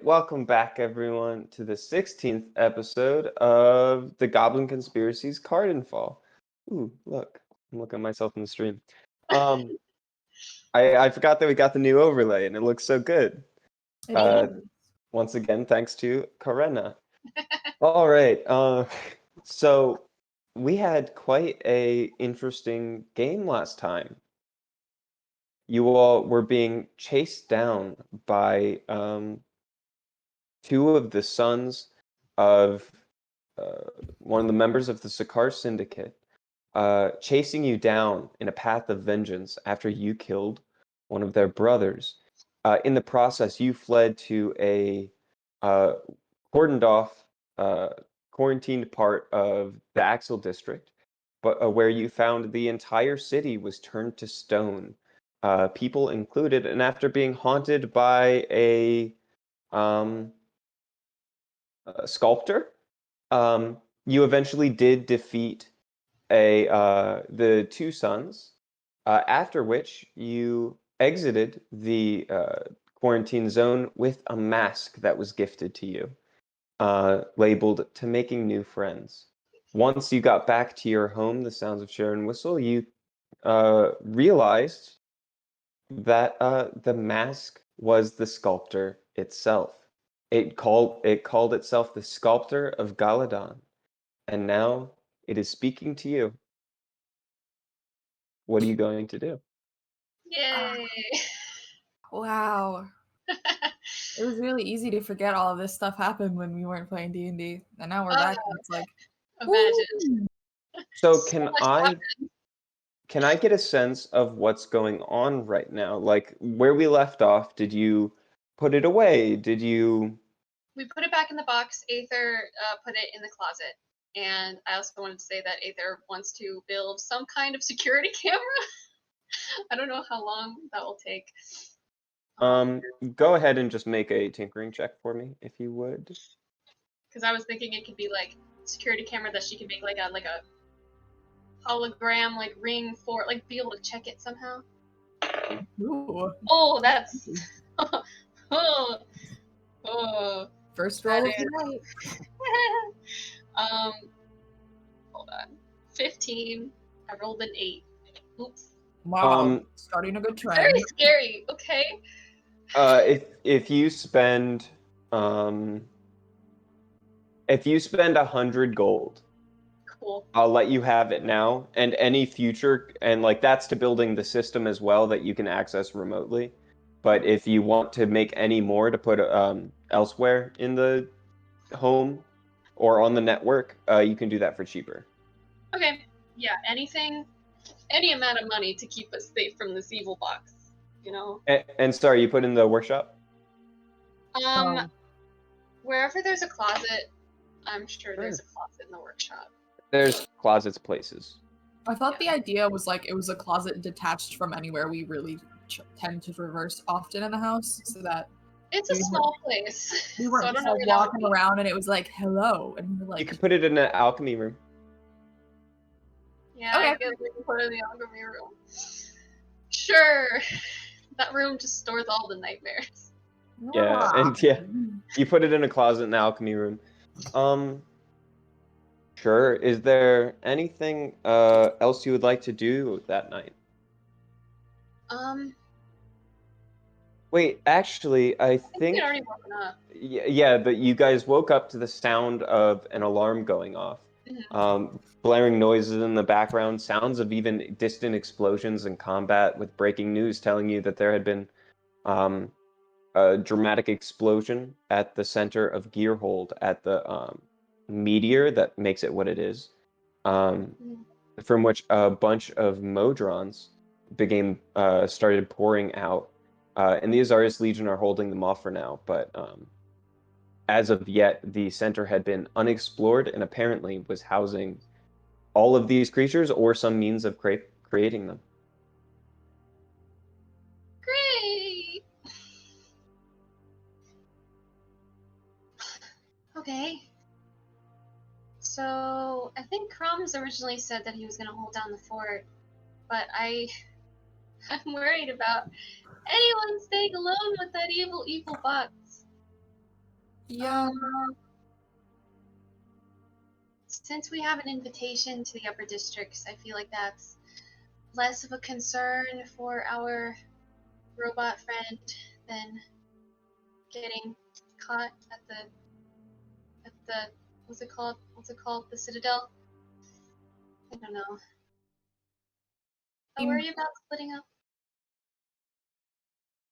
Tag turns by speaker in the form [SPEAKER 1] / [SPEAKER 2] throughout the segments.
[SPEAKER 1] welcome back everyone to the 16th episode of the Goblin Conspiracy's Cardinfall. Ooh, look, I'm looking at myself in the stream. Um, I forgot that we got the new overlay and it looks so good.
[SPEAKER 2] It
[SPEAKER 1] Uh,
[SPEAKER 2] is.
[SPEAKER 1] Once again, thanks to Karena. All right, so we had quite a interesting game last time. You all were being chased down by two of the sons of one of the members of the Sakar Syndicate, chasing you down in a path of vengeance after you killed one of their brothers. In the process, you fled to a uh, cordoned off, quarantined part of the Axel district, but where you found the entire city was turned to stone, people included, and after being haunted by um, a sculptor, you eventually did defeat the two sons, after which you exited the quarantine zone with a mask that was gifted to you, labeled "To Making New Friends." Once you got back to your home, the Sounds of Sharon Whistle, you realized that the mask was the sculptor itself. It called itself the Sculptor of Galadon, and now it is speaking to you. What are you going to do?
[SPEAKER 3] Yay!
[SPEAKER 2] Wow. It was really easy to forget all of this stuff happened when we weren't playing D&D. And now we're back and it's like,
[SPEAKER 3] Imagine.
[SPEAKER 1] So
[SPEAKER 3] So
[SPEAKER 1] can
[SPEAKER 3] much
[SPEAKER 1] I
[SPEAKER 3] happened.
[SPEAKER 1] can I get a sense of what's going on right now? Like where we left off, did you put it away? Did you
[SPEAKER 3] We put it back in the box. Aether put it in the closet. And I also wanted to say that Aether wants to build some kind of security camera. I don't know how long that will take.
[SPEAKER 1] go ahead and just make a tinkering check for me if you would.
[SPEAKER 3] Because I was thinking it could be like security camera that she could make like a hologram like ring for like be able to check it somehow.
[SPEAKER 2] ooh.
[SPEAKER 3] Oh, that's oh.
[SPEAKER 2] First roll of
[SPEAKER 3] That
[SPEAKER 2] the night.
[SPEAKER 3] Hold on. 15. I rolled an 8. Oops.
[SPEAKER 2] Wow. Starting a good trend.
[SPEAKER 3] Very scary. Okay.
[SPEAKER 1] If you spend if you spend 100 gold,
[SPEAKER 3] Cool.
[SPEAKER 1] I'll let you have it now, and any future, and like that's to building the system as well that you can access remotely. But if you want to make any more to put elsewhere in the home or on the network, you can do that for cheaper.
[SPEAKER 3] Okay. Yeah. Anything, any amount of money to keep us safe from this evil box. You know.
[SPEAKER 1] And sorry, you put in the workshop?
[SPEAKER 3] Wherever there's a closet, I'm sure there's a closet in the workshop.
[SPEAKER 1] There's closets places.
[SPEAKER 2] I thought the idea was like it was a closet detached from anywhere we really tend to traverse often in the house, so that
[SPEAKER 3] It's a small place.
[SPEAKER 2] we weren't
[SPEAKER 3] so I don't know
[SPEAKER 2] just walking around and it was like hello, and we're like.
[SPEAKER 1] You could put it in an alchemy room.
[SPEAKER 3] Yeah, okay. I guess we can put it in the alchemy room. Sure. That room just stores all the nightmares.
[SPEAKER 1] Yeah, and yeah, you put it in a closet in the alchemy room. Sure. Is there anything else you would like to do that night? Wait, actually, I think
[SPEAKER 3] we'd already woken up.
[SPEAKER 1] Yeah, but you guys woke up to the sound of an alarm going off.
[SPEAKER 3] Mm-hmm.
[SPEAKER 1] Blaring noises in the background, sounds of even distant explosions and combat, with breaking news telling you that there had been a dramatic explosion at the center of Gearhold at the meteor that makes it what it is, from which a bunch of Modrons started pouring out. And the Azarius Legion are holding them off for now, but as of yet, the center had been unexplored and apparently was housing all of these creatures or some means of creating them.
[SPEAKER 3] Great! Okay. So, I think Crumbs originally said that he was going to hold down the fort, but I'm worried about anyone staying alone with that evil box.
[SPEAKER 2] Yeah.
[SPEAKER 3] Since we have an invitation to the upper districts, I feel like that's less of a concern for our robot friend than getting caught at the what's it called? The Citadel? I don't know. How are you about splitting up?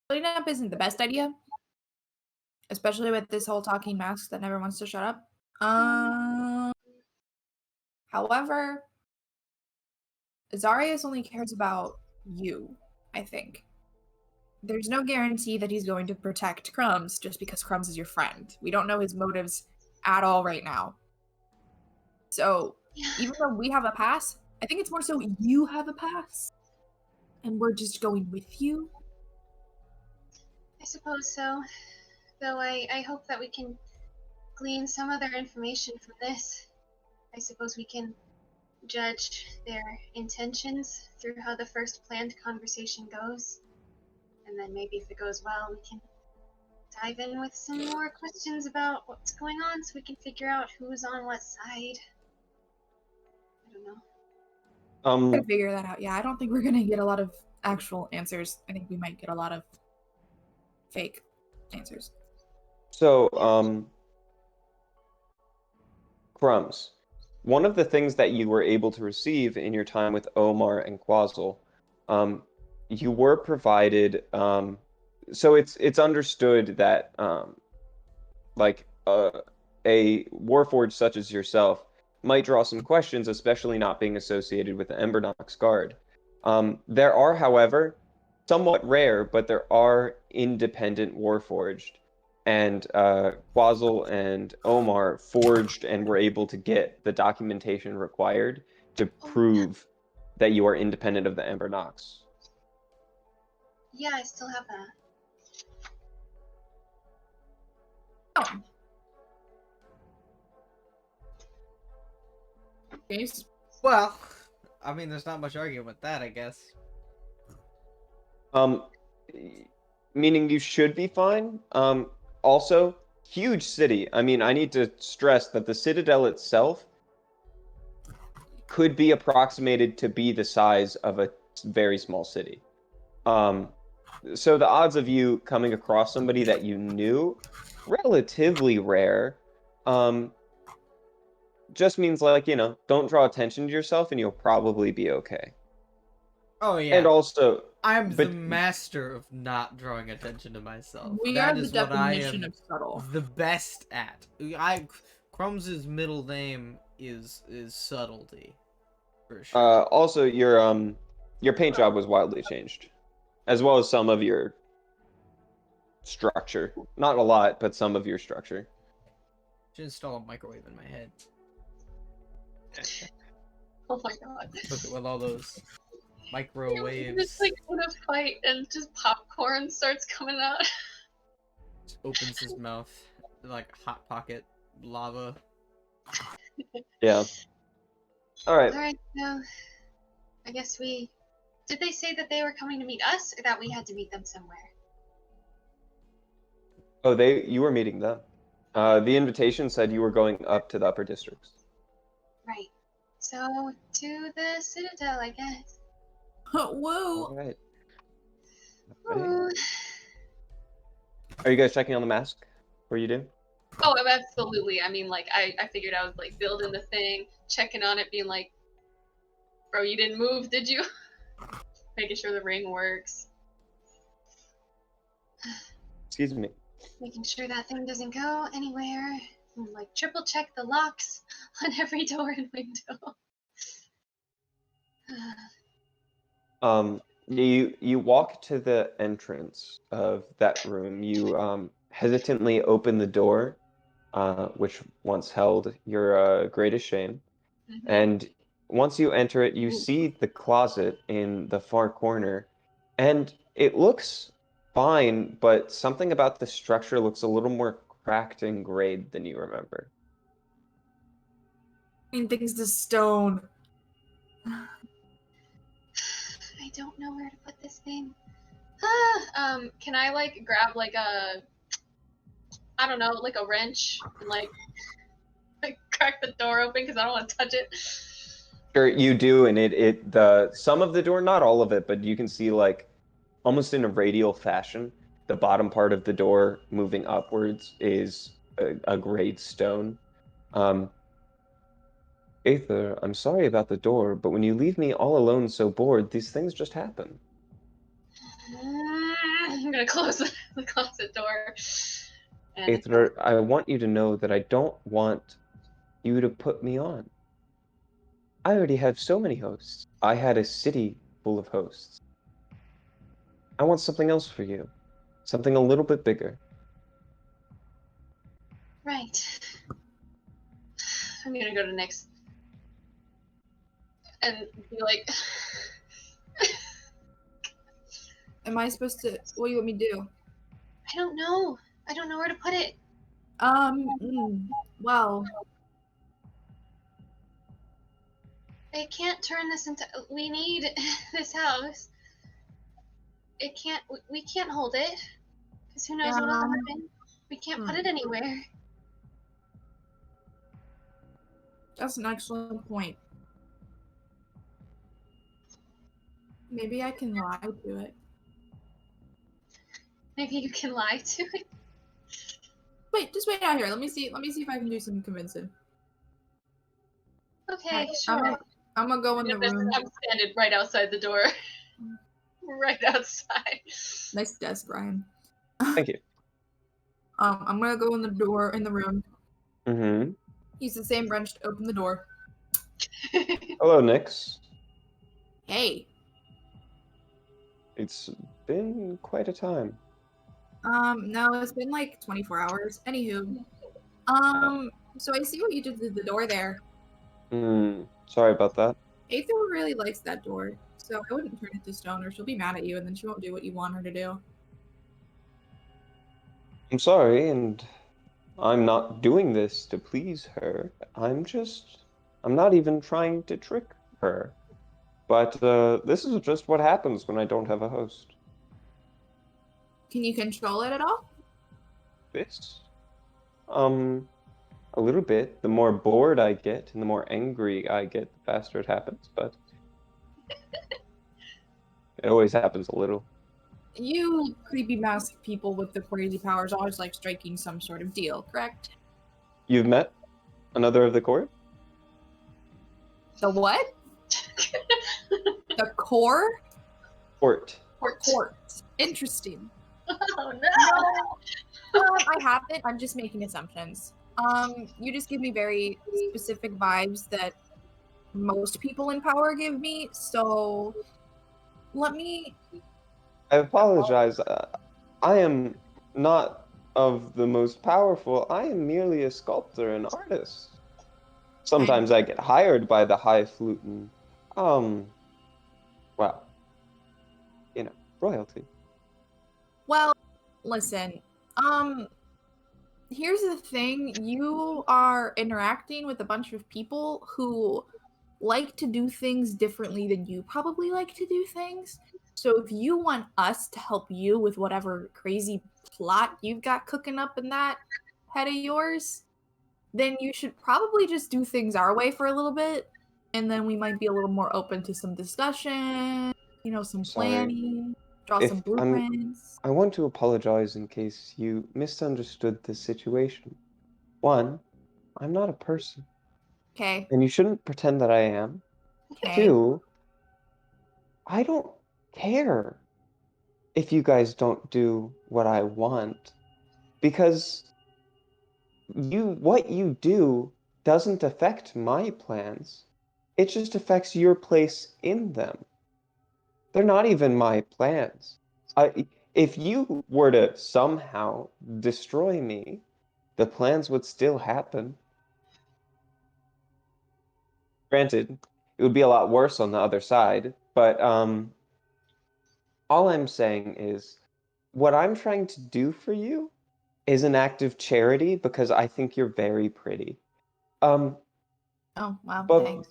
[SPEAKER 2] Splitting up isn't the best idea, especially with this whole talking mask that never wants to shut up. However, Azarius only cares about you, I think. There's no guarantee that he's going to protect Crumbs just because Crumbs is your friend. We don't know his motives at all right now. So, even though we have a pass, I think it's more so you have a pass. And we're just going with you.
[SPEAKER 3] I suppose so. Though I hope that we can glean some other information from this. I suppose we can judge their intentions through how the first planned conversation goes. And then maybe if it goes well, we can dive in with some more questions about what's going on so we can figure out who's on what side. I don't know.
[SPEAKER 2] We're gonna figure that out. Yeah, I don't think we're gonna get a lot of actual answers. I think we might get a lot of fake answers.
[SPEAKER 1] So, Crumbs, one of the things that you were able to receive in your time with Omar and Quazzle, you were provided, so it's understood that, like, a Warforged such as yourself might draw some questions, especially not being associated with the Embernox Guard. There are, however, somewhat rare, but there are independent Warforged. And Quazzle and Omar forged and were able to get the documentation required to prove that you are independent of the Embernox.
[SPEAKER 3] Yeah, I still have that.
[SPEAKER 2] Oh. Case?
[SPEAKER 4] Well, I mean, there's not much arguing with that, I guess.
[SPEAKER 1] Meaning you should be fine. Also, huge city. I mean, I need to stress that the Citadel itself could be approximated to be the size of a very small city. So the odds of you coming across somebody that you knew, relatively rare. Just means, like, don't draw attention to yourself and you'll probably be okay.
[SPEAKER 4] Oh, yeah.
[SPEAKER 1] And also,
[SPEAKER 4] I'm the master of not drawing attention to myself.
[SPEAKER 2] We
[SPEAKER 4] That
[SPEAKER 2] are the
[SPEAKER 4] is what I
[SPEAKER 2] definition
[SPEAKER 4] am
[SPEAKER 2] of subtle.
[SPEAKER 4] the best at. Crumbs' middle name is subtlety, for sure.
[SPEAKER 1] Also, your paint job was wildly changed, as well as some of your structure. Not a lot, but some of your structure.
[SPEAKER 4] Should install a microwave in my head.
[SPEAKER 3] Oh my god.
[SPEAKER 4] With all those
[SPEAKER 3] Just
[SPEAKER 4] microwaves.
[SPEAKER 3] like in a fight and just popcorn starts coming out.
[SPEAKER 4] Just opens his mouth like Hot Pocket lava.
[SPEAKER 1] Yeah. Alright.
[SPEAKER 3] Alright, so I guess we... Did they say that they were coming to meet us, or that we had to meet them somewhere?
[SPEAKER 1] Oh, you were meeting them. The invitation said you were going up to the upper districts.
[SPEAKER 3] Right. So, to the Citadel, I guess.
[SPEAKER 2] Whoa.
[SPEAKER 1] Alright.
[SPEAKER 3] Ooh.
[SPEAKER 1] Are you guys checking on the mask? What you do?
[SPEAKER 3] Oh, absolutely. I mean, like, I figured I was, like, building the thing, checking on it, being like, bro, you didn't move, did you? Making sure the ring works.
[SPEAKER 1] Excuse me.
[SPEAKER 3] Making sure that thing doesn't go anywhere. And, like, triple check the locks on every door and window.
[SPEAKER 1] You walk to the entrance of that room. You hesitantly open the door, which once held your greatest shame.
[SPEAKER 3] Mm-hmm.
[SPEAKER 1] And once you enter it, you
[SPEAKER 2] Ooh.
[SPEAKER 1] see the closet in the far corner, and it looks fine, but something about the structure looks a little more cracked and grayed than you remember.
[SPEAKER 2] Things to stone.
[SPEAKER 3] I don't know where to put this thing. Can I, like, grab, like, a I don't know, like a wrench and like crack the door open because I don't want to touch it.
[SPEAKER 1] Sure, you do, and the some of the door, not all of it, but you can see like almost in a radial fashion, the bottom part of the door moving upwards is a grade stone. Um, Aether, I'm sorry about the door, but when you leave me all alone so bored, these things just happen.
[SPEAKER 3] I'm gonna close the closet door. And
[SPEAKER 1] Aether, I want you to know that I don't want you to put me on. I already have so many hosts. I had a city full of hosts. I want something else for you. Something a little bit bigger.
[SPEAKER 3] right. I'm gonna go to Nyx and be like,
[SPEAKER 2] Am I supposed to? What do you want me to do?
[SPEAKER 3] I don't know. I don't know where to put it.
[SPEAKER 2] Well,
[SPEAKER 3] I can't turn this into. We need this house. It can't. We can't hold it. Because who knows what'll happen. We can't put it anywhere.
[SPEAKER 2] that's an excellent point. Maybe I can lie to it.
[SPEAKER 3] Maybe you can lie to it.
[SPEAKER 2] Wait, just wait out here. Let me see if I can do some convincing.
[SPEAKER 3] Okay, sure.
[SPEAKER 2] I'm gonna go in the room.
[SPEAKER 3] I'm standing right outside the door. Right outside.
[SPEAKER 2] Nice desk, Ryan.
[SPEAKER 1] Thank you.
[SPEAKER 2] I'm gonna go in the room.
[SPEAKER 1] Mm-hmm.
[SPEAKER 2] Use the same wrench to open the door.
[SPEAKER 1] Hello, Nyx.
[SPEAKER 2] Hey.
[SPEAKER 1] It's been quite a time.
[SPEAKER 2] No, it's been like 24 hours. Anywho. So I see what you did to the door there.
[SPEAKER 1] Sorry about that.
[SPEAKER 2] Aether really likes that door, so I wouldn't turn it to stone or she'll be mad at you and then she won't do what you want her to do.
[SPEAKER 1] I'm sorry, and I'm not doing this to please her. I'm not even trying to trick her. But this is just what happens when I don't have a host.
[SPEAKER 2] Can you control it at all?
[SPEAKER 1] This? A little bit. The more bored I get and the more angry I get, the faster it happens, but it always happens a little.
[SPEAKER 2] You creepy masked people with the crazy powers always like striking some sort of deal, correct?
[SPEAKER 1] You've met another of the court?
[SPEAKER 2] The what? The core?
[SPEAKER 1] Court.
[SPEAKER 2] Court. Interesting.
[SPEAKER 3] Oh no!
[SPEAKER 2] I haven't. I'm just making assumptions. You just give me very specific vibes that most people in power give me, so let me...
[SPEAKER 1] I apologize. I am not of the most powerful. I am merely a sculptor and artist. Sometimes I get hired by the highfalutin, well, royalty.
[SPEAKER 2] Well, listen, here's the thing. You are interacting with a bunch of people who like to do things differently than you probably like to do things. So if you want us to help you with whatever crazy plot you've got cooking up in that head of yours, then you should probably just do things our way for a little bit, and then we might be a little more open to some discussion, some planning, draw some blueprints.
[SPEAKER 1] I want to apologize in case you misunderstood the situation. One, I'm not a person.
[SPEAKER 2] Okay.
[SPEAKER 1] And you shouldn't pretend that I am.
[SPEAKER 2] Okay.
[SPEAKER 1] Two, I don't care if you guys don't do what I want, because what you do doesn't affect my plans. It just affects your place in them. They're not even my plans. If you were to somehow destroy me, the plans would still happen. Granted, it would be a lot worse on the other side, but all I'm saying is what I'm trying to do for you is an act of charity because I think you're very pretty.
[SPEAKER 2] Oh, wow, thanks.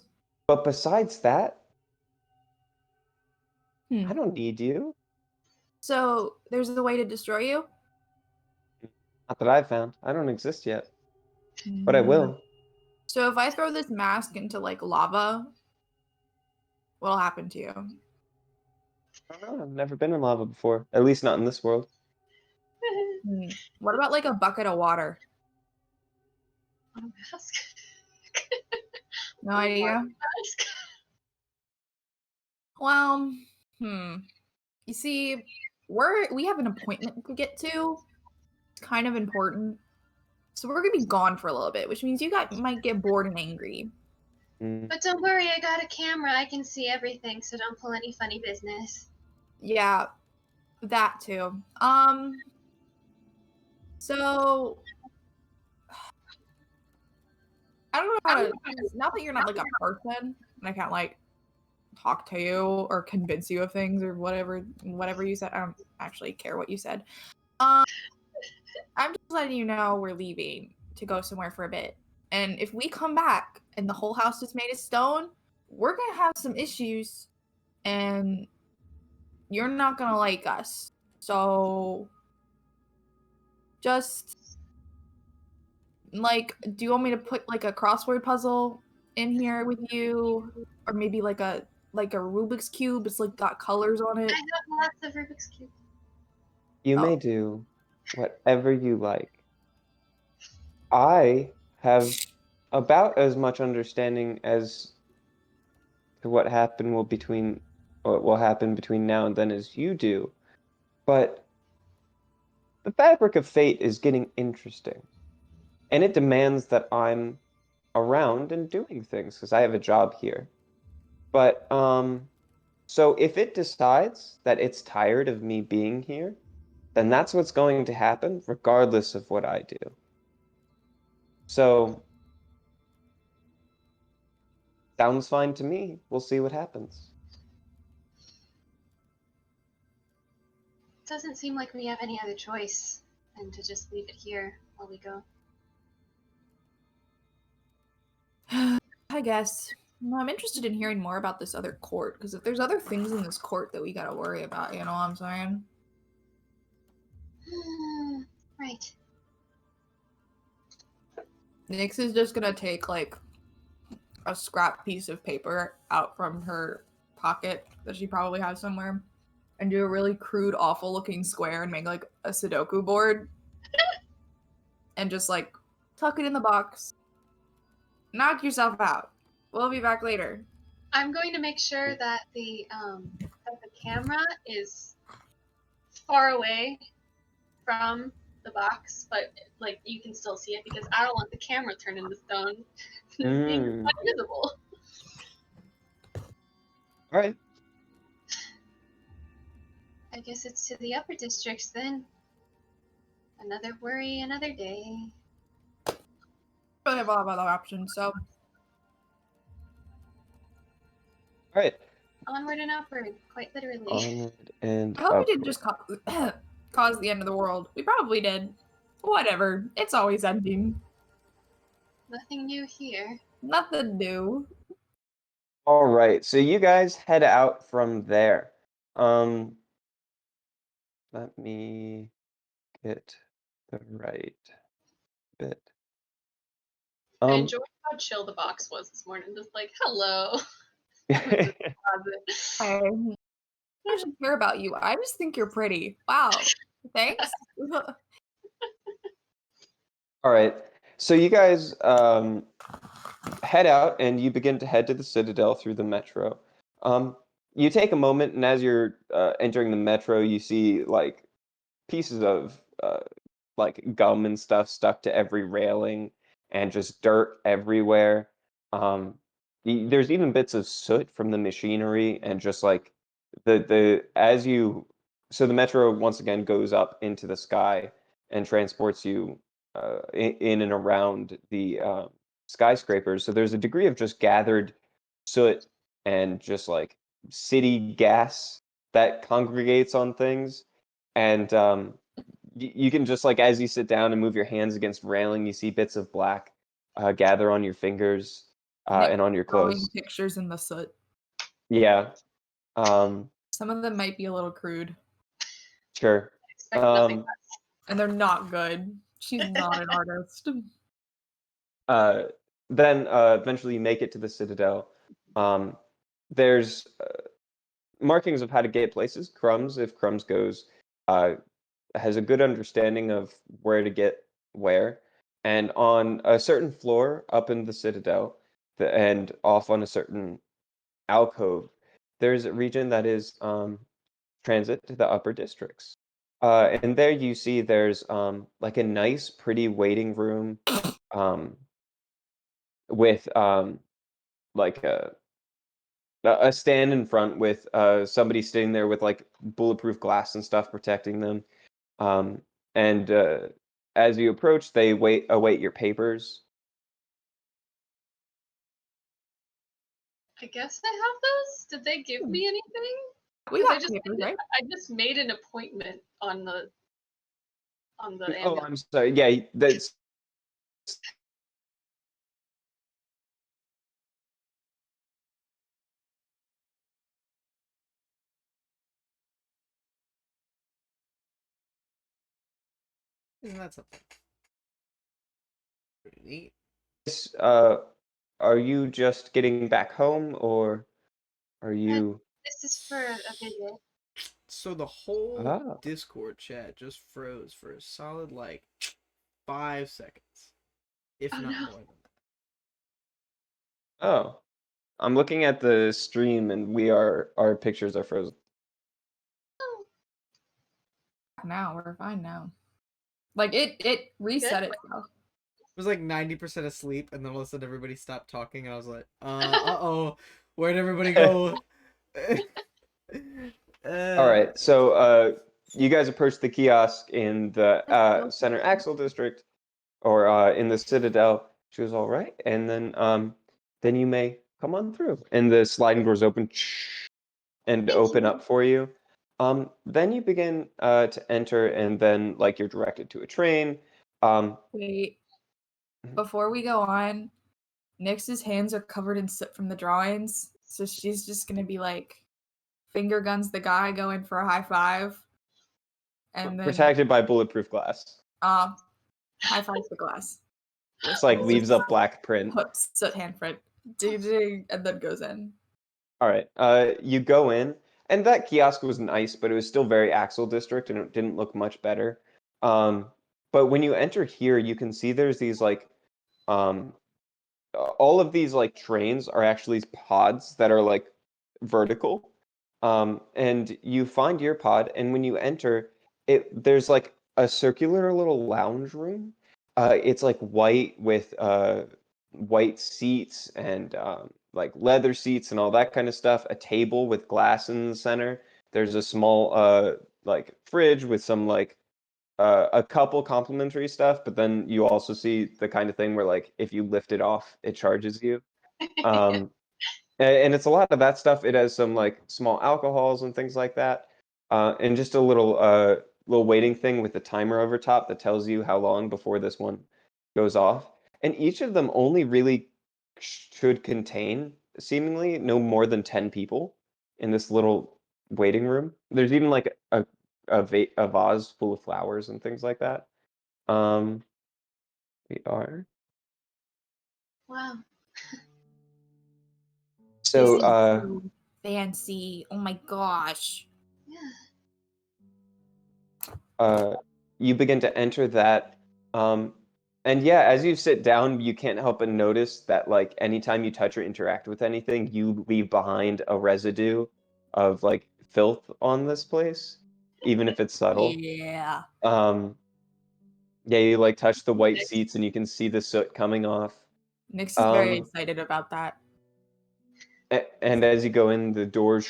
[SPEAKER 1] But besides that,
[SPEAKER 2] Hmm.
[SPEAKER 1] I don't need you.
[SPEAKER 2] So there's a way to destroy you?
[SPEAKER 1] Not that I've found. I don't exist yet, but I will.
[SPEAKER 2] So if I throw this mask into like lava, what'll happen to you?
[SPEAKER 1] I don't know. I've never been in lava before. At least not in this world.
[SPEAKER 2] What about like a bucket of water?
[SPEAKER 3] On a mask.
[SPEAKER 2] No
[SPEAKER 3] On a
[SPEAKER 2] idea.
[SPEAKER 3] mask.
[SPEAKER 2] Well, you see, we have an appointment to get to. It's kind of important. So we're gonna be gone for a little bit, which means you might get bored and angry.
[SPEAKER 3] But don't worry, I got a camera. I can see everything, so don't pull any funny business.
[SPEAKER 2] Yeah, that too. So I don't know how to. Now that you're not like a person, and I can't like talk to you or convince you of things or whatever you said. I don't actually care what you said. I'm just letting you know we're leaving to go somewhere for a bit. And if we come back and the whole house is made of stone, we're gonna have some issues and you're not gonna like us. So just like, do you want me to put like a crossword puzzle in here with you? Or maybe like a Rubik's Cube? It's like got colors on it.
[SPEAKER 3] I have lots of Rubik's Cube.
[SPEAKER 1] You may do whatever you like. I have about as much understanding as to what will happen between now and then as you do, but the fabric of fate is getting interesting, and it demands that I'm around and doing things because I have a job here. But so if it decides that it's tired of me being here, then that's what's going to happen, regardless of what I do. So sounds fine to me. We'll see what happens.
[SPEAKER 3] Doesn't seem like we have any other choice than to just leave it here while we go.
[SPEAKER 2] I guess. No, I'm interested in hearing more about this other court, because if there's other things in this court that we gotta worry about, you know what I'm saying?
[SPEAKER 3] Right.
[SPEAKER 2] Nyx is just gonna take like a scrap piece of paper out from her pocket that she probably has somewhere and do a really crude, awful looking square and make like a Sudoku board and just like tuck it in the box. Knock yourself out. We'll be back later.
[SPEAKER 3] I'm going to make sure that the camera is far away from the box, but like you can still see it because I don't want the camera turned into stone. Being invisible.
[SPEAKER 1] All right.
[SPEAKER 3] I guess it's to the upper districts then. Another worry, another day.
[SPEAKER 2] Really have a lot of other options, so
[SPEAKER 1] All right.
[SPEAKER 3] Onward and upward, quite literally.
[SPEAKER 1] Onward and
[SPEAKER 2] I hope we
[SPEAKER 1] upward.
[SPEAKER 2] didn't just cause the end of the world. We probably did. Whatever. It's always ending.
[SPEAKER 3] Nothing new here.
[SPEAKER 2] Nothing new.
[SPEAKER 1] All right. So you guys head out from there. Let me get the right bit.
[SPEAKER 3] I enjoyed how chill the box was this morning. Just like, hello.
[SPEAKER 2] I should care about you. I just think you're pretty. Wow. Thanks.
[SPEAKER 1] All right. So you guys head out and you begin to head to the Citadel through the metro. You take a moment, and as you're entering the metro, you see like pieces of like gum and stuff stuck to every railing, and just dirt everywhere. There's even bits of soot from the machinery, and just like the as you so the metro once again goes up into the sky and transports you in and around the skyscrapers. So there's a degree of just gathered soot and just like city gas that congregates on things. And you can just like, as you sit down and move your hands against railing, you see bits of black gather on your fingers and on your clothes.
[SPEAKER 2] Pictures in the soot.
[SPEAKER 1] Yeah.
[SPEAKER 2] Some of them might be a little crude.
[SPEAKER 1] Sure.
[SPEAKER 3] Expect nothing less.
[SPEAKER 2] And they're not good. She's not an artist.
[SPEAKER 1] Then eventually you make it to the Citadel. There's markings of how to get places. Crumbs, if Crumbs goes, has a good understanding of where to get where. And on a certain floor up in the Citadel, and off on a certain alcove, there's a region that is transit to the upper districts. And there you see there's like a nice, pretty waiting room um, with like a stand in front with somebody sitting there with like bulletproof glass and stuff protecting them. Um, and as you approach, they await your papers.
[SPEAKER 3] I guess I have those. Did they give me anything?
[SPEAKER 2] We
[SPEAKER 3] 'Cause
[SPEAKER 2] got papers, right?
[SPEAKER 3] I just made an appointment on the
[SPEAKER 1] Oh,
[SPEAKER 3] ambulance.
[SPEAKER 1] I'm sorry. Yeah, that's
[SPEAKER 4] Isn't that something? Pretty neat.
[SPEAKER 1] uh, are you just getting back home, or are you?
[SPEAKER 3] This is for a visit.
[SPEAKER 4] So the whole
[SPEAKER 1] Ah,
[SPEAKER 4] Discord chat just froze for a solid like 5 seconds, if
[SPEAKER 3] Oh
[SPEAKER 4] not
[SPEAKER 3] no.
[SPEAKER 4] more than that.
[SPEAKER 1] oh, I'm looking at the stream, and our pictures are frozen.
[SPEAKER 2] Now we're fine now. Like it reset
[SPEAKER 3] Good.
[SPEAKER 2] itself.
[SPEAKER 4] It was like 90% asleep, and then all of a sudden everybody stopped talking, and I was like, uh-oh, where'd everybody go?
[SPEAKER 1] All right, so you guys approach the kiosk in the Center Axle District, or in the Citadel. She was all right, and then you may come on through, and the sliding doors open and
[SPEAKER 3] Thank
[SPEAKER 1] open
[SPEAKER 3] you.
[SPEAKER 1] up for you. Then you begin to enter, and then like you're directed to a train.
[SPEAKER 2] Wait,
[SPEAKER 1] Mhm.
[SPEAKER 2] before we go on, Nyx's hands are covered in soot from the drawings, so she's just gonna be like finger guns the guy going for a high five, and then
[SPEAKER 1] Protected by bulletproof glass.
[SPEAKER 2] high fives the glass.
[SPEAKER 1] It's like leaves a black print.
[SPEAKER 2] Puts soot handprint, ding ding, and then goes in.
[SPEAKER 1] All right. You go in, and that kiosk was nice, but it was still very Axle District, and it didn't look much better. But when you enter here, you can see there's these like, um, all of these like trains are actually pods that are like vertical. And you find your pod, and when you enter, there's like a circular little lounge room. It's like white with white seats and like leather seats and all that kind of stuff. A table with glass in the center. There's a small like fridge with some like a couple complimentary stuff, but then you also see the kind of thing where like if you lift it off, it charges you. Um, and it's a lot of that stuff. It has some like small alcohols and things like that, and just a little waiting thing with a timer over top that tells you how long before this one goes off. And each of them only really should contain seemingly no more than 10 people in this little waiting room. There's even like a vase full of flowers and things like that. Um, we are
[SPEAKER 3] Wow.
[SPEAKER 2] This
[SPEAKER 1] so
[SPEAKER 2] is so fancy. Oh my gosh.
[SPEAKER 3] Yeah.
[SPEAKER 1] you begin to enter that. And yeah, as you sit down, you can't help but notice that like anytime you touch or interact with anything, you leave behind a residue of like filth on this place, even if it's subtle.
[SPEAKER 2] Yeah.
[SPEAKER 1] Yeah, you like touch the white
[SPEAKER 3] Nice.
[SPEAKER 1] seats and you can see the soot coming off.
[SPEAKER 2] Nyx is very
[SPEAKER 1] Um,
[SPEAKER 2] excited about that.
[SPEAKER 1] and as you go in, the doors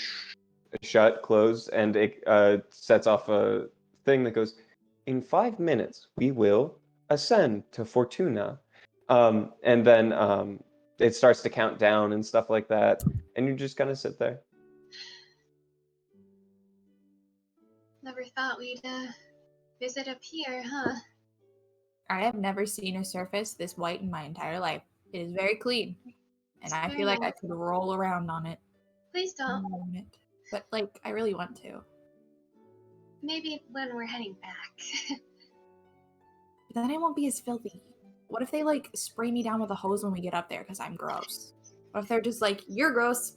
[SPEAKER 1] shut, close, and it sets off a thing that goes, "In 5 minutes, we will ascend to Fortuna." And then it starts to count down and stuff like that, and you just kind of sit there.
[SPEAKER 3] Never thought we'd visit up here, huh?
[SPEAKER 2] I have never seen a surface this white in my entire life. It is very clean, and I feel like I could roll around on it.
[SPEAKER 3] Please don't.
[SPEAKER 2] But like, I really want to.
[SPEAKER 3] Maybe when we're heading back.
[SPEAKER 2] then I won't be as filthy. What if they like spray me down with a hose when we get up there because I'm gross? What if they're just like, you're gross?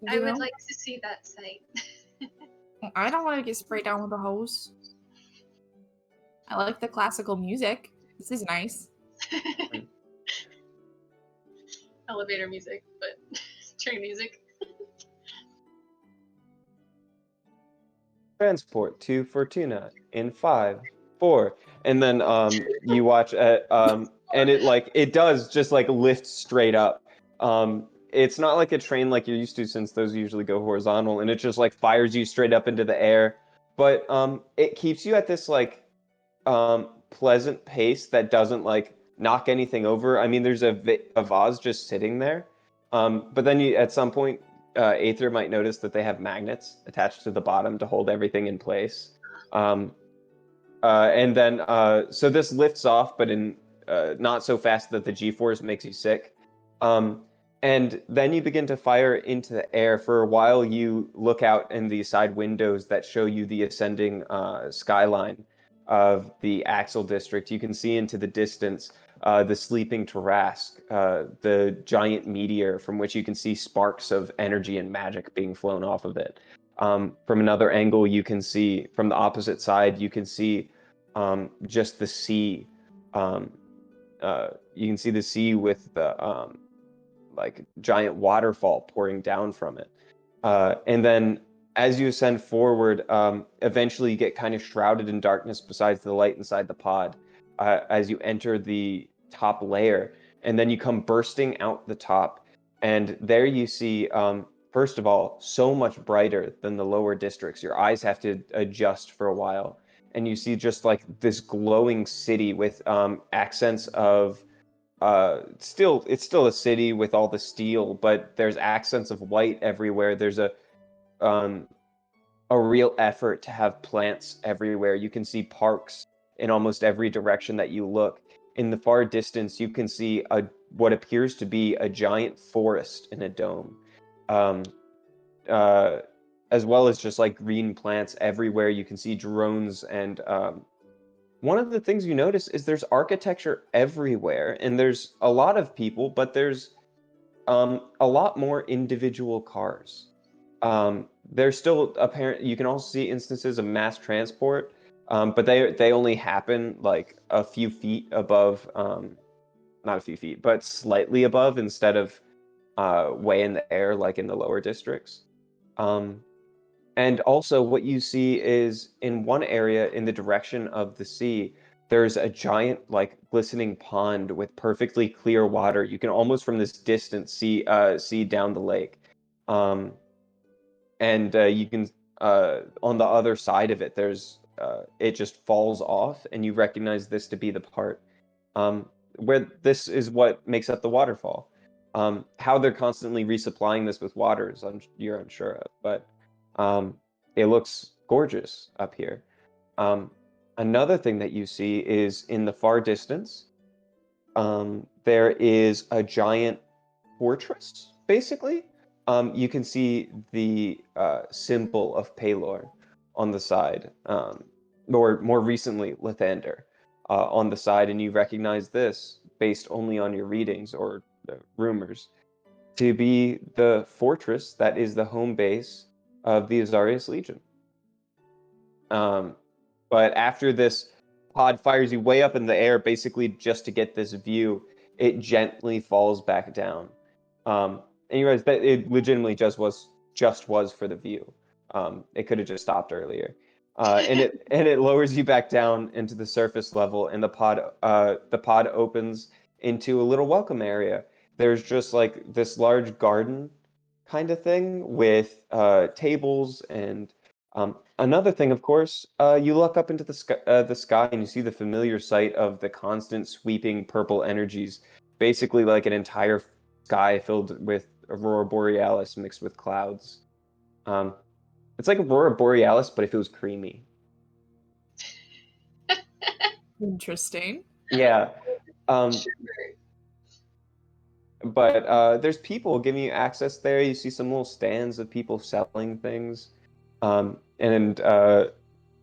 [SPEAKER 3] I
[SPEAKER 2] You
[SPEAKER 3] would
[SPEAKER 2] know?
[SPEAKER 3] like to see that sight.
[SPEAKER 2] I don't want to get sprayed down with a hose. I like the classical music. This is nice.
[SPEAKER 3] Elevator music, but train music.
[SPEAKER 1] Transport to Fortuna in 5, 4, and then you watch and it does just like lift straight up. It's not like a train like you're used to, since those usually go horizontal, and it just like fires you straight up into the air. But it keeps you at this like pleasant pace that doesn't like knock anything over. I mean, there's a vase just sitting there, but then you at some point Aether might notice that they have magnets attached to the bottom to hold everything in place. And then so this lifts off, but in not so fast that the G-force makes you sick. And then you begin to fire into the air. For a while, you look out in the side windows that show you the ascending skyline of the Axel district. You can see into the distance the sleeping Tarask, the giant meteor from which you can see sparks of energy and magic being flown off of it. From another angle, you can see, from the opposite side, you can see just the sea. You can see the sea with the like giant waterfall pouring down from it. And then as you ascend forward, eventually you get kind of shrouded in darkness besides the light inside the pod as you enter the top layer. And then you come bursting out the top. And there you see, first of all, so much brighter than the lower districts. Your eyes have to adjust for a while. And you see just like this glowing city with accents of it's still a city with all the steel, but there's accents of white everywhere. There's a real effort to have plants everywhere. You can see parks in almost every direction that you look. In the far distance, you can see what appears to be a giant forest in a dome, um, uh, as well as just like green plants everywhere. You can see drones, and one of the things you notice is there's architecture everywhere, and there's a lot of people, but there's a lot more individual cars. There's still apparent. You can also see instances of mass transport, but they only happen like a few feet above, not a few feet, but slightly above instead of way in the air like in the lower districts. And also, what you see is in one area in the direction of the sea, there's a giant, like, glistening pond with perfectly clear water. You can almost from this distance see down the lake. And you can on the other side of it, there's it just falls off, and you recognize this to be the part where this is what makes up the waterfall. How they're constantly resupplying this with water is you're unsure of, but it looks gorgeous up here. Another thing that you see is in the far distance, there is a giant fortress, basically. You can see the symbol of Palor on the side, or more recently, Lathander on the side, and you recognize this based only on your readings or rumors to be the fortress that is the home base of the Azarius Legion. But after this pod fires you way up in the air, basically just to get this view, it gently falls back down. And you realize that it legitimately just was for the view. It could have just stopped earlier. And it lowers you back down into the surface level, and the pod opens into a little welcome area. There's just like this large garden kind of thing with tables and another thing, of course, you look up into the sky and you see the familiar sight of the constant sweeping purple energies, basically like an entire sky filled with aurora borealis mixed with clouds. It's like aurora borealis, but if it was creamy.
[SPEAKER 2] Interesting.
[SPEAKER 1] Yeah.
[SPEAKER 3] Sure.
[SPEAKER 1] But there's people giving you access there. You see some little stands of people selling things. And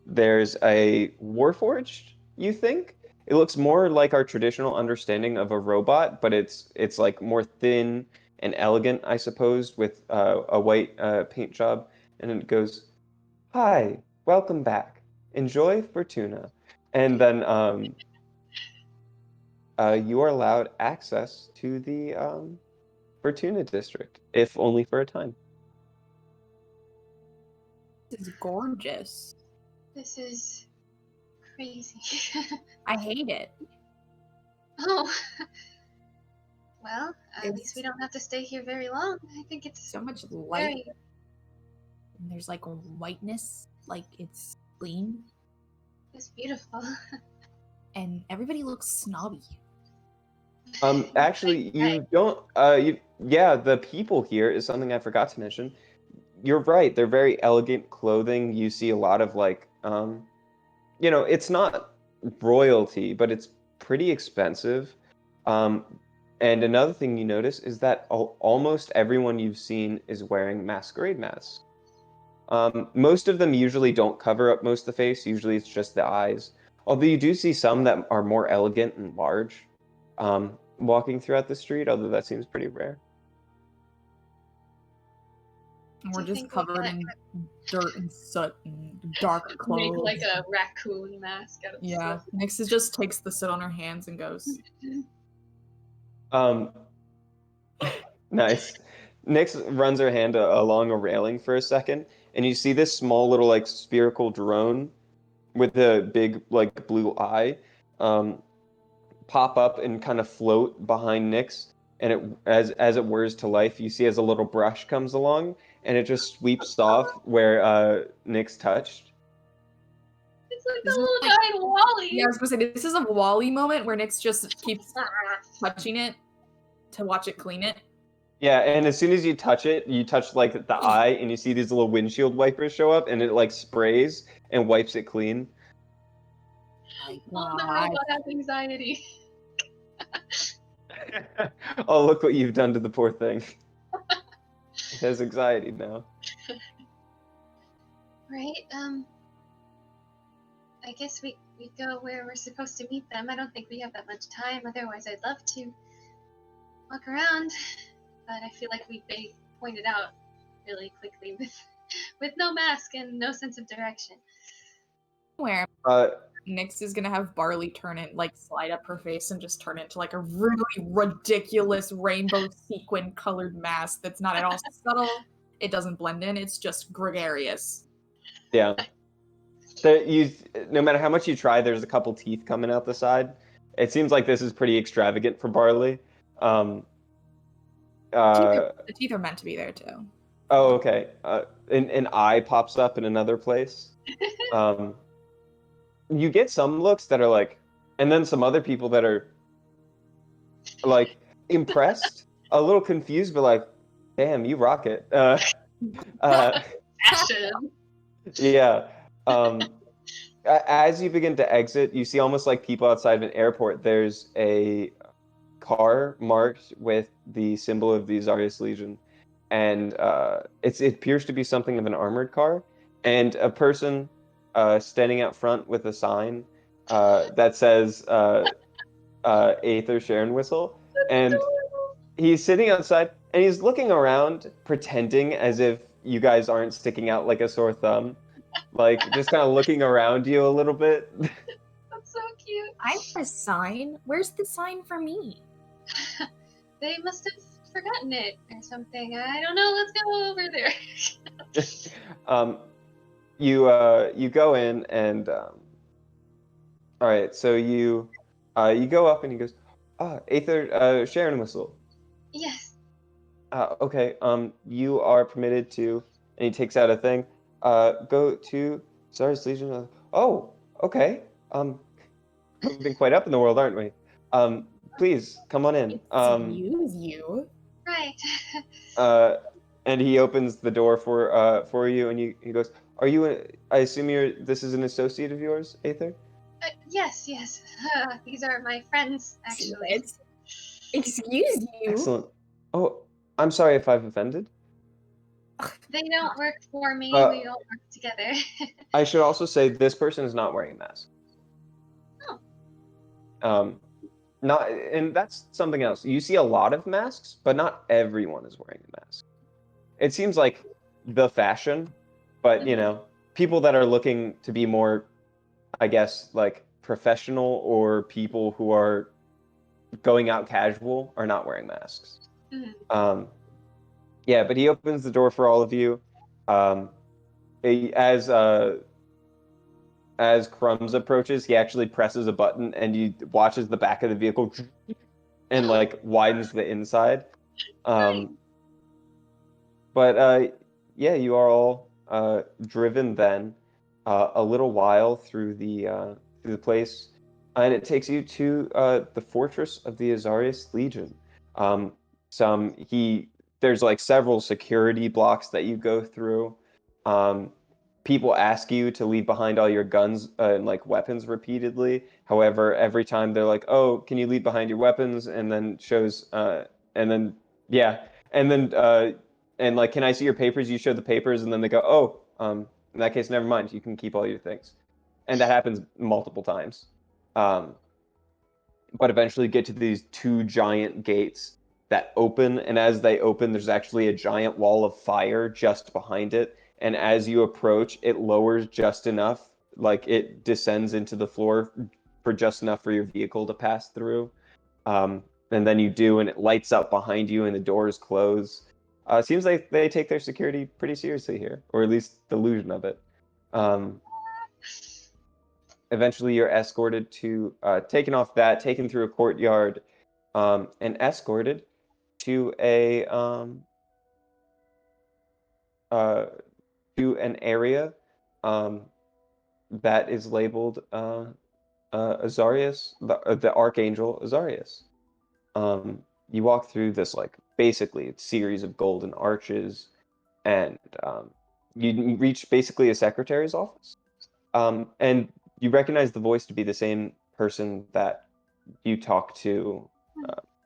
[SPEAKER 1] there's a Warforged, you think? It looks more like our traditional understanding of a robot, but it's like more thin and elegant, I suppose, with a white paint job. And it goes, "Hi, welcome back. Enjoy Fortuna." And then you are allowed access to the Fortuna district, if only for a time.
[SPEAKER 2] This is gorgeous.
[SPEAKER 3] This is crazy.
[SPEAKER 2] I hate it.
[SPEAKER 3] Oh. Well, at
[SPEAKER 2] It's-
[SPEAKER 3] least we don't have to stay here very long. I think it's
[SPEAKER 2] So much light.
[SPEAKER 3] very...
[SPEAKER 2] And there's like whiteness, like it's clean,
[SPEAKER 3] It's beautiful.
[SPEAKER 2] and everybody looks snobby.
[SPEAKER 1] Actually, you don't. Yeah, the people here is something I forgot to mention. You're right. They're very elegant clothing. You see a lot of like, it's not royalty, but it's pretty expensive. Um, and another thing you notice is that almost everyone you've seen is wearing masquerade masks. Most of them usually don't cover up most of the face. Usually it's just the eyes. Although you do see some that are more elegant and large, walking throughout the street, although that seems pretty rare.
[SPEAKER 2] And
[SPEAKER 3] Do
[SPEAKER 2] we're
[SPEAKER 3] you
[SPEAKER 2] just
[SPEAKER 3] think we
[SPEAKER 2] covered
[SPEAKER 3] can
[SPEAKER 2] in dirt and soot and dark clothes.
[SPEAKER 3] make like a raccoon mask out of
[SPEAKER 2] Yeah,
[SPEAKER 3] soot?
[SPEAKER 2] Nyx just takes the soot on her hands and goes,
[SPEAKER 1] Um, nice. Nyx runs her hand along a railing for a second, and you see this small little like spherical drone with a big like blue eye pop up and kind of float behind Nyx. And as it whirs to life, you see as a little brush comes along, and it just sweeps off where Nyx touched.
[SPEAKER 3] It's like
[SPEAKER 2] This
[SPEAKER 3] a
[SPEAKER 2] is
[SPEAKER 3] little
[SPEAKER 2] like-
[SPEAKER 3] giant Wally.
[SPEAKER 2] yeah, I was gonna say, this is a Wally moment where Nyx just keeps touching it to watch it clean it.
[SPEAKER 1] Yeah, and as soon as you touch like the eye, and you see these little windshield wipers show up, and it like sprays and wipes it clean.
[SPEAKER 2] My
[SPEAKER 3] Oh, the
[SPEAKER 2] God.
[SPEAKER 3] robot has anxiety.
[SPEAKER 1] Oh, look what you've done to the poor thing. It has anxiety now.
[SPEAKER 3] Right, I guess we go where we're supposed to meet them. I don't think we have that much time, otherwise I'd love to walk around. But I feel like we pointed out really quickly with no mask and no sense of direction.
[SPEAKER 2] Where
[SPEAKER 1] Uh,
[SPEAKER 2] Nyx is gonna have Barley turn it, like slide up her face and just turn it into like a really ridiculous rainbow sequin colored mask that's not at all subtle. It doesn't blend in, it's just gregarious.
[SPEAKER 1] yeah. No matter how much you try, there's a couple teeth coming out the side. It seems like this is pretty extravagant for Barley.
[SPEAKER 2] The teeth are meant to be there too.
[SPEAKER 1] Oh, okay. An eye pops up in another place. You get some looks that are like, and then some other people that are like impressed, a little confused, but like, damn, you rock it.
[SPEAKER 3] Fashion.
[SPEAKER 1] Yeah. As you begin to exit, you see almost like people outside of an airport. There's a car marked with the symbol of the Azarius Legion, and it appears to be something of an armored car, and a person standing out front with a sign that says Aether Sharon Whistle, and he's sitting outside and he's looking around, pretending as if you guys aren't sticking out like a sore thumb, like just kind of looking around you a little bit.
[SPEAKER 3] That's so cute.
[SPEAKER 2] I have a sign. Where's the sign for me?
[SPEAKER 3] They must have forgotten it or something. I don't know. Let's go over there.
[SPEAKER 1] You go in and all right, so you go up and he goes, Aether Sharon Whistle.
[SPEAKER 3] Yes.
[SPEAKER 1] Okay, you are permitted to, and he takes out a thing. Go to Zara's Legion. Oh, okay. We've been quite up in the world, aren't we? Please come on in.
[SPEAKER 2] Excuse you.
[SPEAKER 3] Right.
[SPEAKER 1] And he opens the door for you, and he goes, "Are you? I assume this is an associate of yours, Aether?"
[SPEAKER 3] Yes. These are my friends, actually.
[SPEAKER 2] Excuse you.
[SPEAKER 1] Excellent. Oh, I'm sorry if I've offended.
[SPEAKER 3] They don't work for me.
[SPEAKER 1] Uh,
[SPEAKER 3] We all work together.
[SPEAKER 1] I should also say this person is not wearing a mask. Not, and that's something else. You see a lot of masks, but not everyone is wearing a mask. It seems like the fashion, but people that are looking to be more, I guess, like professional or people who are going out casual are not wearing masks.
[SPEAKER 3] Mhm.
[SPEAKER 1] Yeah, but he opens the door for all of you. Um, as as Crumbs approaches, he actually presses a button and he watches the back of the vehicle and like widens the inside.
[SPEAKER 3] Right.
[SPEAKER 1] But yeah, you are all driven then a little while through the place, and it takes you to the fortress of the Azarius Legion. Um, there's like several security blocks that you go through. Um, People ask you to leave behind all your guns and like weapons repeatedly. However, every time they're like, "Oh, can you leave behind your weapons?" and then shows and then yeah, and then and like, "Can I see your papers?" You show the papers, and then they go, "Oh, in that case, never mind. You can keep all your things." And that happens multiple times. Um, but eventually get to these two giant gates that open, and as they open, there's actually a giant wall of fire just behind it. And as you approach, it lowers just enough, like it descends into the floor for just enough for your vehicle to pass through. And then you do, and it lights up behind you, and the doors close. Seems like they take their security pretty seriously here, or at least the illusion of it. Um, Eventually, you're escorted to, taken off that, taken through a courtyard, and escorted to uh, to an area um, that is labeled Azarius, the Archangel Azarius. You walk through this like basically series of golden arches, and you reach basically a secretary's office. And you recognize the voice to be the same person that you talk to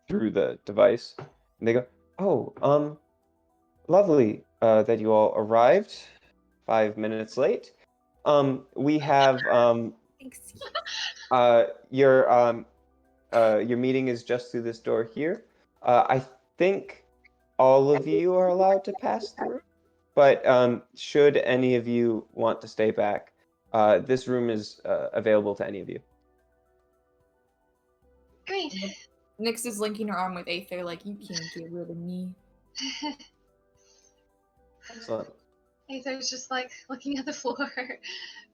[SPEAKER 1] through the device. And they go, "Oh, lovely that you all arrived 5 minutes late. We have
[SPEAKER 2] Thanks.
[SPEAKER 1] uh, your your meeting is just through this door here. I think all of you are allowed to pass through, but should any of you want to stay back, this room is available to any of you."
[SPEAKER 3] Great.
[SPEAKER 2] Nyx is linking her arm with Aether, like, you can't get rid of me.
[SPEAKER 1] Excellent.
[SPEAKER 3] Aether's just like looking at the floor,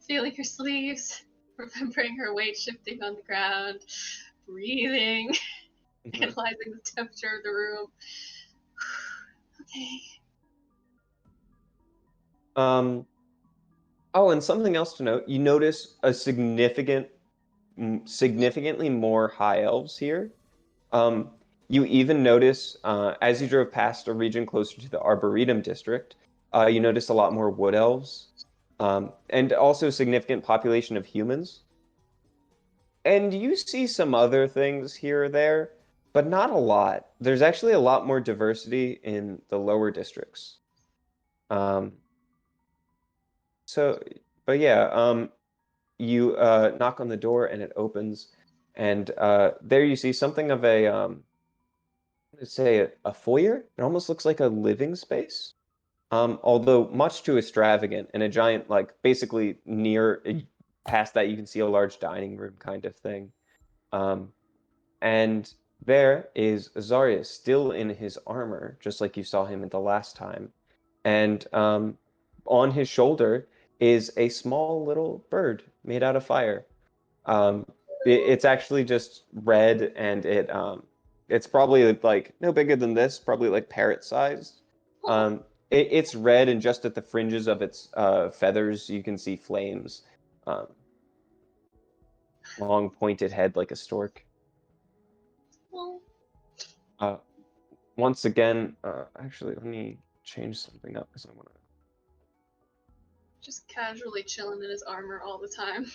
[SPEAKER 3] feeling her sleeves, remembering her weight shifting on the ground, breathing, analyzing the temperature of the room. Okay.
[SPEAKER 1] Oh, and something else to note, you notice a significantly more high elves here. Um, you even notice, as you drove past a region closer to the Arboretum district, you notice a lot more wood elves, and also significant population of humans. And you see some other things here or there, but not a lot. There's actually a lot more diversity in the lower districts. Um, so, but yeah, you knock on the door and it opens, and there you see something of a let's say a foyer. It almost looks like a living space, although much too extravagant, and a giant, like basically past that you can see a large dining room kind of thing. Um, and there is Azarius still in his armor, just like you saw him at the last time. And on his shoulder is a small little bird made out of fire. It's actually just red, and it's probably like no bigger than this, probably like parrot sized.
[SPEAKER 3] Oh,
[SPEAKER 1] It's red, and just at the fringes of its feathers, you can see flames. Um, Long pointed head like a stork.
[SPEAKER 3] well,
[SPEAKER 1] Uh, Once again, actually, let me change something up because I want to.
[SPEAKER 3] just casually chilling in his armor all the time.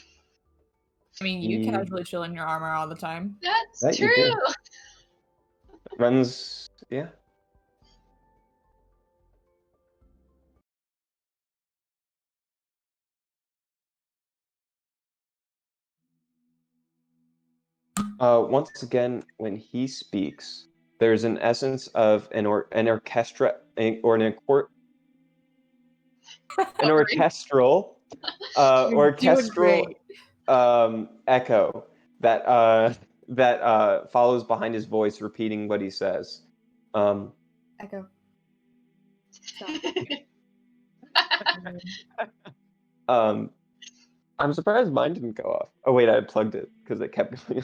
[SPEAKER 2] I mean, you casually chill in your armor all the time.
[SPEAKER 3] That's
[SPEAKER 1] That you
[SPEAKER 3] true.
[SPEAKER 1] do. Runs, yeah. Once again, when he speaks, there's an essence of an orchestra or an orchestral
[SPEAKER 2] You're doing great.
[SPEAKER 1] echo that follows behind his voice, repeating what he says.
[SPEAKER 2] Echo.
[SPEAKER 1] I'm surprised mine didn't go off. Oh wait, I had plugged it because it kept going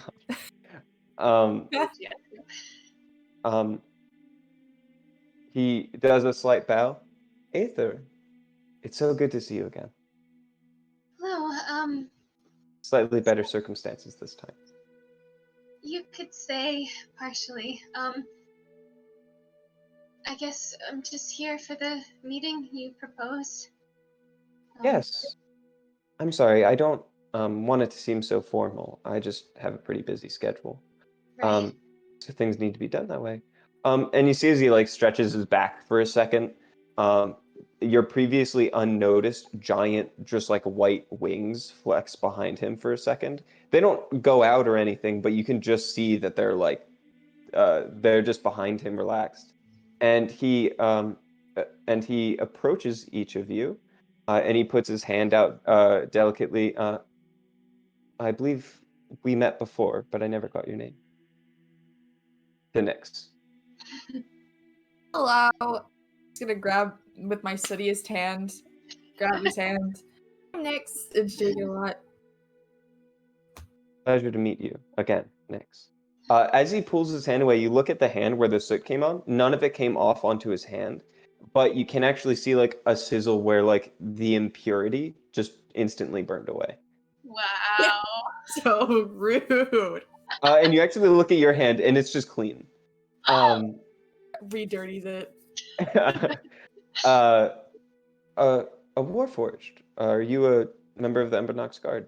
[SPEAKER 1] off. He does a slight bow. Aether, it's so good to see you again.
[SPEAKER 3] Hello,
[SPEAKER 1] Slightly better circumstances this time.
[SPEAKER 3] you could say partially. I guess I'm just here for the meeting you proposed.
[SPEAKER 1] Yes. I'm sorry, I don't want it to seem so formal. I just have a pretty busy schedule.
[SPEAKER 3] Right.
[SPEAKER 1] So things need to be done that way. And you see as he like stretches his back for a second, your previously unnoticed giant, just like white wings flex behind him for a second. They don't go out or anything, but you can just see that they're just behind him, relaxed. And he approaches each of you, and he puts his hand out delicately. I believe we met before, but I never got your name. The Nyx.
[SPEAKER 2] Hello. I'm just gonna grab with my sootiest hand, grab his hand. I'm Nyx. And shake it a lot.
[SPEAKER 1] Pleasure to meet you again, Nyx. As he pulls his hand away, you look at the hand where the soot came on. None of it came off onto his hand, but you can actually see like a sizzle where like the impurity just instantly burned away.
[SPEAKER 3] Wow.
[SPEAKER 2] So rude.
[SPEAKER 1] And you actually look at your hand, and it's just clean.
[SPEAKER 2] Redirties it.
[SPEAKER 1] uh, a Warforged. Are you a member of the Embernox Guard?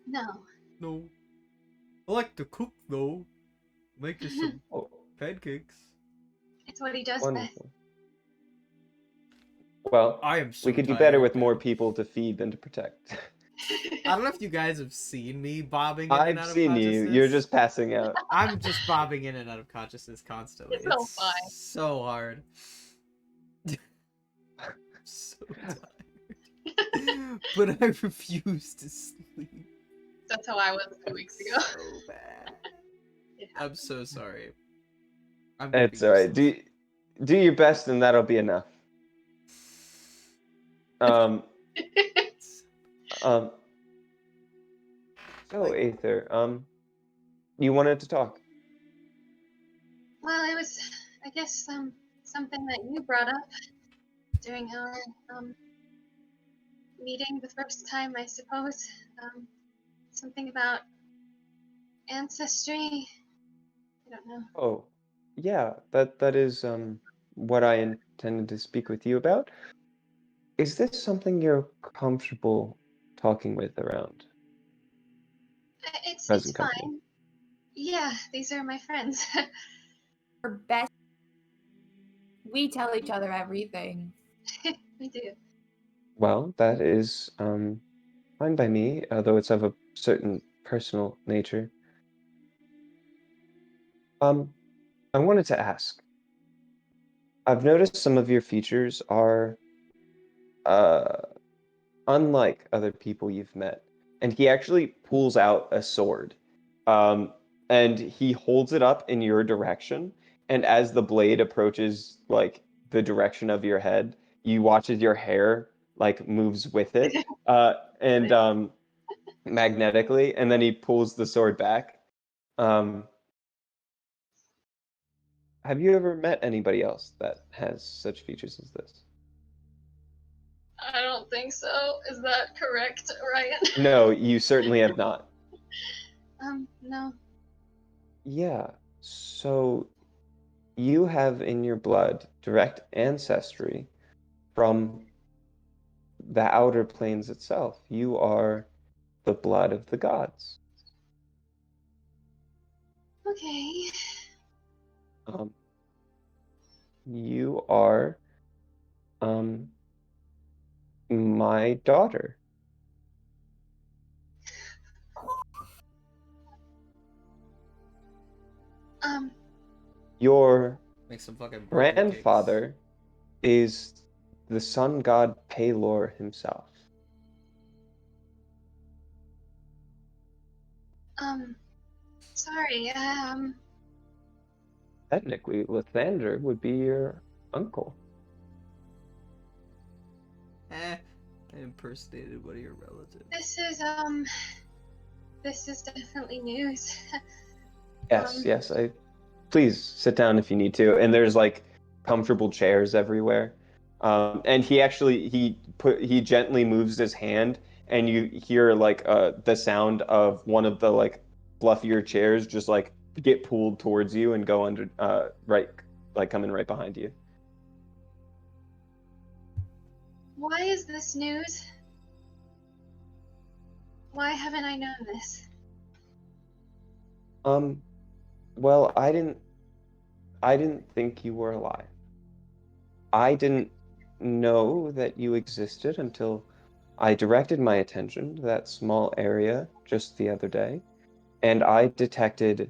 [SPEAKER 3] No.
[SPEAKER 4] No. I like to cook though. Make you some
[SPEAKER 1] Oh,
[SPEAKER 4] pancakes.
[SPEAKER 3] It's what he does
[SPEAKER 1] wonderful. Well,
[SPEAKER 4] I am so
[SPEAKER 1] we could do
[SPEAKER 4] tired,
[SPEAKER 1] better with more
[SPEAKER 4] man.
[SPEAKER 1] people to feed than to protect.
[SPEAKER 3] best.
[SPEAKER 4] I don't know if you guys have seen me bobbing in and
[SPEAKER 1] I've
[SPEAKER 4] out of
[SPEAKER 1] seen you.
[SPEAKER 4] consciousness.
[SPEAKER 1] You're just passing out.
[SPEAKER 4] I'm just bobbing in and out of consciousness constantly.
[SPEAKER 3] It's so fine.
[SPEAKER 4] so hard. I'm so tired. But I refuse to sleep.
[SPEAKER 3] That's how I was 2 weeks ago.
[SPEAKER 4] So bad. I'm so sorry. I'm
[SPEAKER 1] It's all right.
[SPEAKER 4] useless.
[SPEAKER 1] Do your best, and that'll be enough. So Aether, you wanted to talk.
[SPEAKER 3] Well, it was, I guess, something that you brought up during our meeting the first time, I suppose. Something about ancestry. I don't know.
[SPEAKER 1] Oh, yeah, that is what I intended to speak with you about. Is this something you're comfortable talking with around
[SPEAKER 3] It's
[SPEAKER 1] present
[SPEAKER 3] fine.
[SPEAKER 1] company?
[SPEAKER 3] Yeah, these are my friends.
[SPEAKER 2] We're best. We tell each other everything.
[SPEAKER 3] We do.
[SPEAKER 1] Well, that is fine by me, although it's of a certain personal nature. I wanted to ask. I've noticed some of your features are uh unlike other people you've met. And he actually pulls out a sword. And he holds it up in your direction. And as the blade approaches like the direction of your head, you watch as your hair like moves with it. And magnetically, and then he pulls the sword back. Um, have you ever met anybody else that has such features as this?
[SPEAKER 3] I don't think so. Is that correct, Ryan?
[SPEAKER 1] No, you certainly have not.
[SPEAKER 3] No.
[SPEAKER 1] Yeah, so you have in your blood direct ancestry from the outer planes itself. You are the blood of the gods.
[SPEAKER 3] Okay.
[SPEAKER 1] You are my daughter. Your
[SPEAKER 4] Make some fucking birthday
[SPEAKER 1] grandfather is the sun god Pelor himself.
[SPEAKER 3] Sorry,
[SPEAKER 1] Technically, Lathander would be your uncle.
[SPEAKER 4] cakes. I impersonated one of your relatives.
[SPEAKER 3] this is definitely news.
[SPEAKER 1] Yes. Please sit down if you need to. And there's like comfortable chairs everywhere. And he gently moves his hand, and you hear like the sound of one of the like fluffier chairs just like get pulled towards you and go under right like coming right behind you.
[SPEAKER 3] Why is this news? Why haven't I known this?
[SPEAKER 1] Well, I didn't think you were alive. I didn't know that you existed until I directed my attention to that small area just the other day, and I detected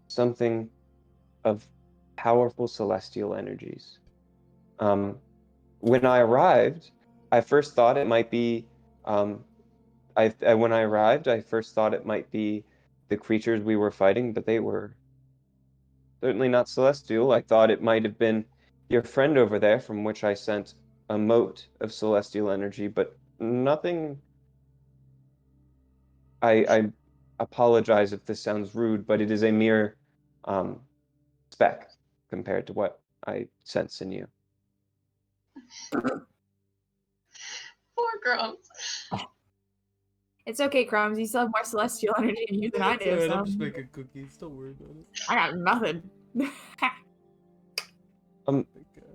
[SPEAKER 1] something of powerful celestial energies. When I arrived, I first thought it might be when I arrived, I first thought it might be the creatures we were fighting, but they were certainly not celestial. I thought it might have been your friend over there, from which I sent a mote of celestial energy, but nothing. I apologize if this sounds rude, but it is a mere speck compared to what I sense in you.
[SPEAKER 3] Poor Grumps.
[SPEAKER 2] It's okay, Crumbs. You still have more celestial energy in you than I do.
[SPEAKER 4] Alright,
[SPEAKER 2] So
[SPEAKER 4] I'm just making cookies. Don't worry about it.
[SPEAKER 2] I got nothing.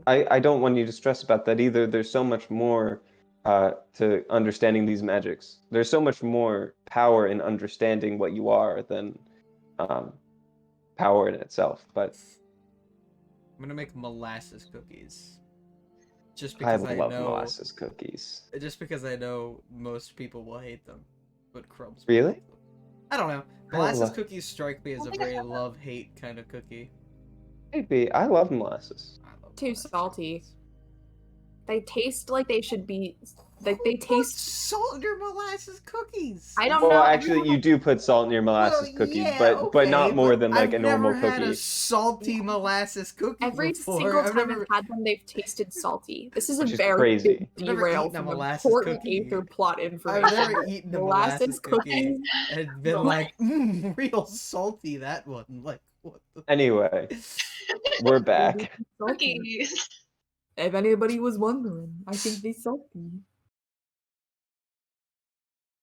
[SPEAKER 1] I don't want you to stress about that either. There's so much more to understanding these magics. There's so much more power in understanding what you are than power in itself. But
[SPEAKER 4] I'm gonna make molasses cookies. Just
[SPEAKER 1] I
[SPEAKER 4] because I
[SPEAKER 1] love
[SPEAKER 4] know.
[SPEAKER 1] molasses cookies.
[SPEAKER 4] Just because I know most people will hate them, but Crumbs. will
[SPEAKER 1] Really?
[SPEAKER 4] love them. I don't know.
[SPEAKER 1] I
[SPEAKER 4] Molasses
[SPEAKER 1] love-
[SPEAKER 4] cookies strike me as a very love-hate kind of cookie.
[SPEAKER 1] Maybe. I love molasses.
[SPEAKER 4] I love
[SPEAKER 2] Too
[SPEAKER 4] molasses
[SPEAKER 2] salty.
[SPEAKER 4] cookies.
[SPEAKER 2] They taste like they should be. Like they
[SPEAKER 4] Who puts
[SPEAKER 2] taste.
[SPEAKER 4] salt in your molasses cookies.
[SPEAKER 2] I don't
[SPEAKER 1] Well,
[SPEAKER 2] know.
[SPEAKER 1] actually, you do put salt in your molasses
[SPEAKER 4] Well,
[SPEAKER 1] cookies,
[SPEAKER 4] yeah,
[SPEAKER 1] but
[SPEAKER 4] okay,
[SPEAKER 1] not more than like
[SPEAKER 4] I've
[SPEAKER 1] a normal
[SPEAKER 4] never had
[SPEAKER 1] cookie.
[SPEAKER 4] a salty molasses cookie
[SPEAKER 2] Every
[SPEAKER 4] before.
[SPEAKER 2] single
[SPEAKER 4] I've
[SPEAKER 2] time
[SPEAKER 4] never,
[SPEAKER 2] I've had them, they've tasted salty. This is
[SPEAKER 1] Which
[SPEAKER 2] a
[SPEAKER 1] is
[SPEAKER 2] very
[SPEAKER 1] crazy.
[SPEAKER 2] big
[SPEAKER 4] I've never
[SPEAKER 2] derail
[SPEAKER 4] eaten a
[SPEAKER 2] from
[SPEAKER 4] molasses
[SPEAKER 2] important
[SPEAKER 4] cookie.
[SPEAKER 2] Aether plot information.
[SPEAKER 4] I've never eaten a molasses cookie
[SPEAKER 2] cookies.
[SPEAKER 4] and been
[SPEAKER 2] No.
[SPEAKER 4] like, real salty that one. Like, what the?
[SPEAKER 1] Anyway, we're back.
[SPEAKER 2] Salty.
[SPEAKER 3] Cookies.
[SPEAKER 2] If anybody was wondering, I think they salty.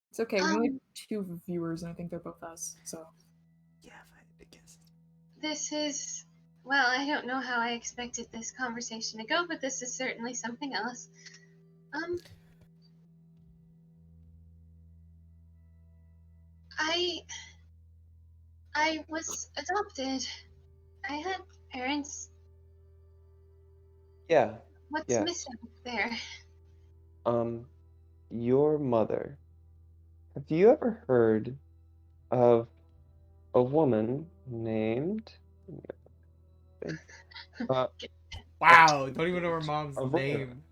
[SPEAKER 2] It's okay. We only have 2 viewers, and I think they're both us. So
[SPEAKER 4] Yeah, if I had to guess.
[SPEAKER 3] This is, well, I don't know how I expected this conversation to go, but this is certainly something else. I was adopted. I had parents.
[SPEAKER 1] Yeah.
[SPEAKER 3] What's
[SPEAKER 1] Yes.
[SPEAKER 3] missing there?
[SPEAKER 1] Your mother. Have you ever heard of a woman named
[SPEAKER 4] Wow, don't even know her mom's
[SPEAKER 1] Aurora?
[SPEAKER 4] name.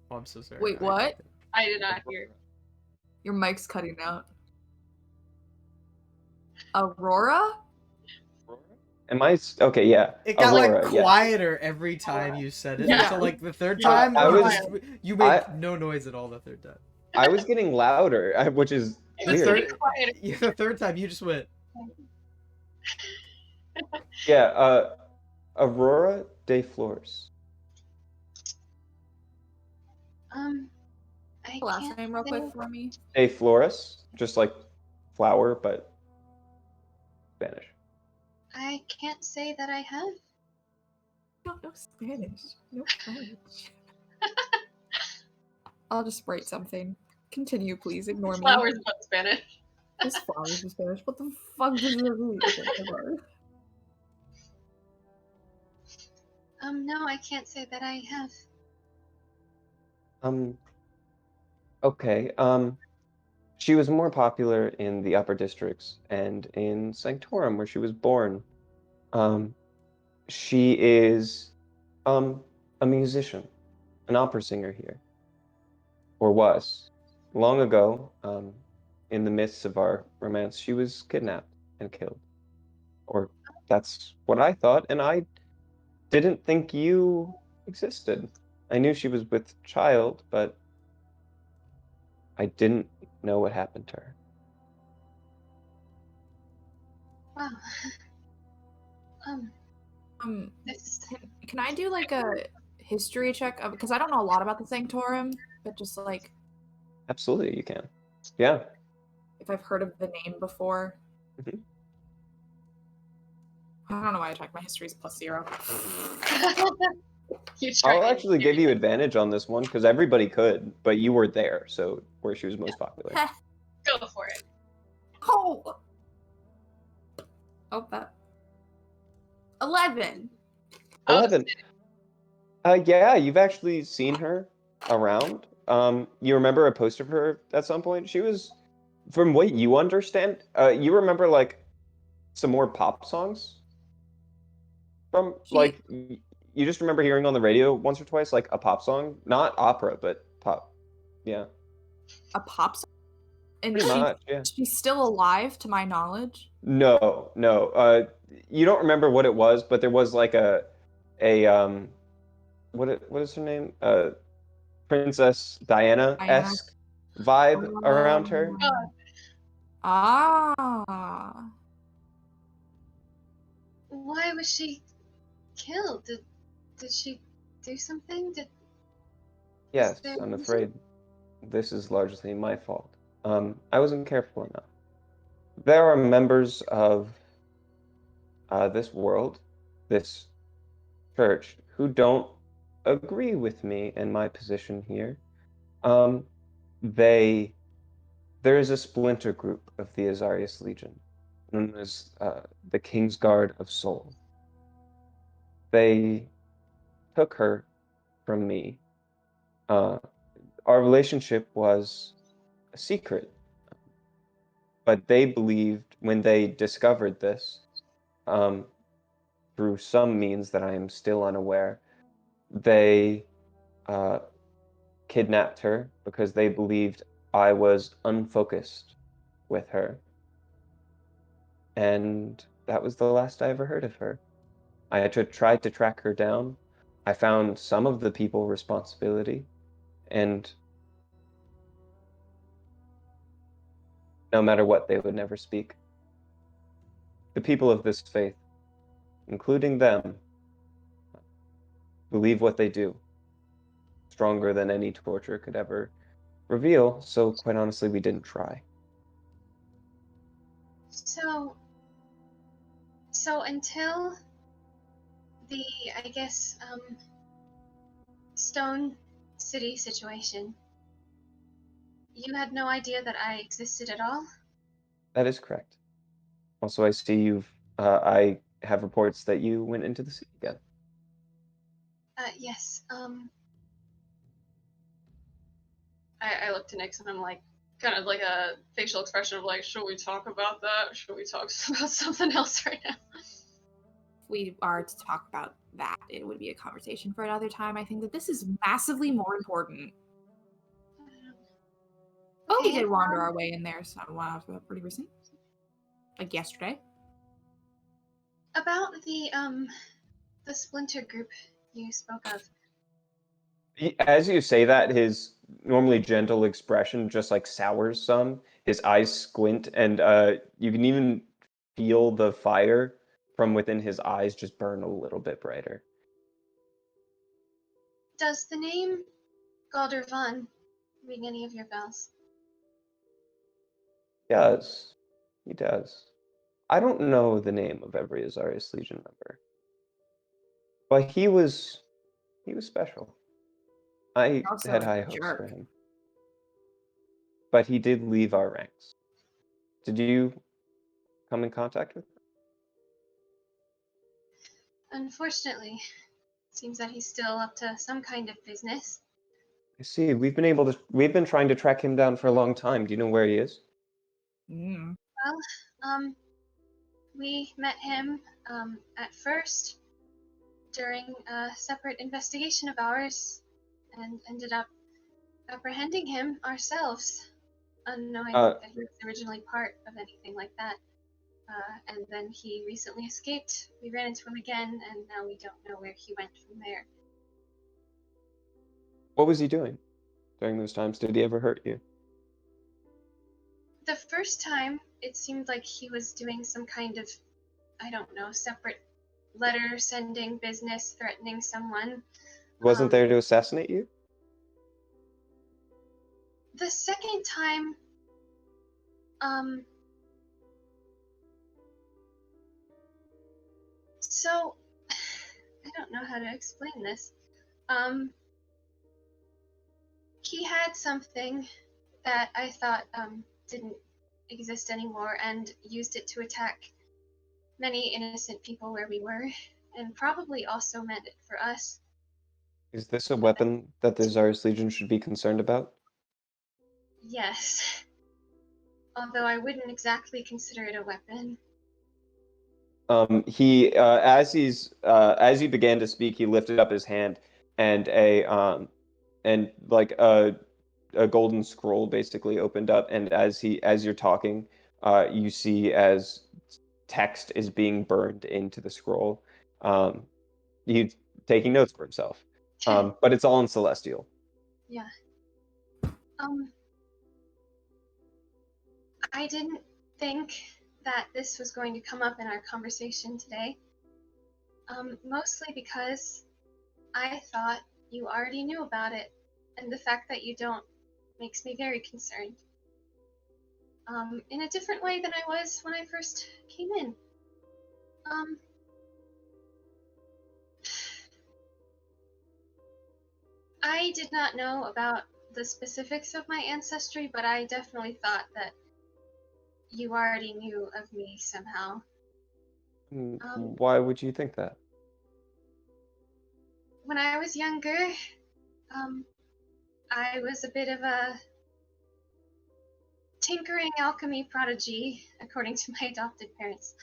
[SPEAKER 4] Oh, I'm so sorry.
[SPEAKER 2] Wait, what?
[SPEAKER 3] I did not hear.
[SPEAKER 2] Your mic's cutting out. Aurora?
[SPEAKER 1] Am I okay? Yeah.
[SPEAKER 4] It got
[SPEAKER 1] Aurora,
[SPEAKER 4] like
[SPEAKER 1] yes.
[SPEAKER 4] quieter every time you said it.
[SPEAKER 2] Yeah.
[SPEAKER 4] So like the third
[SPEAKER 3] Yeah,
[SPEAKER 4] time,
[SPEAKER 1] I was-
[SPEAKER 4] you made
[SPEAKER 1] I-
[SPEAKER 4] no noise at all the third time.
[SPEAKER 1] I was getting louder, which is
[SPEAKER 3] It
[SPEAKER 4] The
[SPEAKER 3] was
[SPEAKER 1] weird.
[SPEAKER 3] getting
[SPEAKER 4] third,
[SPEAKER 3] quieter.
[SPEAKER 4] yeah, the third time you just went.
[SPEAKER 1] Yeah. Aurora de Flores.
[SPEAKER 3] I
[SPEAKER 2] Last
[SPEAKER 3] can't
[SPEAKER 2] name, real
[SPEAKER 3] say-
[SPEAKER 2] quick, for me.
[SPEAKER 1] De Flores, just like flower, but Spanish.
[SPEAKER 3] I can't say that I have.
[SPEAKER 2] No Spanish. No French. I'll just write something. Continue, please. Ignore me.
[SPEAKER 3] Flowers but Spanish.
[SPEAKER 2] This flowers in Spanish. What the fuck does that mean? Okay, never mind.
[SPEAKER 3] No, I can't say that I have.
[SPEAKER 1] Okay. She was more popular in the upper districts and in Sanctorum, where she was born. She is a musician, an opera singer here, or was. Long ago, in the midst of our romance, she was kidnapped and killed. Or that's what I thought, and I didn't think you existed. I knew she was with child, but I didn't know what happened to her.
[SPEAKER 3] Wow.
[SPEAKER 2] Um,
[SPEAKER 3] This
[SPEAKER 2] can I do like a history check of, because I don't know a lot about the Sanctorum, but just like
[SPEAKER 1] Absolutely, you can. Yeah.
[SPEAKER 2] if I've heard of the name before.
[SPEAKER 1] Mhm.
[SPEAKER 2] I don't know why I checked. My history is +0.
[SPEAKER 3] You're
[SPEAKER 1] I'll
[SPEAKER 3] trying.
[SPEAKER 1] actually give you advantage on this one because everybody could, but you were there, so where she was most popular.
[SPEAKER 3] Go for it.
[SPEAKER 2] Oh, that 11.
[SPEAKER 1] 11. Yeah, you've actually seen her around. You remember a poster of her at some point? She was, from what you understand, you remember like some more pop songs from
[SPEAKER 2] She
[SPEAKER 1] you just remember hearing on the radio once or twice like a pop song, not opera, but pop. Yeah,
[SPEAKER 2] a pop star, and
[SPEAKER 1] pretty much. Yeah.
[SPEAKER 2] she's still alive to my knowledge.
[SPEAKER 1] No, no. You don't remember what it was, but there was like a what is her name? Princess
[SPEAKER 2] Diana.
[SPEAKER 1] Diana-esque vibe around her.
[SPEAKER 2] Ah.
[SPEAKER 3] Why was she killed? Did she do something?
[SPEAKER 1] Yes,
[SPEAKER 3] there
[SPEAKER 1] I'm
[SPEAKER 3] a reason?
[SPEAKER 1] afraid this is largely my fault. I wasn't careful enough. There are members of this world, this church, who don't agree with me and my position here. Um, they There is a splinter group of the Azarius Legion, known as the King's Guard of Soul. They took her from me. Uh, our relationship was a secret, but they believed when they discovered this, um, through some means that I am still unaware, they uh, kidnapped her because they believed I was unfocused with her. And that was the last I ever heard of her. I had tried to track her down. I found some of the people responsibility, and no matter what, they would never speak. The people of this faith, including them, believe what they do, stronger than any torture could ever reveal, so quite honestly, we didn't try.
[SPEAKER 3] So until the, I guess, Stone City situation, you had no idea that I existed at all?
[SPEAKER 1] That is correct. Also, I see I have reports that you went into the city again.
[SPEAKER 3] Yes. I look to Nyx and I'm like, kind of like a facial expression of like, should we talk about that? Should we talk about something else right now?
[SPEAKER 2] If we are to talk about that, it would be a conversation for another time. I think that this is massively more important. Oh, we did wander our way in there pretty recent. Like yesterday.
[SPEAKER 3] About the splinter group you spoke of.
[SPEAKER 1] As you say that, his normally gentle expression just like sours some. His eyes squint, and you can even feel the fire from within his eyes just burn a little bit brighter.
[SPEAKER 3] Does the name Galdervan ring any of your bells?
[SPEAKER 1] He does. He does. I don't know the name of every Azarius Legion member, but he was special. I
[SPEAKER 2] Also
[SPEAKER 1] had
[SPEAKER 2] a
[SPEAKER 1] high hopes
[SPEAKER 2] jerk.
[SPEAKER 1] for him, but he did leave our ranks. Did you come in contact with him?
[SPEAKER 3] Unfortunately, seems that he's still up to some kind of business.
[SPEAKER 1] I see. We've been trying to track him down for a long time. Do you know where he is?
[SPEAKER 2] Mm.
[SPEAKER 3] Well, We met him at first during a separate investigation of ours and ended up apprehending him ourselves, unknowing that he was originally part of anything like that. And then he recently escaped. We ran into him again, and now we don't know where he went from there.
[SPEAKER 1] What was he doing during those times? Did he ever hurt you?
[SPEAKER 3] The first time, it seemed like he was doing some kind of, I don't know, separate letter sending business, threatening someone.
[SPEAKER 1] Wasn't there to assassinate you?
[SPEAKER 3] The second time, so I don't know how to explain this. He had something that I thought didn't exist anymore and used it to attack many innocent people where we were, and probably also meant it for us.
[SPEAKER 1] Is this a weapon that the Czar's Legion should be concerned about?
[SPEAKER 3] Yes. Although I wouldn't exactly consider it a weapon.
[SPEAKER 1] He as he began to speak, he lifted up his hand, and a golden scroll basically opened up, and as you're talking, you see as text is being burned into the scroll. He's taking notes for himself. But it's all in Celestial.
[SPEAKER 3] Yeah. I didn't think that this was going to come up in our conversation today. Mostly because I thought you already knew about it, and the fact that you don't makes me very concerned. In a different way than I was when I first came in. I did not know about the specifics of my ancestry, but I definitely thought that you already knew of me somehow.
[SPEAKER 1] Why would you think that?
[SPEAKER 3] When I was younger, I was a bit of a tinkering alchemy prodigy, according to my adopted parents.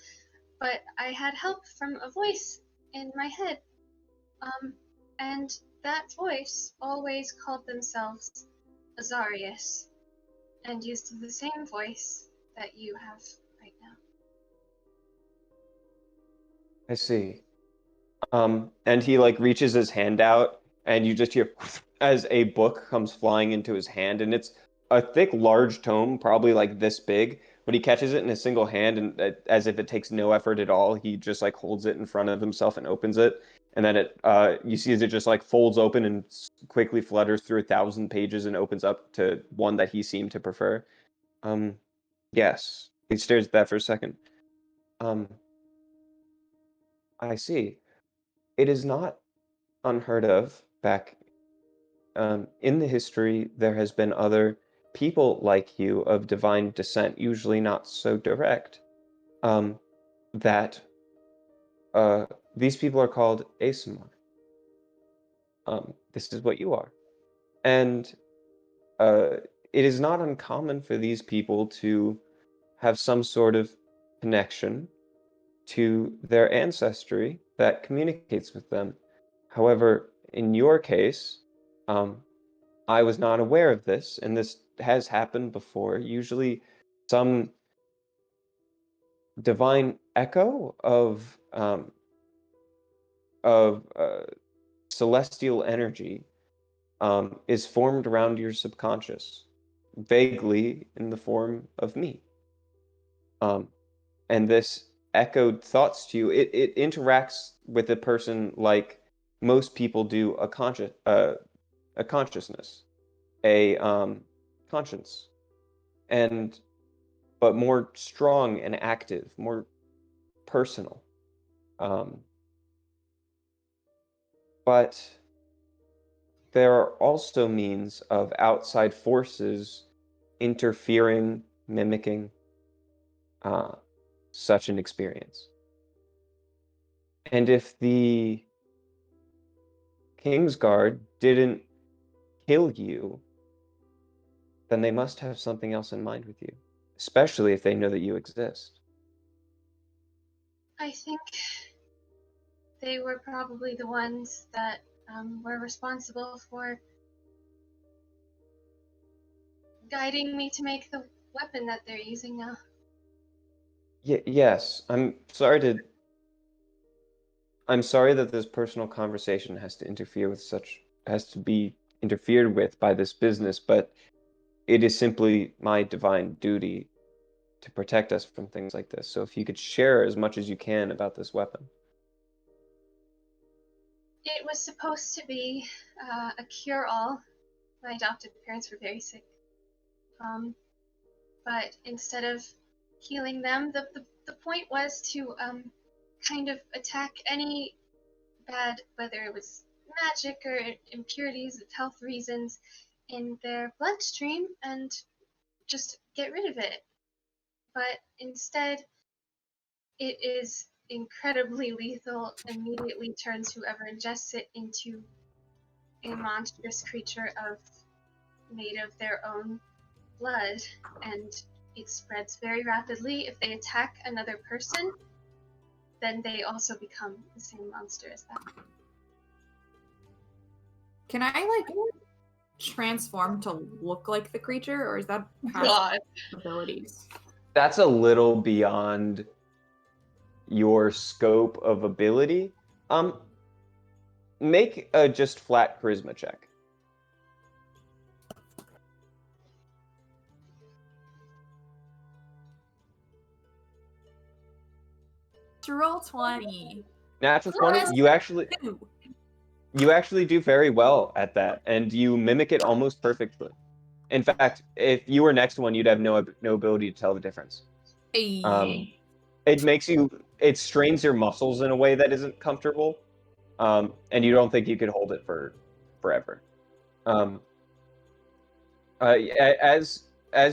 [SPEAKER 3] But I had help from a voice in my head. And that voice always called themselves Azarius, and used the same voice that you have right now.
[SPEAKER 1] I see. And he like reaches his hand out, and you just hear as a book comes flying into his hand, and it's a thick, large tome, probably like this big, but he catches it in a single hand, and as if it takes no effort at all, he just like holds it in front of himself and opens it, and then you see as it just like folds open and quickly flutters through 1,000 pages and opens up to one that he seemed to prefer. Yes. He stares at that for a second. I see. It is not unheard of back in the history. There has been other people like you of divine descent, usually not so direct, that these people are called Asimar. This is what you are. And it is not uncommon for these people to have some sort of connection to their ancestry that communicates with them. However, in your case, I was not aware of this, and this has happened before. Usually, some divine echo of celestial energy is formed around your subconscious, vaguely in the form of me. And this echoed thoughts to you. It interacts with a person like most people do a consciousness, a conscience, and but more strong and active, more personal. But there are also means of outside forces interfering, mimicking such an experience. And if the Kingsguard didn't kill you, then they must have something else in mind with you, especially if they know that you exist.
[SPEAKER 3] I think they were probably the ones that were responsible for guiding me to make the weapon that they're using now.
[SPEAKER 1] Yes, I'm sorry that this personal conversation has to be interfered with by this business, but it is simply my divine duty to protect us from things like this. So if you could share as much as you can about this weapon.
[SPEAKER 3] It was supposed to be a cure-all. My adopted parents were very sick. But instead of healing them, the point was to kind of attack any bad, whether it was magic or impurities of health reasons, in their bloodstream and just get rid of it. But instead, it is incredibly lethal, immediately turns whoever ingests it into a monstrous creature made of their own blood, and it spreads very rapidly. If they attack another person, then they also become the same monster as them.
[SPEAKER 2] Can I transform to look like the creature, or is that past
[SPEAKER 3] God.
[SPEAKER 2] abilities?
[SPEAKER 1] That's a little beyond your scope of ability. Make a just flat charisma check.
[SPEAKER 2] To roll 20.
[SPEAKER 1] Natural 20, you actually do very well at that, and you mimic it almost perfectly. In fact, if you were next one, you'd have no ability to tell the difference.
[SPEAKER 2] Hey.
[SPEAKER 1] It strains your muscles in a way that isn't comfortable, and you don't think you could hold it for forever. As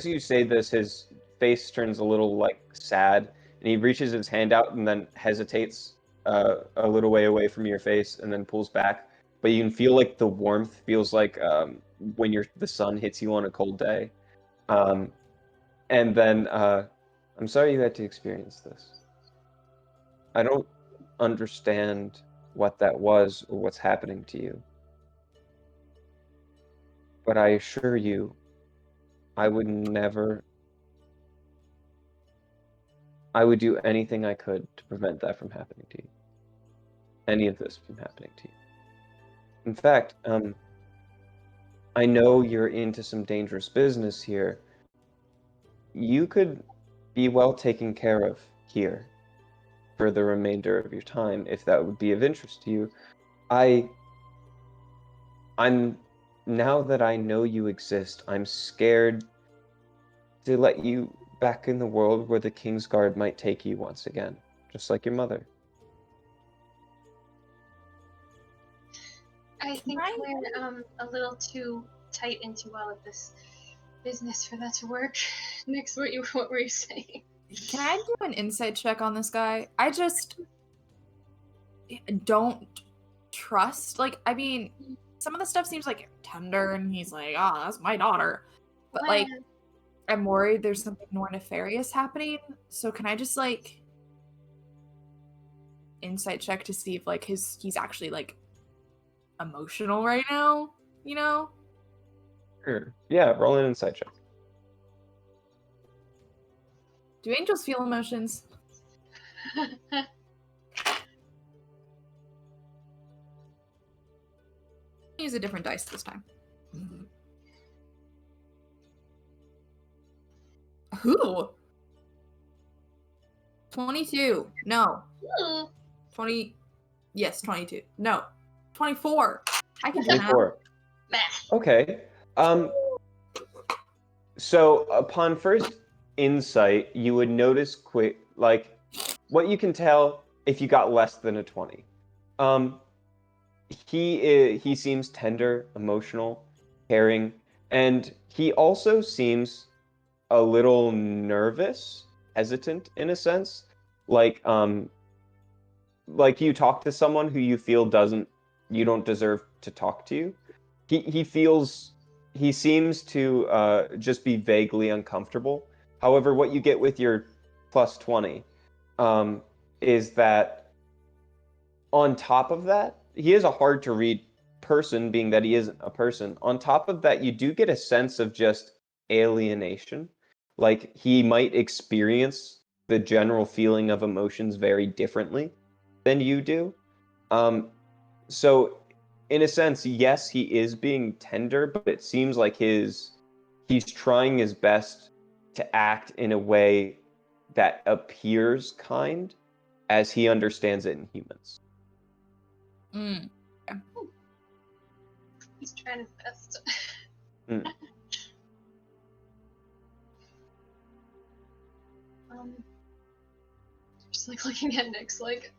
[SPEAKER 1] you say this, his face turns a little sad, and he reaches his hand out and then hesitates a little way away from your face, and then pulls back. But you can feel like the warmth feels like when the sun hits you on a cold day. And then I'm sorry you had to experience this. I don't understand what that was or what's happening to you. But I assure you, I would do anything I could to prevent that from happening to you. Any of this from happening to you. In fact, I know you're into some dangerous business here. You could be well taken care of here for the remainder of your time, if that would be of interest to you. Now that I know you exist, I'm scared to let you back in the world where the Kingsguard might take you once again, just like your mother.
[SPEAKER 3] I think we're a little too tight into all of this business for that to work. Next, what were you saying?
[SPEAKER 2] Can I do an insight check on this guy? I just don't trust. Some of the stuff seems tender, and he's like, "Oh, that's my daughter," but I'm worried there's something more nefarious happening. So can I just insight check to see if he's actually emotional right now? You know?
[SPEAKER 1] Sure. Yeah, roll an insight check.
[SPEAKER 2] Do angels feel emotions? Use a different dice this time. Who? 22. No. 20. Yes, 22. No. 24. I can do that.
[SPEAKER 1] 24. Okay. So upon first insight, you would notice what you can tell if you got less than a 20. He seems tender, emotional, caring, and he also seems a little nervous, hesitant in a sense. Like you talk to someone who you feel you don't deserve to talk to you. He seems to just be vaguely uncomfortable. However, what you get with your plus 20, is that on top of that, he is a hard to read person, being that he isn't a person. On top of that, you do get a sense of just alienation. Like he might experience the general feeling of emotions very differently than you do. So in a sense, yes, he is being tender, but it seems like he's trying his best to act in a way that appears kind as he understands it in humans.
[SPEAKER 2] Mm.
[SPEAKER 3] He's trying his best.
[SPEAKER 1] Mm.
[SPEAKER 3] Just like looking at Nyx, like,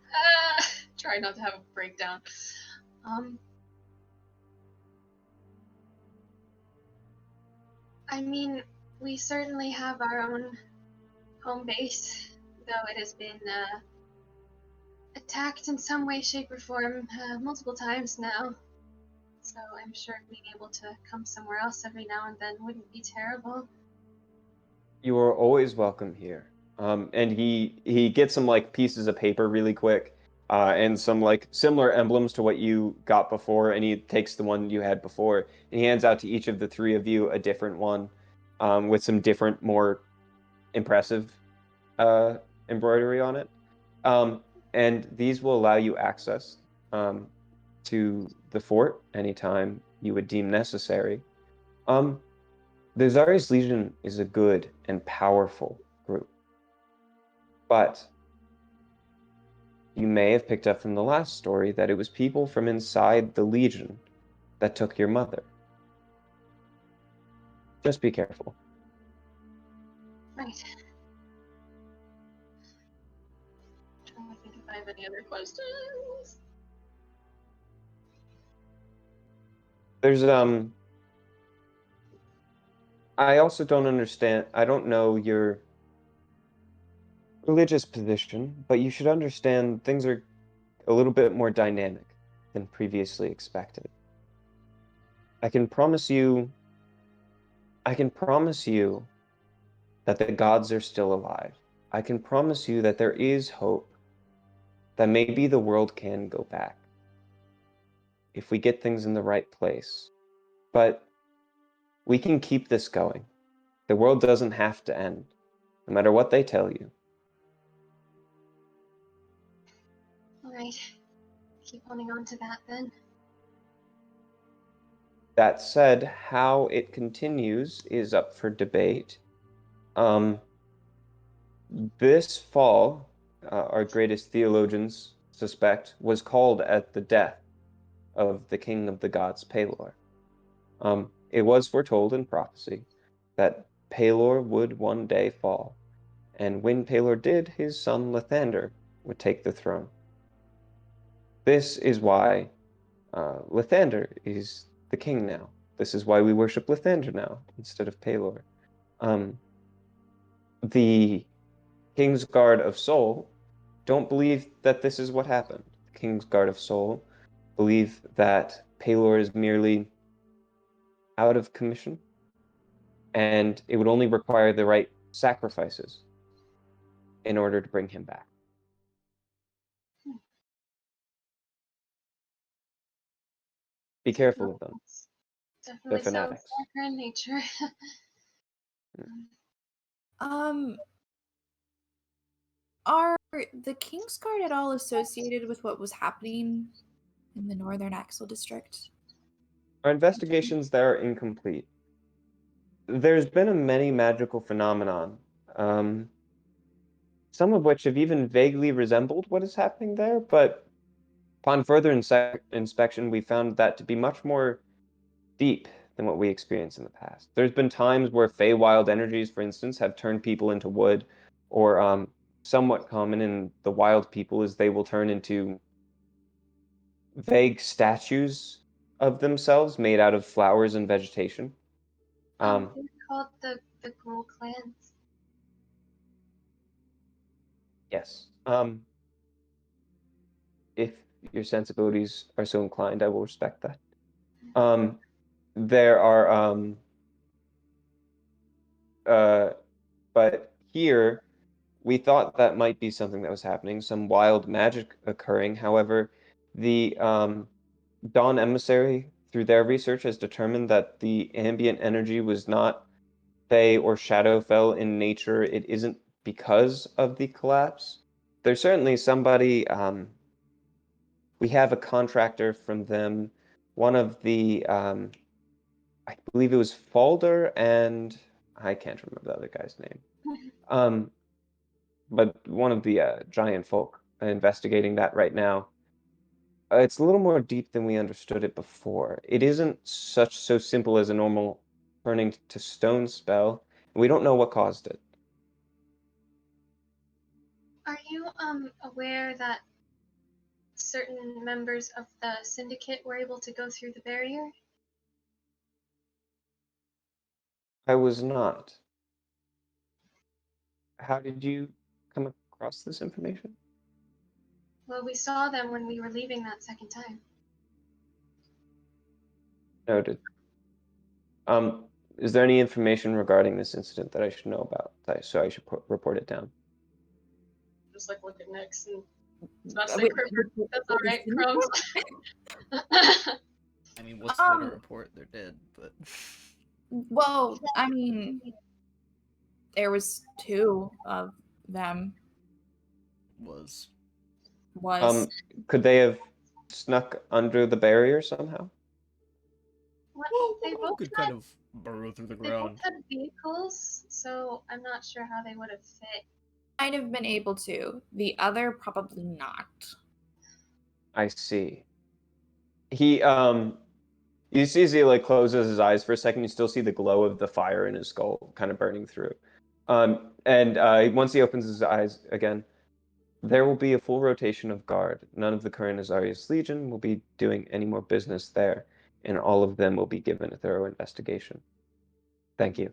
[SPEAKER 3] try not to have a breakdown. I mean, we certainly have our own home base, though it has been attacked in some way, shape, or form multiple times now. So I'm sure being able to come somewhere else every now and then wouldn't be terrible.
[SPEAKER 1] You are always welcome here. And he gets some like pieces of paper really quick, and some like similar emblems to what you got before, and he takes the one you had before, and he hands out to each of the three of you a different one, with some different, more impressive embroidery on it. And these will allow you access to the fort anytime you would deem necessary. The Zarius Legion is a good and powerful group, but you may have picked up from the last story that it was people from inside the Legion that took your mother. Just be careful.
[SPEAKER 3] Right. Trying to think if I have any other questions.
[SPEAKER 1] There's I also don't understand. I don't know your religious position, but you should understand things are a little bit more dynamic than previously expected. I can promise you, I can promise you that the gods are still alive. I can promise you that there is hope, that maybe the world can go back if we get things in the right place. But we can keep this going. The world doesn't have to end, no matter what they tell you.
[SPEAKER 3] Alright. Keep holding on to that then.
[SPEAKER 1] That said, how it continues is up for debate. This fall, our greatest theologians suspect, was called at the death of the king of the gods, Pelor. It was foretold in prophecy that Pelor would one day fall, and when Pelor did, his son Lathander would take the throne. This is why Lathander is the king now. This is why we worship Lathander now instead of Pelor. The King's Guard of Soul don't believe that this is what happened. The King's Guard of Soul believe that Pelor is merely out of commission, and it would only require the right sacrifices in order to bring him back. Be careful of them.
[SPEAKER 3] Definitely sounds
[SPEAKER 1] fanatics.
[SPEAKER 3] darker in nature.
[SPEAKER 2] Are the Kingsguard at all associated with what was happening in the Northern Axel district?
[SPEAKER 1] Our investigations there are incomplete. There's been a many magical phenomenon, some of which have even vaguely resembled what is happening there, but upon further inspection, we found that to be much more deep than what we experienced in the past. There's been times where Feywild energies, for instance, have turned people into wood, or somewhat common in the wild people is they will turn into vague statues of themselves made out of flowers and vegetation.
[SPEAKER 3] They're called the Gruul clans.
[SPEAKER 1] Yes. If your sensibilities are so inclined, I will respect that. There are but here we thought that might be something that was happening, some wild magic occurring. However, the Dawn Emissary, through their research, has determined that the ambient energy was not Fey or Shadowfell in nature. It isn't because of the collapse. There's certainly somebody, we have a contractor from them, one of the, I believe it was Falder and I can't remember the other guy's name. But one of the giant folk investigating that right now. It's a little more deep than we understood it before. It isn't so simple as a normal turning to stone spell. And we don't know what caused it.
[SPEAKER 3] Are you aware that certain members of the syndicate were able to go through the barrier?
[SPEAKER 1] I was not. How did you come across this information?
[SPEAKER 3] Well, we saw them when we were leaving that second time.
[SPEAKER 1] Noted. Is there any information regarding this incident that I should know about? So I should report it down.
[SPEAKER 3] Just like look at Nyx and not say
[SPEAKER 2] Wait,
[SPEAKER 3] that's all right, Crumbs.
[SPEAKER 4] I mean, what's there to report? They're dead, but.
[SPEAKER 2] Well, I mean, there was 2 of them.
[SPEAKER 4] Was.
[SPEAKER 1] Could they have snuck under the barrier somehow?
[SPEAKER 3] What?
[SPEAKER 4] Well,
[SPEAKER 3] They both
[SPEAKER 4] could
[SPEAKER 3] had,
[SPEAKER 4] kind of burrow through the
[SPEAKER 3] they
[SPEAKER 4] ground.
[SPEAKER 3] both had vehicles, so I'm not sure how they would have fit.
[SPEAKER 2] Might have been able to. The other, probably not.
[SPEAKER 1] I see. He you see as he like closes his eyes for a second, you still see the glow of the fire in his skull kind of burning through. And once he opens his eyes again, there will be a full rotation of guard. None of the current Azarius Legion will be doing any more business there, and all of them will be given a thorough investigation. Thank you.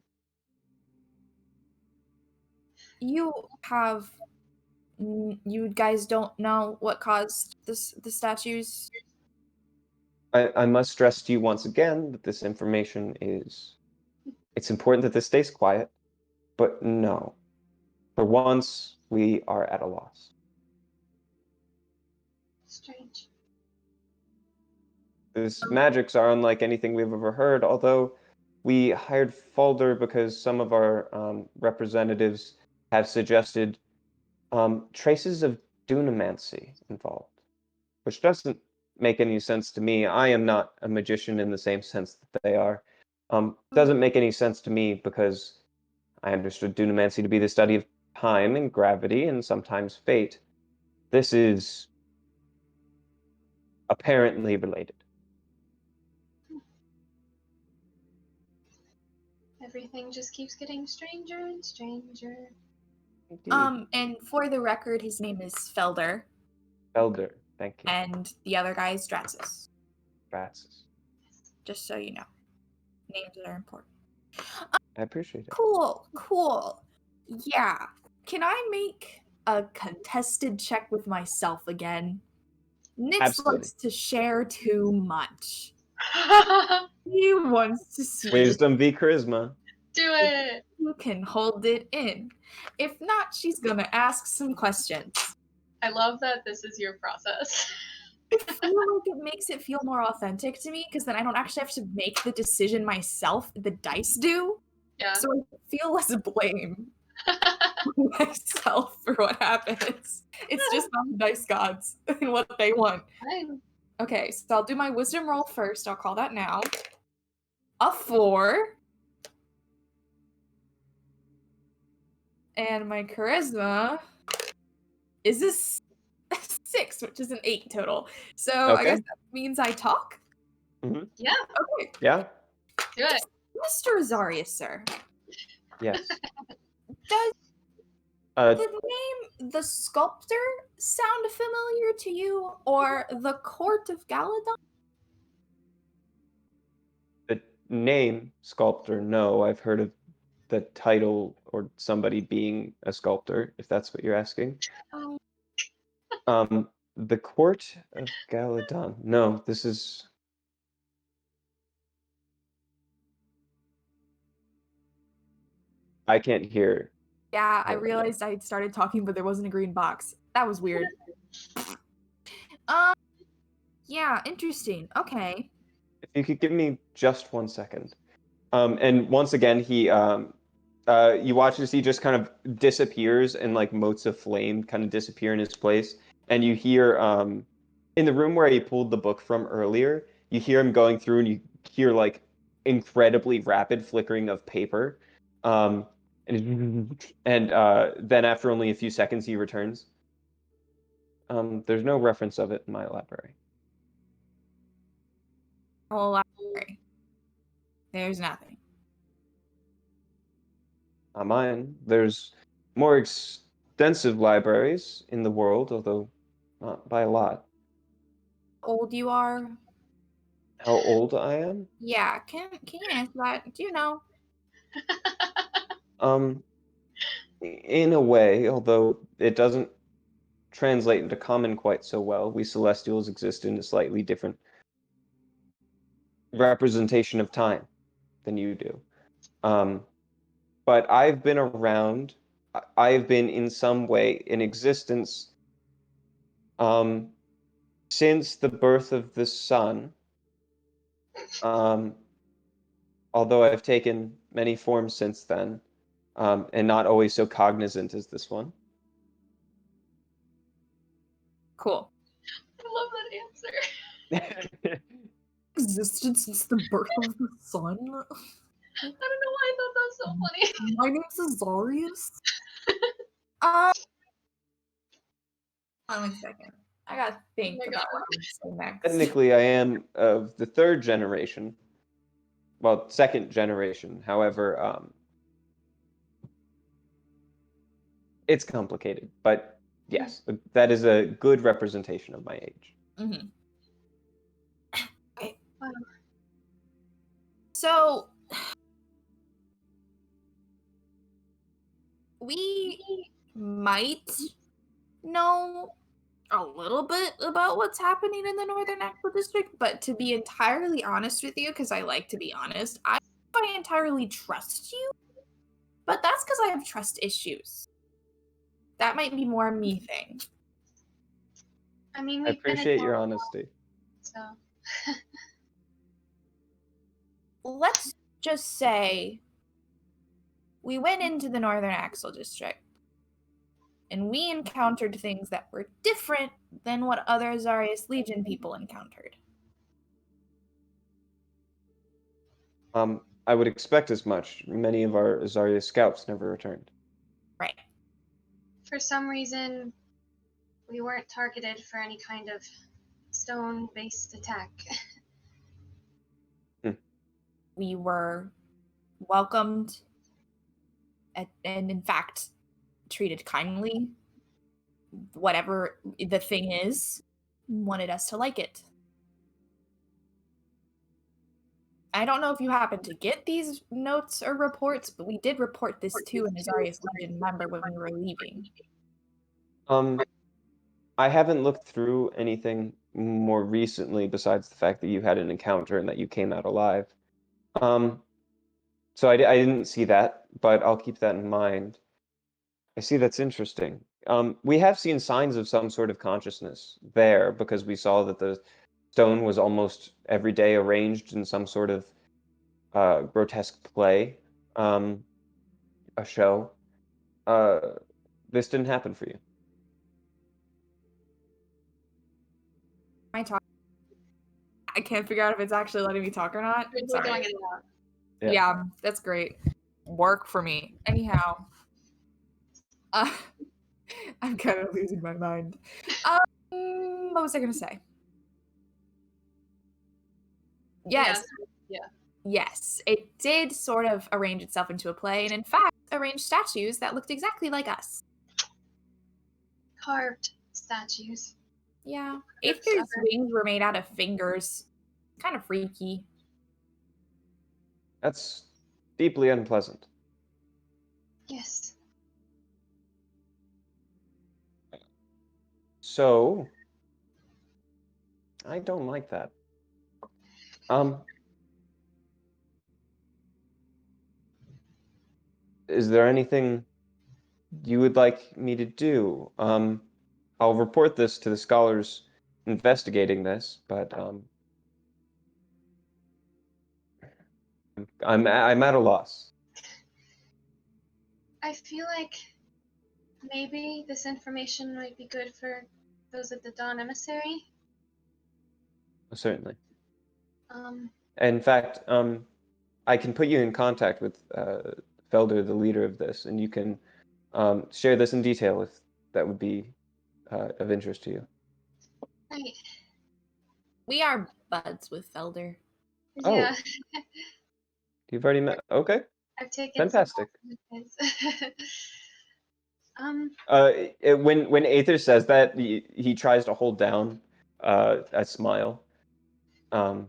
[SPEAKER 2] You guys don't know what caused the statues?
[SPEAKER 1] I must stress to you once again that this information it's important that this stays quiet, but no. For once, we are at a loss.
[SPEAKER 3] Strange.
[SPEAKER 1] These magics are unlike anything we've ever heard, although we hired Falder because some of our representatives have suggested traces of dunamancy involved, which doesn't make any sense to me. I am not a magician in the same sense that they are. Doesn't make any sense to me because I understood dunamancy to be the study of time and gravity and sometimes fate. This is apparently related.
[SPEAKER 3] Everything just keeps getting stranger and stranger.
[SPEAKER 1] Indeed.
[SPEAKER 2] And for the record, his name is Felder.
[SPEAKER 1] Felder, thank you.
[SPEAKER 2] And the other guy is Draxus.
[SPEAKER 1] Draxus.
[SPEAKER 2] Just so you know. Names are important.
[SPEAKER 1] I appreciate it.
[SPEAKER 2] Cool. Yeah. Can I make a contested check with myself again? Nyx
[SPEAKER 1] Absolutely.
[SPEAKER 2] likes to share too much. He wants to see
[SPEAKER 1] Wisdom v charisma.
[SPEAKER 3] Do it!
[SPEAKER 2] who can hold it in. If not, she's gonna ask some questions.
[SPEAKER 3] I love that this is your process.
[SPEAKER 2] I feel like it makes it feel more authentic to me because then I don't actually have to make the decision myself. The dice do.
[SPEAKER 3] Yeah.
[SPEAKER 2] So I feel less blame myself for what happens. It's just on the dice gods and what they want.
[SPEAKER 3] Fine.
[SPEAKER 2] Okay, so I'll do my wisdom roll first. I'll call that now. A 4. And my charisma is a 6, which is an 8 total. So I
[SPEAKER 1] Okay.
[SPEAKER 2] guess that means I talk?
[SPEAKER 1] Mhm.
[SPEAKER 3] Yeah.
[SPEAKER 2] Okay.
[SPEAKER 1] Yeah?
[SPEAKER 3] Do it.
[SPEAKER 2] Mr. Azarius, sir.
[SPEAKER 1] Yes.
[SPEAKER 2] Does
[SPEAKER 1] Uh,
[SPEAKER 2] the name The Sculptor sound familiar to you, or The Court of Galadon?
[SPEAKER 1] the name sculptor, no. I've heard of the title or somebody being a sculptor, if that's what you're asking.
[SPEAKER 2] Oh,
[SPEAKER 1] The Court of Galadon. No, this is... I can't hear
[SPEAKER 2] Yeah, I
[SPEAKER 1] Whatever.
[SPEAKER 2] realized I started talking, but there wasn't a green box. That was weird. Yeah, interesting. Okay.
[SPEAKER 1] If you could give me just 1 second. And once again, you watch as he just kind of disappears and like motes of flame kind of disappear in his place. And you hear, in the room where he pulled the book from earlier, you hear him going through and you hear like incredibly rapid flickering of paper. And then after only a few seconds, he returns. There's no reference of it in my library.
[SPEAKER 2] Whole library. There's nothing.
[SPEAKER 1] Not mine. There's more extensive libraries in the world, although not by a lot.
[SPEAKER 2] Old you are?
[SPEAKER 1] How old I am?
[SPEAKER 2] Yeah, can you answer that? Do you know?
[SPEAKER 1] Um, in a way, although it doesn't translate into common quite so well. We Celestials exist in a slightly different representation of time than you do. Um, but I've been around. I've been in some way in existence um, since the birth of the sun. Um, although I've taken many forms since then, and not always so cognizant as this one.
[SPEAKER 2] Cool.
[SPEAKER 3] I love that answer.
[SPEAKER 2] Existed since the birth of the sun?
[SPEAKER 3] I don't know why I thought that was so funny.
[SPEAKER 2] My name's Azarius. Hold on 1 second. I gotta think
[SPEAKER 3] Oh my
[SPEAKER 2] about
[SPEAKER 3] God.
[SPEAKER 2] what I'm gonna say next.
[SPEAKER 1] Technically, I am of the third generation. Well, second generation. However, it's complicated, but yes, that is a good representation of my age.
[SPEAKER 2] Mm-hmm. Okay.
[SPEAKER 3] Wow.
[SPEAKER 2] So we might know a little bit about what's happening in the Northern Aqua District, but to be entirely honest with you, because I like to be honest, I entirely trust you. But that's because I have trust issues. That might be more a me thing.
[SPEAKER 3] I mean,
[SPEAKER 1] I
[SPEAKER 3] we've been
[SPEAKER 1] appreciate your
[SPEAKER 3] adopted,
[SPEAKER 1] honesty.
[SPEAKER 3] so
[SPEAKER 2] Let's just say we went into the Northern Axle District and we encountered things that were different than what other Azarius Legion people encountered.
[SPEAKER 1] I would expect as much. Many of our Azaria scouts never returned.
[SPEAKER 2] Right.
[SPEAKER 3] for some reason, we weren't targeted for any kind of stone-based attack.
[SPEAKER 2] We were welcomed and in fact treated kindly. Whatever the thing is, wanted us to like it. I don't know if you happen to get these notes or reports, but we did report this to an Azarius Legion member when we were leaving.
[SPEAKER 1] I haven't looked through anything more recently besides the fact that you had an encounter and that you came out alive. So I didn't see that, but I'll keep that in mind. I see that's interesting. We have seen signs of some sort of consciousness there because we saw that the stone was almost every day arranged in some sort of grotesque play, a show. This didn't happen for you.
[SPEAKER 2] Am I talking? I can't figure out if it's actually letting me talk or not.
[SPEAKER 3] We're
[SPEAKER 2] Sorry.
[SPEAKER 3] going in and out.
[SPEAKER 2] Yeah, that's great. Work for me. Anyhow. I'm kind of losing my mind. What was I gonna say? Yes.
[SPEAKER 3] Yeah.
[SPEAKER 2] Yes, it did sort of arrange itself into a play, and in fact, arranged statues that looked exactly like us.
[SPEAKER 3] Carved statues.
[SPEAKER 2] Yeah.
[SPEAKER 3] That's
[SPEAKER 2] Aether's
[SPEAKER 3] clever.
[SPEAKER 2] wings were made out of fingers. Kind of freaky.
[SPEAKER 1] That's deeply unpleasant.
[SPEAKER 3] Yes.
[SPEAKER 1] So, I don't like that. Is there anything you would like me to do. I'll report this to the scholars investigating this, but I'm at a loss.
[SPEAKER 3] I feel like maybe this information might be good for those at the Dawn Emissary.
[SPEAKER 1] Certainly.
[SPEAKER 3] Um,
[SPEAKER 1] In fact, I can put you in contact with Felder, the leader of this, and you can share this in detail if that would be of interest to you.
[SPEAKER 3] right.
[SPEAKER 2] We are buds with Felder.
[SPEAKER 1] Oh.
[SPEAKER 3] Yeah,
[SPEAKER 1] You've already met. Okay,
[SPEAKER 3] I've taken
[SPEAKER 1] fantastic.
[SPEAKER 3] some Um,
[SPEAKER 1] When Aether says that, he tries to hold down a smile.
[SPEAKER 3] I'm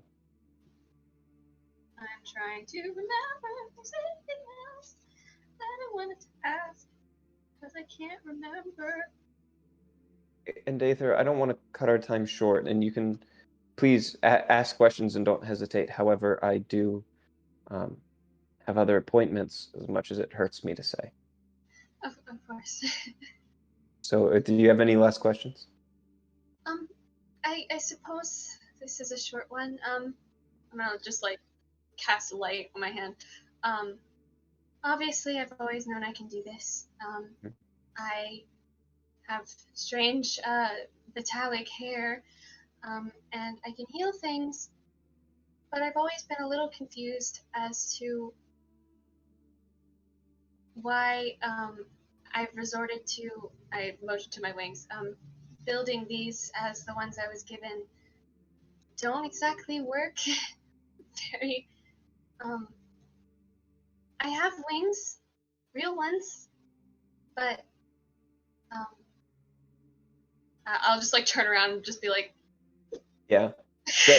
[SPEAKER 3] trying to remember if there's anything else that I wanted to ask, because I can't remember.
[SPEAKER 1] And Aether, I don't want to cut our time short, and you can please ask questions and don't hesitate. However, I do have other appointments, as much as it hurts me to say.
[SPEAKER 3] Of course.
[SPEAKER 1] So, do you have any last questions?
[SPEAKER 3] I suppose this is a short one. I'm gonna just like cast a light on my hand. Obviously, I've always known I can do this. I have strange metallic hair, and I can heal things, but I've always been a little confused as to why I've resorted to, I motioned to my wings, building these as the ones I was given don't exactly work very, I have wings, real ones, but I'll just like turn around and just be like,
[SPEAKER 1] Yeah.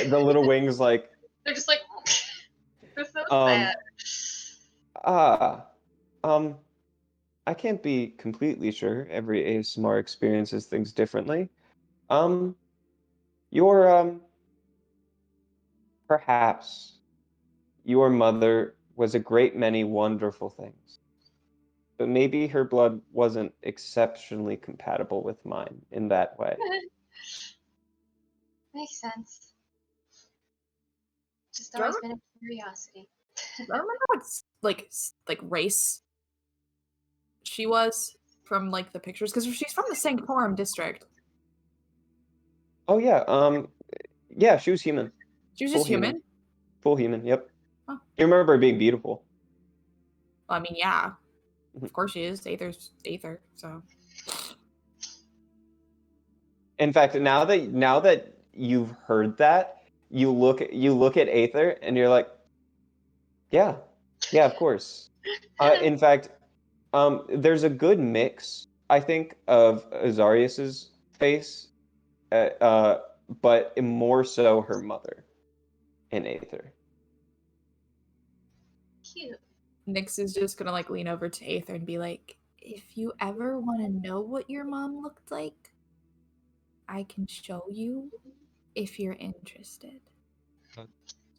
[SPEAKER 1] The little wings, like,
[SPEAKER 3] they're just like, they're so
[SPEAKER 1] um,
[SPEAKER 3] sad.
[SPEAKER 1] ah, um, I can't be completely sure. Every ASMR experiences things differently. Um, your perhaps your mother was a great many wonderful things, but maybe her blood wasn't exceptionally compatible with mine in that way.
[SPEAKER 3] Makes sense. Just
[SPEAKER 2] Do I
[SPEAKER 3] always been a curiosity.
[SPEAKER 2] I remember what like race she was from like the pictures because she's from the Sanctorum district.
[SPEAKER 1] Oh yeah, yeah, she was human.
[SPEAKER 2] She was
[SPEAKER 1] Full
[SPEAKER 2] just
[SPEAKER 1] human.
[SPEAKER 2] human.
[SPEAKER 1] Full human, yep.
[SPEAKER 2] Huh.
[SPEAKER 1] You remember her being beautiful.
[SPEAKER 2] Well, I mean, yeah,
[SPEAKER 1] Mhm.
[SPEAKER 2] of course she is. Aether's Aether, so.
[SPEAKER 1] In fact, now that you've heard that, you look at Aether and you're like, yeah, yeah, of course. In fact, there's a good mix, I think, of Azarius's face, but more so her mother in Aether.
[SPEAKER 3] Cute.
[SPEAKER 2] Nyx is just gonna like lean over to Aether and be like, if you ever want to know what your mom looked like, I can show you if you're interested.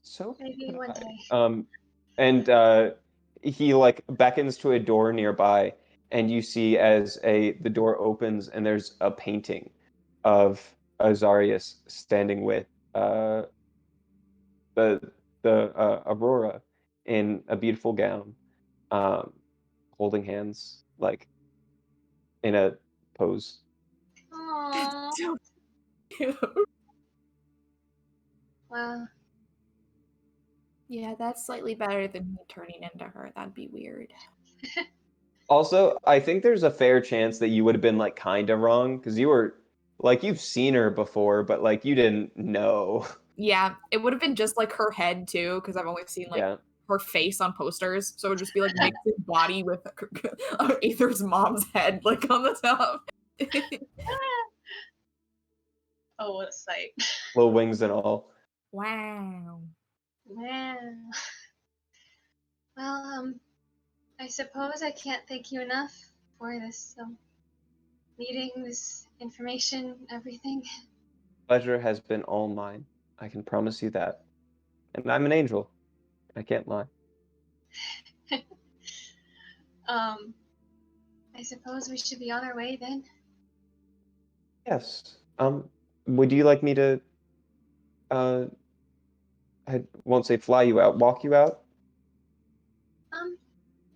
[SPEAKER 1] So
[SPEAKER 3] Maybe
[SPEAKER 1] could
[SPEAKER 3] one
[SPEAKER 1] I.
[SPEAKER 3] day.
[SPEAKER 1] And he like beckons to a door nearby, and you see as the door opens and there's a painting of Azarius standing with uh the Aurora in a beautiful gown, um, holding hands like in a pose.
[SPEAKER 3] Aww.
[SPEAKER 2] So cute.
[SPEAKER 3] Wow.
[SPEAKER 2] Yeah, that's slightly better than me turning into her. That'd be weird.
[SPEAKER 1] Also, I think there's a fair chance that you would have been like kind of wrong because you were like you've seen her before, but like you didn't know.
[SPEAKER 2] Yeah, it would have been just like her head too, because I've only seen like
[SPEAKER 1] Yeah.
[SPEAKER 2] her face on posters. So it would just be like Nyx's body with Aether's mom's head like on the top.
[SPEAKER 3] Oh, what a sight.
[SPEAKER 1] Little wings and all.
[SPEAKER 2] Wow.
[SPEAKER 3] Man. Well, I suppose I can't thank you enough for this meeting, this information, everything.
[SPEAKER 1] Pleasure has been all mine. I can promise you that. And I'm an angel. I can't lie.
[SPEAKER 3] Um, I suppose we should be on our way then.
[SPEAKER 1] Yes. Would you like me to, uh, I won't say fly you out, walk you out?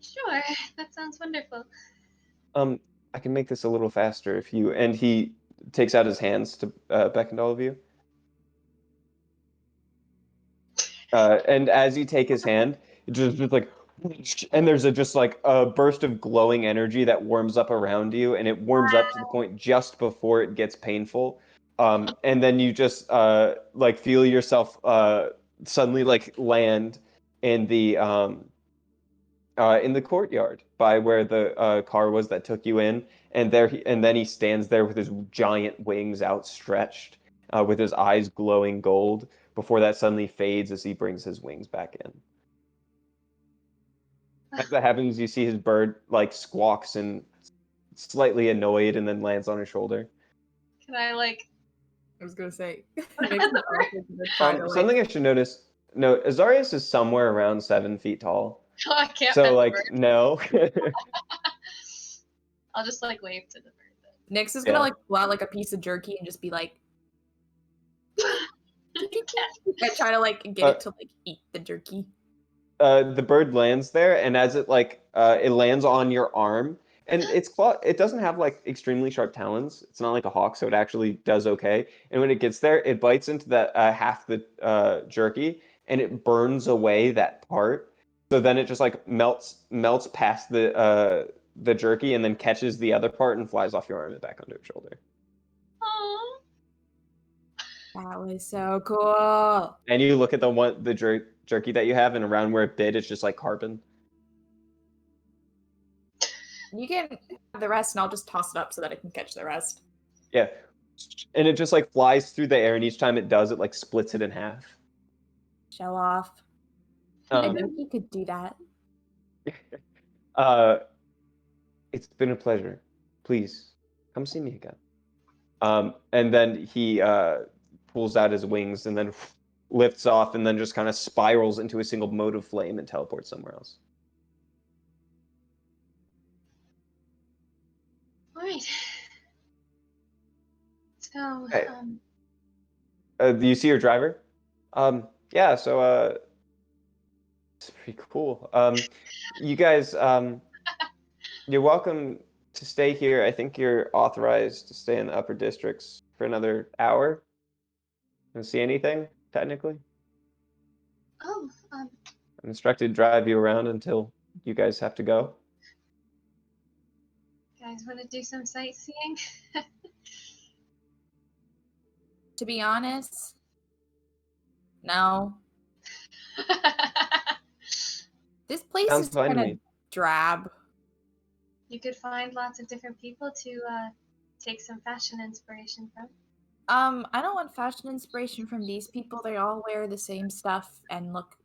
[SPEAKER 3] Sure. That sounds wonderful.
[SPEAKER 1] I can make this a little faster if you, and he takes out his hands to beckon to all of you. And as you take his hand, it just like, and there's just like a burst of glowing energy that warms up around you, and it warms up to the point just before it gets painful. And then you just like feel yourself suddenly like land in the courtyard by where the car was that took you in, and then he stands there with his giant wings outstretched, with his eyes glowing gold. Before that suddenly fades as he brings his wings back in. As that happens, you see his bird like squawks and slightly annoyed, and then lands on his shoulder.
[SPEAKER 3] Can I like?
[SPEAKER 2] I was gonna say.
[SPEAKER 1] Something I should notice. No, Azarius is somewhere around 7 feet tall.
[SPEAKER 3] Oh, I can't.
[SPEAKER 1] So
[SPEAKER 3] pet the
[SPEAKER 1] like
[SPEAKER 3] bird.
[SPEAKER 1] no.
[SPEAKER 3] I'll just like wave to the bird.
[SPEAKER 2] Nyx is gonna
[SPEAKER 1] Yeah.
[SPEAKER 2] like pull out like a piece of jerky and just be like, and try to like get it to like eat the jerky.
[SPEAKER 1] The bird lands there, and as it like it lands on your arm, and it doesn't have like extremely sharp talons. It's not like a hawk, so it actually does okay. And when it gets there, it bites into that half the jerky, and it burns away that part. So then it just like melts past the jerky, and then catches the other part and flies off your arm and back onto your shoulder.
[SPEAKER 3] Aww.
[SPEAKER 2] That was so cool.
[SPEAKER 1] And you look at the jerky that you have, and around where it bit, it's just like carbon.
[SPEAKER 2] You can have the rest, and I'll just toss it up so that it can catch the rest.
[SPEAKER 1] Yeah. And it just like flies through the air, and each time it does, it like splits it in half.
[SPEAKER 2] Show off. I think you could do that.
[SPEAKER 1] It's been a pleasure. Please come see me again. And then he pulls out his wings and then lifts off, and then just kind of spirals into a single mode of flame and teleports somewhere else.
[SPEAKER 3] All right. Let's go.
[SPEAKER 1] Hey. Do you see your driver? Yeah, so it's pretty cool. You guys, you're welcome to stay here. I think you're authorized to stay in the upper districts for another hour. Don't see anything, technically.
[SPEAKER 3] Oh,
[SPEAKER 1] I'm instructed to drive you around until you guys have to go.
[SPEAKER 3] guys want to do some sightseeing?
[SPEAKER 2] To be honest, no. This place
[SPEAKER 1] Sounds
[SPEAKER 2] is
[SPEAKER 1] fine to
[SPEAKER 2] kind of
[SPEAKER 1] me.
[SPEAKER 2] drab.
[SPEAKER 3] You could find lots of different people to take some fashion inspiration from.
[SPEAKER 2] I don't want fashion inspiration from these people. They all wear the same stuff and look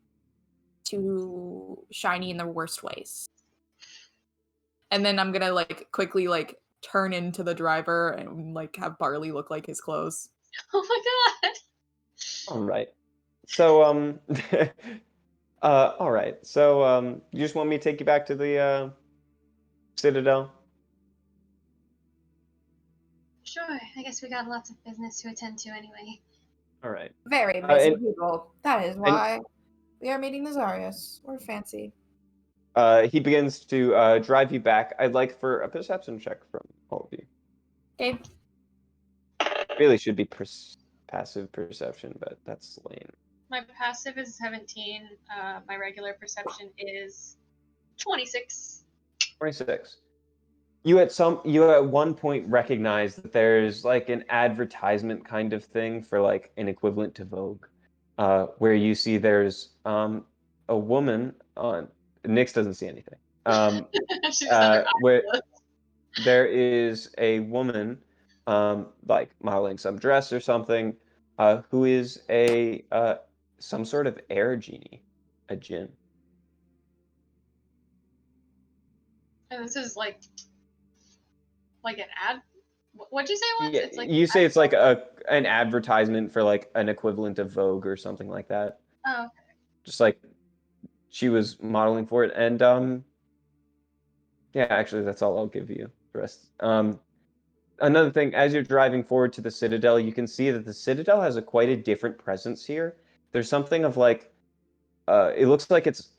[SPEAKER 2] too shiny in the worst ways. And then I'm gonna like quickly like turn into the driver and like have Barley look like his clothes.
[SPEAKER 3] Oh my god!
[SPEAKER 1] All right. So, all right. So, you just want me to take you back to the Citadel?
[SPEAKER 3] Sure, I guess we got lots of business to attend to anyway.
[SPEAKER 1] All right.
[SPEAKER 2] Very busy
[SPEAKER 1] and-
[SPEAKER 2] people. That is why we are meeting the Zarius. We're fancy.
[SPEAKER 1] He begins to drive you back. I'd like for a perception check from all of you.
[SPEAKER 2] Okay.
[SPEAKER 1] Really should be passive perception, but that's lame.
[SPEAKER 3] My passive is 17. My regular perception is 26.
[SPEAKER 1] 26. You at one point recognize that there's like an advertisement kind of thing for like an equivalent to Vogue, where you see there's a woman on. Nyx doesn't see anything.
[SPEAKER 3] She's another
[SPEAKER 1] Where there is a woman, like modeling some dress or something, who is a some sort of air genie, a djinn.
[SPEAKER 3] And this is like an ad. What'd you say it was?
[SPEAKER 1] Yeah,
[SPEAKER 3] It's like
[SPEAKER 1] you say it's like an advertisement for like an equivalent of Vogue or something like that.
[SPEAKER 3] Oh, okay.
[SPEAKER 1] Just like she was modeling for it, and Yeah, actually, that's all I'll give you. The rest. Another thing, as you're driving forward to the Citadel, you can see that the Citadel has quite a different presence here. There's something of like, it looks like it's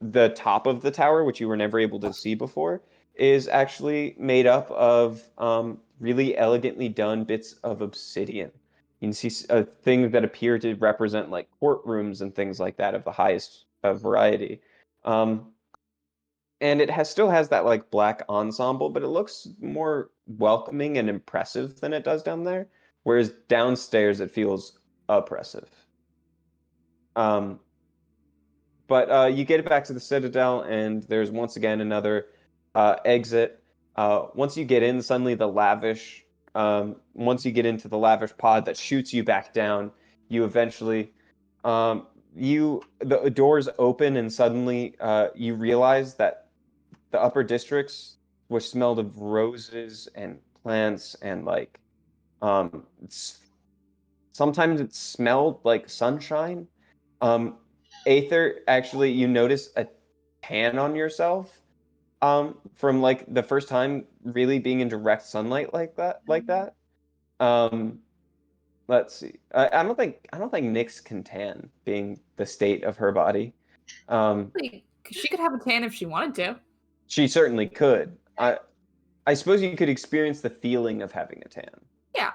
[SPEAKER 1] the top of the tower, which you were never able to see before, is actually made up of really elegantly done bits of obsidian. You can see things that appear to represent like courtrooms and things like that of the highest variety. Um, and it still has that like black ensemble, but it looks more welcoming and impressive than it does down there. Whereas downstairs it feels oppressive. But you get it back to the Citadel, and there's once again another exit. Once you get in, suddenly once you get into the lavish pod that shoots you back down, you eventually, the doors open, and suddenly you realize that the upper districts, which smelled of roses and plants and like, sometimes it smelled like sunshine. Um, Aether, actually, you notice a tan on yourself from like the first time really being in direct sunlight like that. Um, let's see. I don't think Nyx can tan, being the state of her body.
[SPEAKER 2] Like, she could have a tan if she wanted to.
[SPEAKER 1] She certainly could. I suppose you could experience the feeling of having a tan.
[SPEAKER 2] Yeah.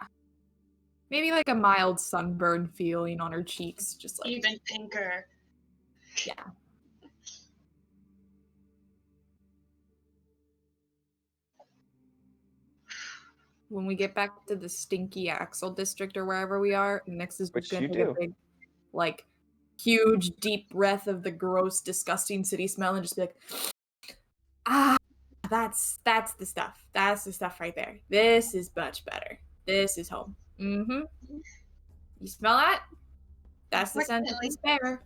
[SPEAKER 2] Maybe like a mild sunburn feeling on her cheeks, just like
[SPEAKER 3] Even pinker.
[SPEAKER 2] yeah. When we get back to the stinky Axel district or wherever we are, Nyx is
[SPEAKER 1] Which
[SPEAKER 2] just gonna
[SPEAKER 1] you
[SPEAKER 2] take a
[SPEAKER 1] do.
[SPEAKER 2] big, like, huge, deep breath of the gross, disgusting city smell and just be like, ah, that's the stuff. That's the stuff right there. This is much better. This is home. Mm-hmm. You smell that? That's the scent of despair.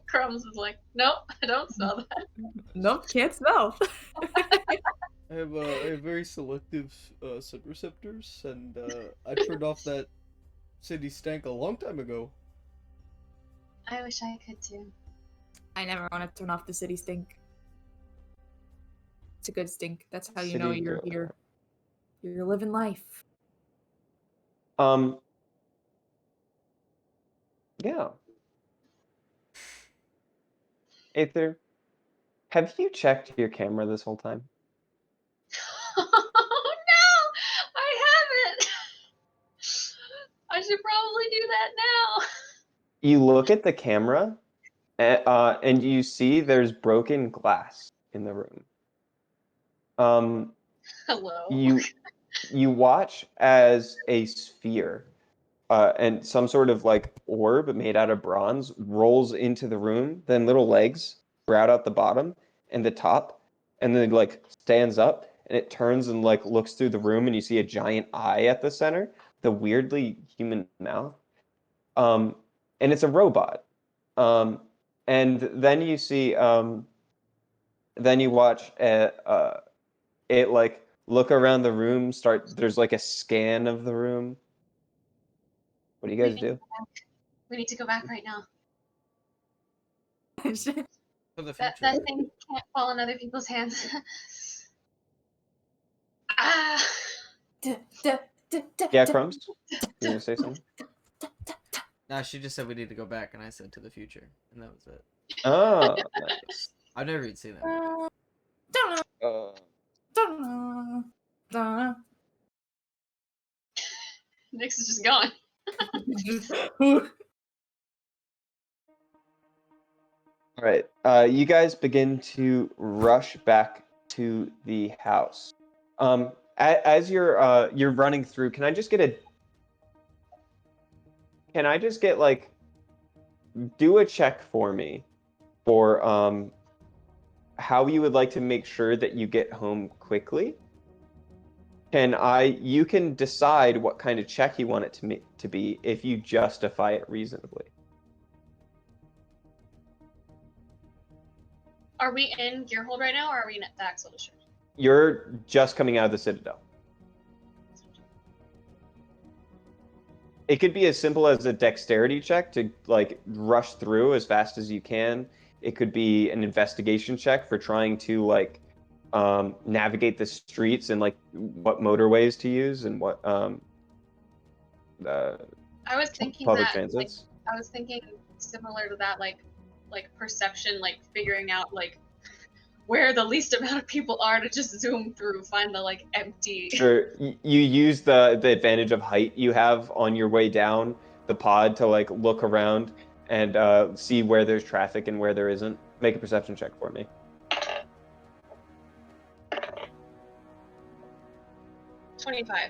[SPEAKER 3] Crumbs is like, nope, I don't smell that.
[SPEAKER 2] Nope, can't smell.
[SPEAKER 4] I have very selective scent receptors, and I turned off that city stank a long time ago.
[SPEAKER 3] I wish I could too.
[SPEAKER 2] I never want to turn off the city stink. It's a good stink. That's how you know
[SPEAKER 1] City
[SPEAKER 2] you're
[SPEAKER 1] girl.
[SPEAKER 2] here. You're living life.
[SPEAKER 1] Yeah. Aether, have you checked your camera this whole time?
[SPEAKER 3] Oh no! I haven't! I should probably do that now.
[SPEAKER 1] You look at the camera, and you see there's broken glass in the room.
[SPEAKER 3] Hello.
[SPEAKER 1] You watch as a sphere and some sort of like orb made out of bronze rolls into the room. Then little legs sprout out the bottom and the top, and then like stands up and it turns and like looks through the room, and you see a giant eye at the center, the weirdly human mouth. Um, and it's a robot. And then you see, then you watch it like look around the room. There's like a scan of the room. What do you
[SPEAKER 3] We
[SPEAKER 1] guys
[SPEAKER 3] need,
[SPEAKER 1] do?
[SPEAKER 3] we need to go back right now.
[SPEAKER 4] For the
[SPEAKER 3] That
[SPEAKER 4] future.
[SPEAKER 3] thing can't fall in other people's hands. Ah!
[SPEAKER 1] Yeah, Crumbs? You gonna say something?
[SPEAKER 4] Nah, she just said we need to go back, and I said to the future, and that was it.
[SPEAKER 1] Oh, nice.
[SPEAKER 4] I've never even seen that.
[SPEAKER 3] Nyx is just gone.
[SPEAKER 1] All right. You guys begin to rush back to the house. As you're running through, can I just like do a check for me for how you would like to make sure that you get home quickly? You can decide what kind of check you want it to be if you justify it reasonably.
[SPEAKER 3] Are we in Gearhold right now, or are we in the Axel District?
[SPEAKER 1] You're just coming out of the Citadel. It could be as simple as a dexterity check to like rush through as fast as you can. It could be an investigation check for trying to like navigate the streets and like what motorways to use and what
[SPEAKER 3] I was thinking
[SPEAKER 1] public
[SPEAKER 3] that
[SPEAKER 1] transits.
[SPEAKER 3] I was thinking similar to that, like perception, like figuring out like where the least amount of people are to just zoom through, find the like empty.
[SPEAKER 1] Sure, you use the advantage of height you have on your way down the pod to like look around and see where there's traffic and where there isn't. Make a perception check for me.
[SPEAKER 3] 25.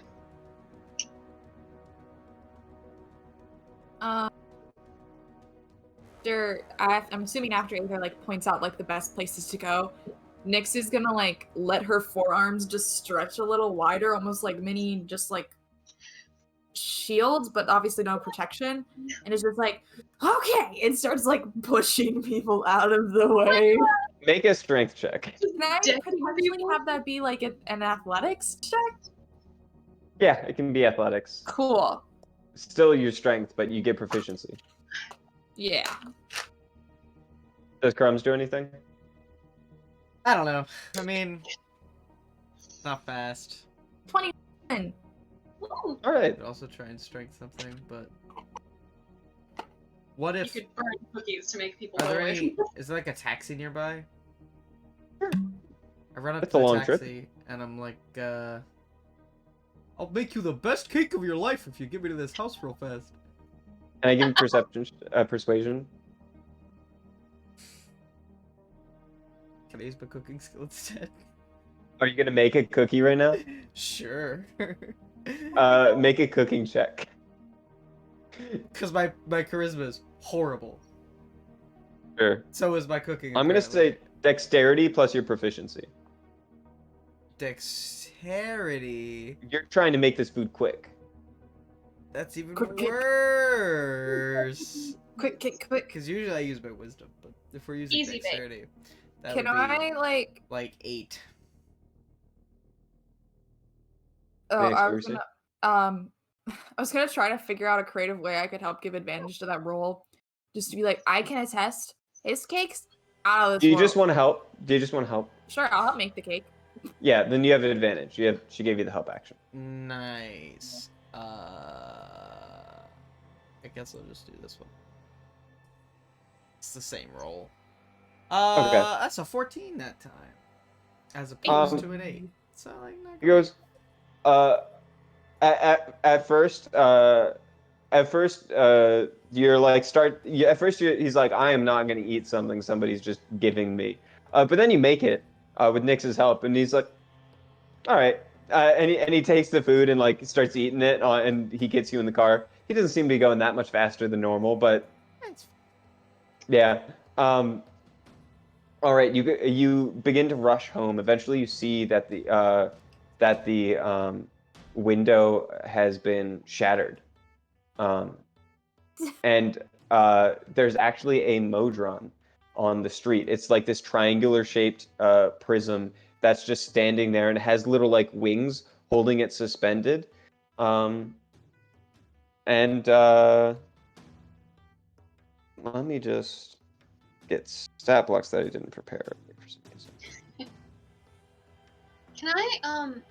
[SPEAKER 2] I'm assuming after Aether like points out like the best places to go, Nyx is gonna like let her forearms just stretch a little wider, almost like mini just like shields, but obviously no protection. And it's just like, okay, it starts like pushing people out of the way.
[SPEAKER 1] Make a strength check.
[SPEAKER 2] Can I potentially have that be like an athletics check?
[SPEAKER 1] Yeah, it can be athletics.
[SPEAKER 2] Cool.
[SPEAKER 1] Still your strength, but you get proficiency.
[SPEAKER 2] Yeah.
[SPEAKER 1] Does Crumbs do anything?
[SPEAKER 4] I don't know. I mean, not fast.
[SPEAKER 2] 21.
[SPEAKER 3] Ooh,
[SPEAKER 1] All right.
[SPEAKER 4] Could also try and strength something, but what
[SPEAKER 3] you
[SPEAKER 4] if?
[SPEAKER 3] could burn cookies to make people
[SPEAKER 4] Are
[SPEAKER 3] go
[SPEAKER 4] there
[SPEAKER 3] away.
[SPEAKER 4] any? Is there like a taxi nearby? I run up
[SPEAKER 1] It's
[SPEAKER 4] to
[SPEAKER 1] a
[SPEAKER 4] the
[SPEAKER 1] long trip.
[SPEAKER 4] taxi and I'm like, I'll make you the best cake of your life if you get me to this house real fast.
[SPEAKER 1] Can I give you persuasion?
[SPEAKER 4] Can I use my cooking skill instead?
[SPEAKER 1] Are you gonna make a cookie right now?
[SPEAKER 4] Sure.
[SPEAKER 1] Make a cooking check.
[SPEAKER 4] Because my charisma is horrible.
[SPEAKER 1] Sure.
[SPEAKER 4] So is my cooking.
[SPEAKER 1] I'm gonna
[SPEAKER 4] apparently.
[SPEAKER 1] say dexterity plus your proficiency.
[SPEAKER 4] Dexterity.
[SPEAKER 1] You're trying to make this food quick.
[SPEAKER 4] That's even
[SPEAKER 2] Quick.
[SPEAKER 4] worse.
[SPEAKER 2] Quick.
[SPEAKER 4] Because usually I use my wisdom, but if we're using
[SPEAKER 3] Easy bake.
[SPEAKER 4] dexterity, that
[SPEAKER 2] Can
[SPEAKER 4] would be
[SPEAKER 2] I
[SPEAKER 4] like 8.
[SPEAKER 2] Oh,
[SPEAKER 1] Thanks,
[SPEAKER 2] I
[SPEAKER 1] what
[SPEAKER 2] was
[SPEAKER 1] were you
[SPEAKER 2] gonna I was gonna try to figure out a creative way I could help give advantage to that roll. Just to be like, I can attest his cakes out of this
[SPEAKER 1] Do you
[SPEAKER 2] world.
[SPEAKER 1] just want to help? Do you just want to help?
[SPEAKER 2] Sure, I'll help make the cake.
[SPEAKER 1] Yeah, then you have an advantage. She gave you the help action.
[SPEAKER 4] Nice. I guess I'll just do this one. It's the same roll.
[SPEAKER 1] Okay.
[SPEAKER 4] That's a 14 that time, as opposed to an 8. So like, not
[SPEAKER 1] He goes, at first, you're like he's like, I am not gonna eat something somebody's just giving me. But then you make it with Nyx's help, and he's like, all right. And he takes the food and like starts eating it, and he gets you in the car. He doesn't seem to be going that much faster than normal, but yeah. All right, you begin to rush home. Eventually, you see that the window has been shattered, and there's actually a modron on the street. It's like this triangular shaped prism that's just standing there, and it has little like wings holding it suspended. Let me just get stat blocks that I didn't prepare for some reason.
[SPEAKER 3] Can I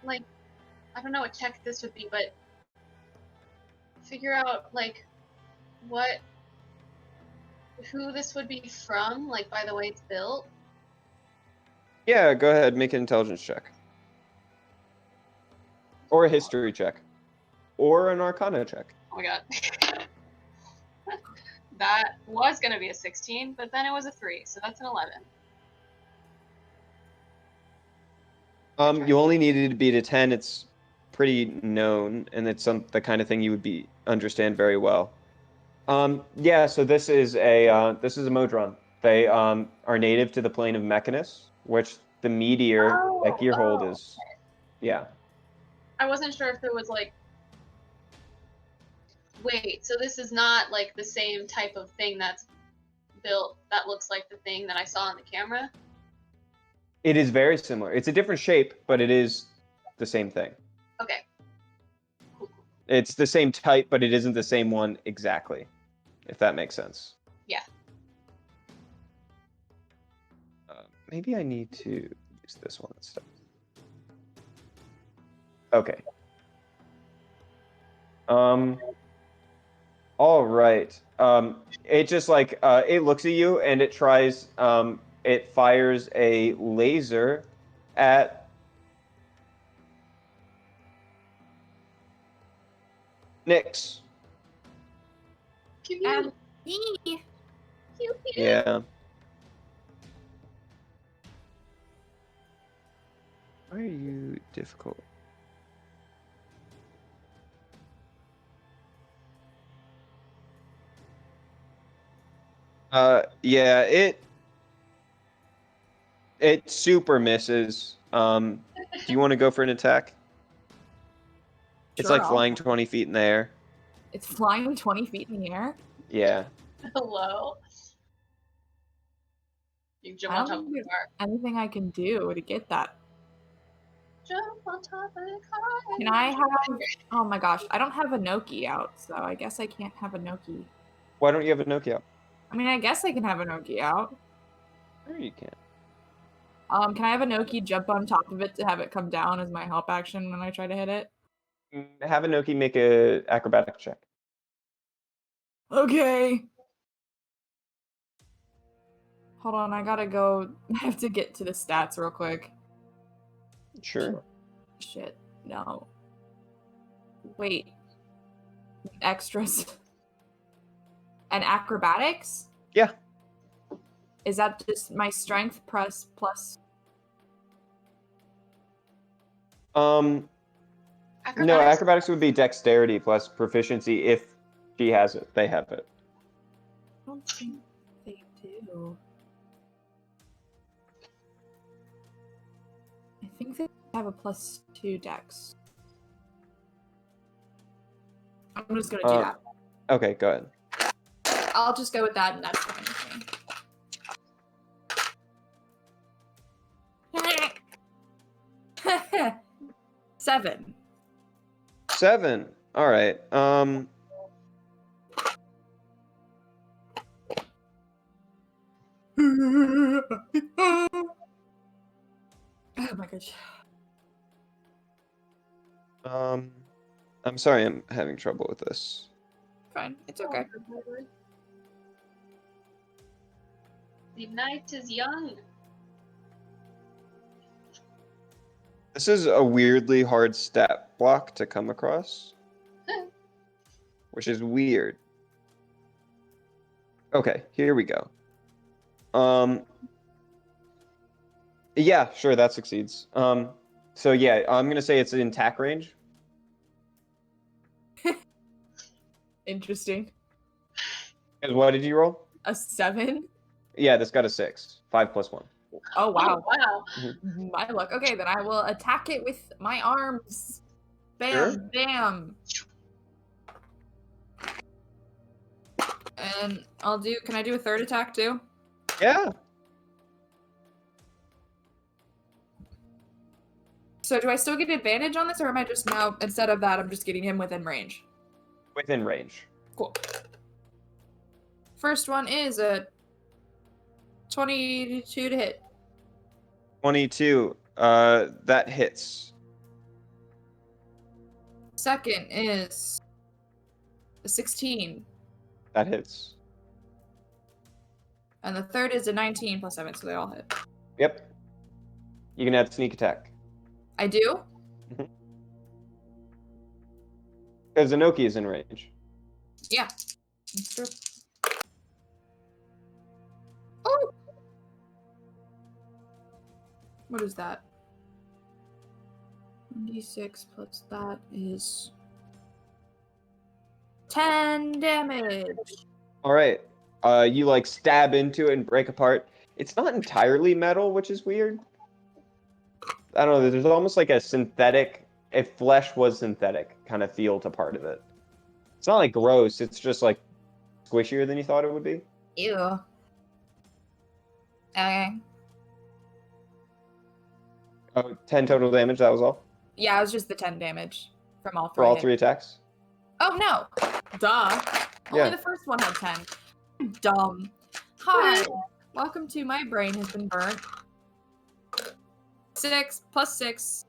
[SPEAKER 3] like, I don't know what check this would be, but figure out like who this would be from, like by the way it's built?
[SPEAKER 1] Yeah, go ahead, make an intelligence check. Or a history check. Or an arcana check.
[SPEAKER 3] Oh my god. That was gonna be a 16, but then it was a 3, so that's an 11.
[SPEAKER 1] You only needed to beat a 10. It's pretty known, and it's the kind of thing you would understand very well. Yeah, so this is a modron. They are native to the plane of Mechanus, which the meteor that Gearhold is. Yeah.
[SPEAKER 3] I wasn't sure if it was like. Wait, so this is not like the same type of thing that's built that looks like the thing that I saw on the camera?
[SPEAKER 1] It is very similar. It's a different shape, but it is the same thing.
[SPEAKER 3] Okay.
[SPEAKER 1] It's the same type, but it isn't the same one exactly, if that makes sense.
[SPEAKER 3] Yeah.
[SPEAKER 1] maybe I need to use this one instead. Okay. All right. It just like it looks at you and it tries. It fires a laser at Nyx.
[SPEAKER 3] Pew,
[SPEAKER 2] And
[SPEAKER 3] pew,
[SPEAKER 2] me.
[SPEAKER 3] pew, pew.
[SPEAKER 1] Yeah. Why are you difficult? Yeah, it super misses. Do you want to go for an attack? It's
[SPEAKER 2] Sure,
[SPEAKER 1] like flying 20 feet in the air.
[SPEAKER 2] It's flying 20 feet in the air.
[SPEAKER 1] Yeah.
[SPEAKER 3] Hello. You can jump
[SPEAKER 2] I
[SPEAKER 3] on
[SPEAKER 2] don't
[SPEAKER 3] top of
[SPEAKER 2] think
[SPEAKER 3] the
[SPEAKER 2] there's
[SPEAKER 3] car.
[SPEAKER 2] anything I can do to get that.
[SPEAKER 3] Jump on top of the car.
[SPEAKER 2] Can I have? Oh my gosh, I don't have a Noki out, so I guess I can't have a Noki.
[SPEAKER 1] Why don't you have a Nokia?
[SPEAKER 2] I mean, I guess I can have a Noki out.
[SPEAKER 1] There you can.
[SPEAKER 2] Can I have a Noki jump on top of it to have it come down as my help action when I try to hit it?
[SPEAKER 1] Have a Noki make a acrobatic check.
[SPEAKER 2] Okay. Hold on, I gotta go. I have to get to the stats real quick.
[SPEAKER 1] Sure.
[SPEAKER 2] Shit, no. Wait. Extras. And acrobatics?
[SPEAKER 1] Yeah.
[SPEAKER 2] Is that just my strength plus?
[SPEAKER 1] No, acrobatics would be dexterity plus proficiency if she has it. They have it.
[SPEAKER 2] I don't think they do. I think they have a +2 dex. I'm just gonna do that.
[SPEAKER 1] Okay, go ahead.
[SPEAKER 2] I'll just go with that, and that's fine with me. 7.
[SPEAKER 1] 7. All right.
[SPEAKER 2] Oh my gosh.
[SPEAKER 1] I'm sorry, I'm having trouble with this.
[SPEAKER 2] Fine, it's okay.
[SPEAKER 3] The night is young.
[SPEAKER 1] This is a weirdly hard stat block to come across, which is weird. Okay, here we go. Yeah, sure, that succeeds. So yeah, I'm gonna say it's in attack range.
[SPEAKER 2] Interesting.
[SPEAKER 1] And what did you roll?
[SPEAKER 2] A 7?
[SPEAKER 1] Yeah, this got a 6. 5 plus 1.
[SPEAKER 2] Oh wow.
[SPEAKER 3] Oh, wow.
[SPEAKER 2] My luck. Okay, then I will attack it with my arms. Bam,
[SPEAKER 1] Sure.
[SPEAKER 2] bam. And can I do a third attack too?
[SPEAKER 1] Yeah.
[SPEAKER 2] So do I still get advantage on this, or am I just now, instead of that, I'm just getting him within range?
[SPEAKER 1] Within range.
[SPEAKER 2] Cool. First one is a 22 to hit.
[SPEAKER 1] 22. That hits.
[SPEAKER 2] Second is a 16.
[SPEAKER 1] That hits.
[SPEAKER 2] And the third is a 19 plus 7, so they all hit.
[SPEAKER 1] Yep. You can add sneak attack.
[SPEAKER 2] I do?
[SPEAKER 1] Because Inoki is in range.
[SPEAKER 2] Yeah. That's true. Oh! What is that? 1d6 plus that is 10 damage.
[SPEAKER 1] All right. You like stab into it and break apart. It's not entirely metal, which is weird. I don't know. There's almost like a synthetic, if flesh was synthetic, kind of feel to part of it. It's not like gross. It's just like squishier than you thought it would be.
[SPEAKER 2] Ew. Okay.
[SPEAKER 1] Oh, 10 total damage. That was all
[SPEAKER 2] Yeah, it was just the 10 damage from all three.
[SPEAKER 1] for all
[SPEAKER 2] hits.
[SPEAKER 1] 3 attacks.
[SPEAKER 2] Oh no! Duh.
[SPEAKER 1] Yeah.
[SPEAKER 2] Only the first one had 10. Dumb. Hi. Welcome to My Brain Has Been Burnt. 6 plus 6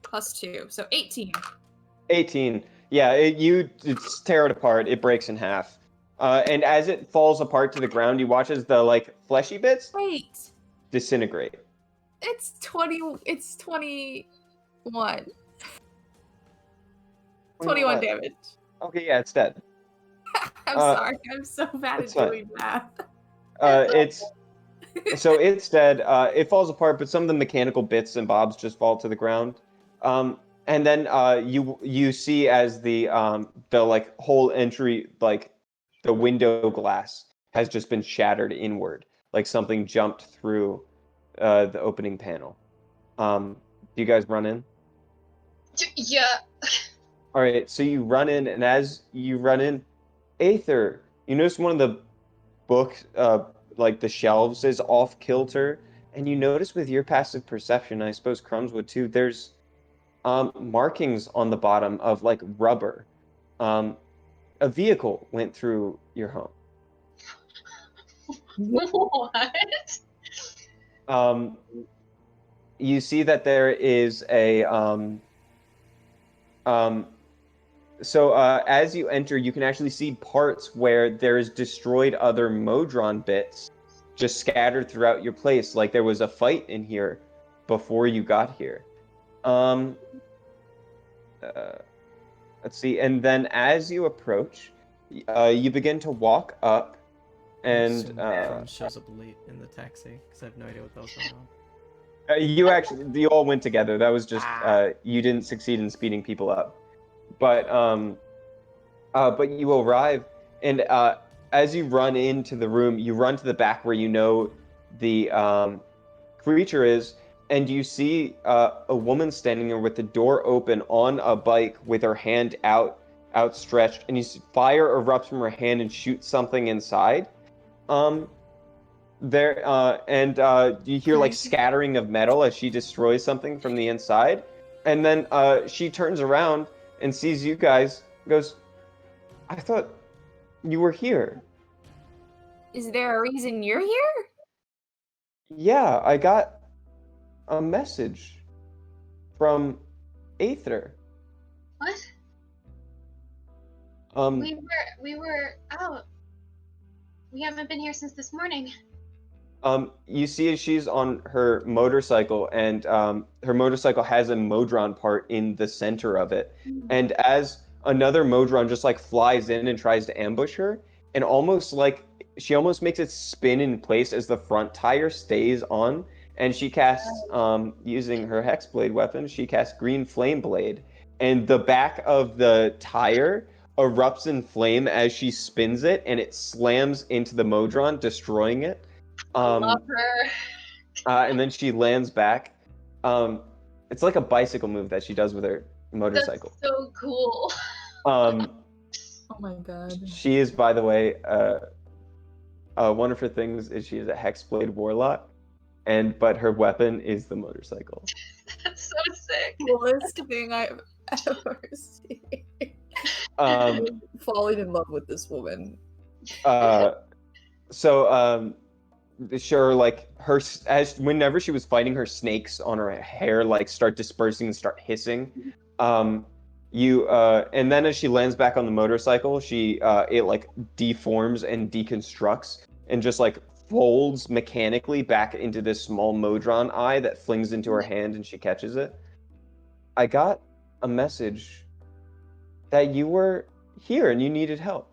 [SPEAKER 2] plus 2. So 18.
[SPEAKER 1] 18. Yeah, you tear it apart. It breaks in half. And as it falls apart to the ground, you watch as the like fleshy bits
[SPEAKER 2] Wait.
[SPEAKER 1] disintegrate.
[SPEAKER 2] It's 20. It's 21. 21 damage.
[SPEAKER 1] Okay, yeah, it's dead.
[SPEAKER 2] I'm sorry. I'm so bad at
[SPEAKER 1] it's fine.
[SPEAKER 2] doing math.
[SPEAKER 1] It's dead. It falls apart, but some of the mechanical bits and bobs just fall to the ground. And then you see as the like whole entry, like the window glass has just been shattered inward, like something jumped through the opening panel. Do you guys run in?
[SPEAKER 3] Yeah.
[SPEAKER 1] All right, so you run in, and as you run in, Aether, you notice one of the books, like the shelves, is off kilter, and you notice with your passive perception, I suppose Crumbs would too. There's markings on the bottom of like rubber. A vehicle went through your home.
[SPEAKER 3] What?
[SPEAKER 1] You see that there is a so as you enter, you can actually see parts where there's destroyed other Modron bits just scattered throughout your place, like there was a fight in here before you got here. Let's see, and then as you approach, you begin to walk up, and
[SPEAKER 4] Crumbs shows up late in the taxi because I have no idea what that was going on.
[SPEAKER 1] you all went together. That was just you didn't succeed in speeding people up, but you arrive, and as you run into the room, you run to the back where you know the creature is, and you see a woman standing there with the door open on a bike with her hand outstretched, and you see fire erupts from her hand and shoots something inside. You hear like scattering of metal as she destroys something from the inside, and then she turns around and sees you guys, and goes, "I thought you were here."
[SPEAKER 2] Is there a reason you're here?
[SPEAKER 1] Yeah, I got a message from Aether.
[SPEAKER 3] What? We were out. We haven't been here since this morning.
[SPEAKER 1] You see she's on her motorcycle, and her motorcycle has a Modron part in the center of it. And as another Modron just like flies in and tries to ambush her, and she almost makes it spin in place as the front tire stays on, and she casts, using her Hexblade weapon, she casts Green Flame Blade, and the back of the tire erupts in flame as she spins it, and it slams into the Modron, destroying it.
[SPEAKER 3] Love her.
[SPEAKER 1] And then she lands back. It's like a bicycle move that she does with her motorcycle.
[SPEAKER 3] That's so cool.
[SPEAKER 2] Oh my god.
[SPEAKER 1] She is, by the way, one of her things is she is a Hexblade Warlock, but her weapon is the motorcycle.
[SPEAKER 3] That's so sick.
[SPEAKER 2] Coolest thing I've ever seen. Falling in love with this woman.
[SPEAKER 1] Sure, like whenever she was fighting, her snakes on her hair like start dispersing and start hissing. And then as she lands back on the motorcycle, it like deforms and deconstructs and just like folds mechanically back into this small Modron eye that flings into her hand, and she catches it. I got a message that you were here and you needed help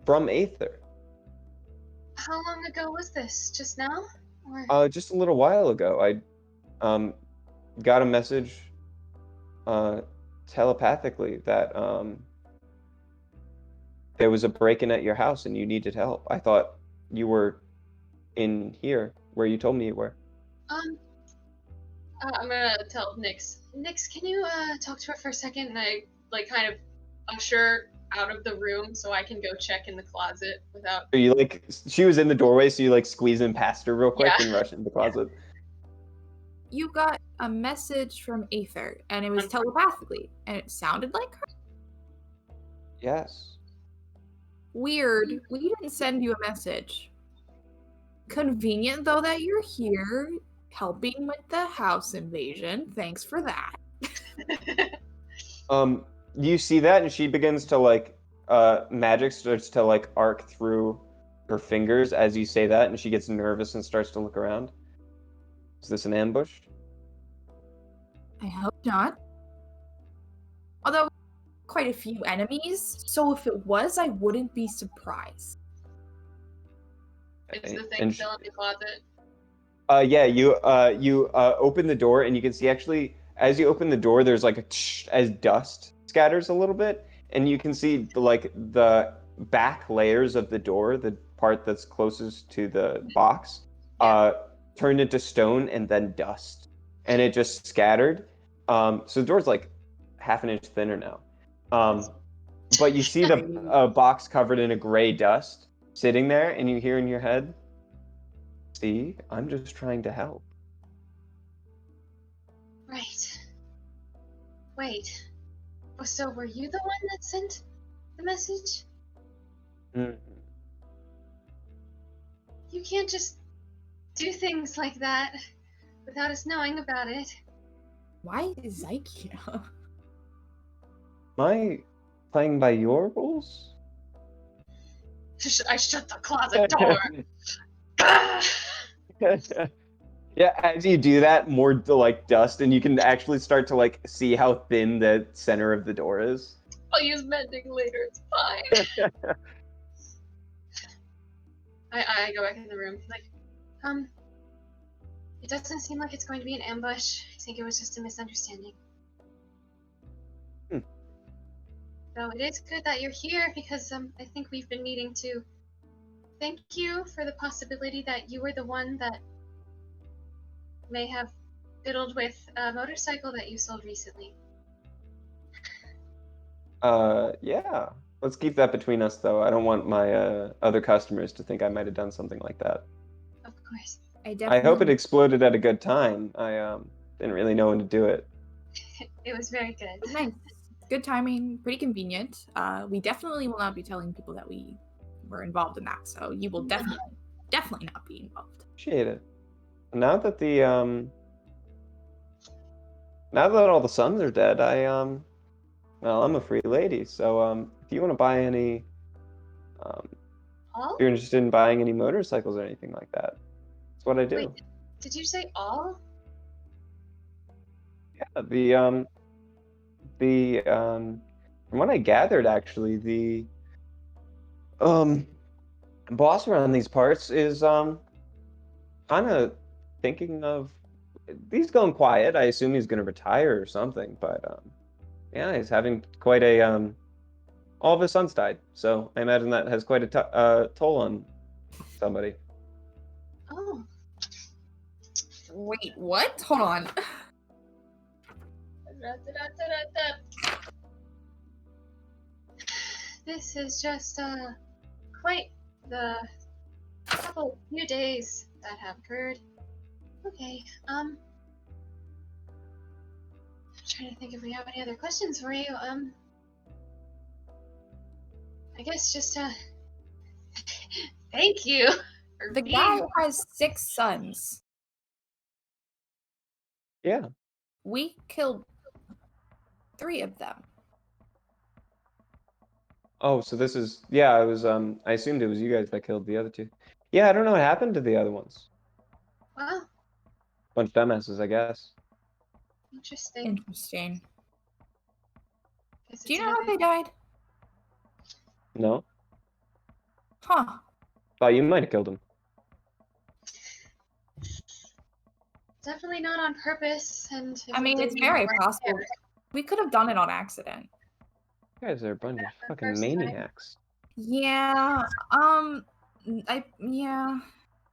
[SPEAKER 1] from Aether.
[SPEAKER 3] How long ago was this? Just now? Or...
[SPEAKER 1] Just a little while ago. I got a message telepathically that there was a break-in at your house and you needed help. I thought you were in here where you told me you were.
[SPEAKER 3] I'm gonna tell Nyx. Nyx, can you talk to her for a second? And I like kind of usher out of the room so I can go check in the closet without.
[SPEAKER 1] So you like, she was in the doorway, so you like squeeze in past her real quick
[SPEAKER 3] Yeah.
[SPEAKER 1] and rush into the closet.
[SPEAKER 2] You got a message from Aether, and it was telepathically, and it sounded like her?
[SPEAKER 1] Yes.
[SPEAKER 2] Weird. We didn't send you a message. Convenient, though, that you're here. helping with the house invasion. Thanks for that.
[SPEAKER 1] You see that, and she begins to like, magic starts to like arc through her fingers as you say that, and she gets nervous and starts to look around. Is this an ambush?
[SPEAKER 2] I hope not. Although, quite a few enemies, so if it was, I wouldn't be surprised.
[SPEAKER 3] It's the thing
[SPEAKER 1] And
[SPEAKER 3] still in the closet.
[SPEAKER 1] yeah, you open the door, and you can see actually as you open the door, there's like a as dust scatters a little bit, and you can see like the back layers of the door, the part that's closest to the box, turned into stone and then dust, and it just scattered. So the door's like half an inch thinner now. But you see the box covered in a gray dust sitting there, and you hear in your head, "See, I'm just trying to help."
[SPEAKER 3] Right. Wait. So were you the one that sent the message?
[SPEAKER 1] Mm.
[SPEAKER 3] You can't just do things like that without us knowing about it.
[SPEAKER 2] Why is Zyke?
[SPEAKER 1] Am I playing by your rules?
[SPEAKER 3] I shut the closet door. Ah!
[SPEAKER 1] Yeah, as you do that, more like dust, and you can actually start to like see how thin the center of the door is.
[SPEAKER 3] I'll use mending later. It's fine. I go back in the room. Like, it doesn't seem like it's going to be an ambush. I think it was just a misunderstanding. So it is good that you're here because I think we've been needing to thank you for the possibility that you were the one that may have fiddled with a motorcycle that you sold recently.
[SPEAKER 1] Yeah. Let's keep that between us, though. I don't want my other customers to think I might have done something like that.
[SPEAKER 3] Of course.
[SPEAKER 1] I hope it exploded at a good time. I didn't really know when to do it.
[SPEAKER 3] It was very good.
[SPEAKER 2] Nice. Good timing, pretty convenient. We definitely will not be telling people that we were involved in that, so you will definitely not be involved.
[SPEAKER 1] Appreciate it. Now that the now that all the sons are dead, well, I'm a free lady, so if you want to buy any,
[SPEAKER 3] All?
[SPEAKER 1] if you're interested in buying any motorcycles or anything like that, that's what I do.
[SPEAKER 3] Wait, did you say all?
[SPEAKER 1] Yeah, from what I gathered, actually, the boss around these parts is kind of thinking of. He's going quiet. I assume he's going to retire or something, but yeah, he's having quite a all of his sons died, so I imagine that has quite a toll on somebody.
[SPEAKER 3] Oh.
[SPEAKER 2] Wait, what? Hold on.
[SPEAKER 3] This is just quite the few days that have occurred. Okay, I'm trying to think if we have any other questions for you. I guess just thank you. for
[SPEAKER 2] The
[SPEAKER 3] being-
[SPEAKER 2] guy has 6 sons.
[SPEAKER 1] Yeah.
[SPEAKER 2] We killed 3 of them.
[SPEAKER 1] Oh, so this is I was I assumed it was you guys that killed the other 2. Yeah, I don't know what happened to the other ones.
[SPEAKER 3] Wow,
[SPEAKER 1] Bunch of dumbasses, I guess.
[SPEAKER 3] interesting.
[SPEAKER 2] Interesting.
[SPEAKER 3] Guess
[SPEAKER 2] Do you
[SPEAKER 3] it's
[SPEAKER 2] know how
[SPEAKER 3] another-
[SPEAKER 2] they died?
[SPEAKER 1] No,
[SPEAKER 2] Huh.
[SPEAKER 1] thought you might have killed him.
[SPEAKER 3] Definitely not on purpose, and if
[SPEAKER 2] I
[SPEAKER 3] we
[SPEAKER 2] mean,
[SPEAKER 3] did,
[SPEAKER 2] it's
[SPEAKER 3] we
[SPEAKER 2] very
[SPEAKER 3] weren't
[SPEAKER 2] possible.
[SPEAKER 3] there.
[SPEAKER 2] We could have done it on accident.
[SPEAKER 1] You guys are a bunch of
[SPEAKER 3] the
[SPEAKER 1] fucking
[SPEAKER 3] first time.
[SPEAKER 1] maniacs.
[SPEAKER 2] Yeah. Yeah.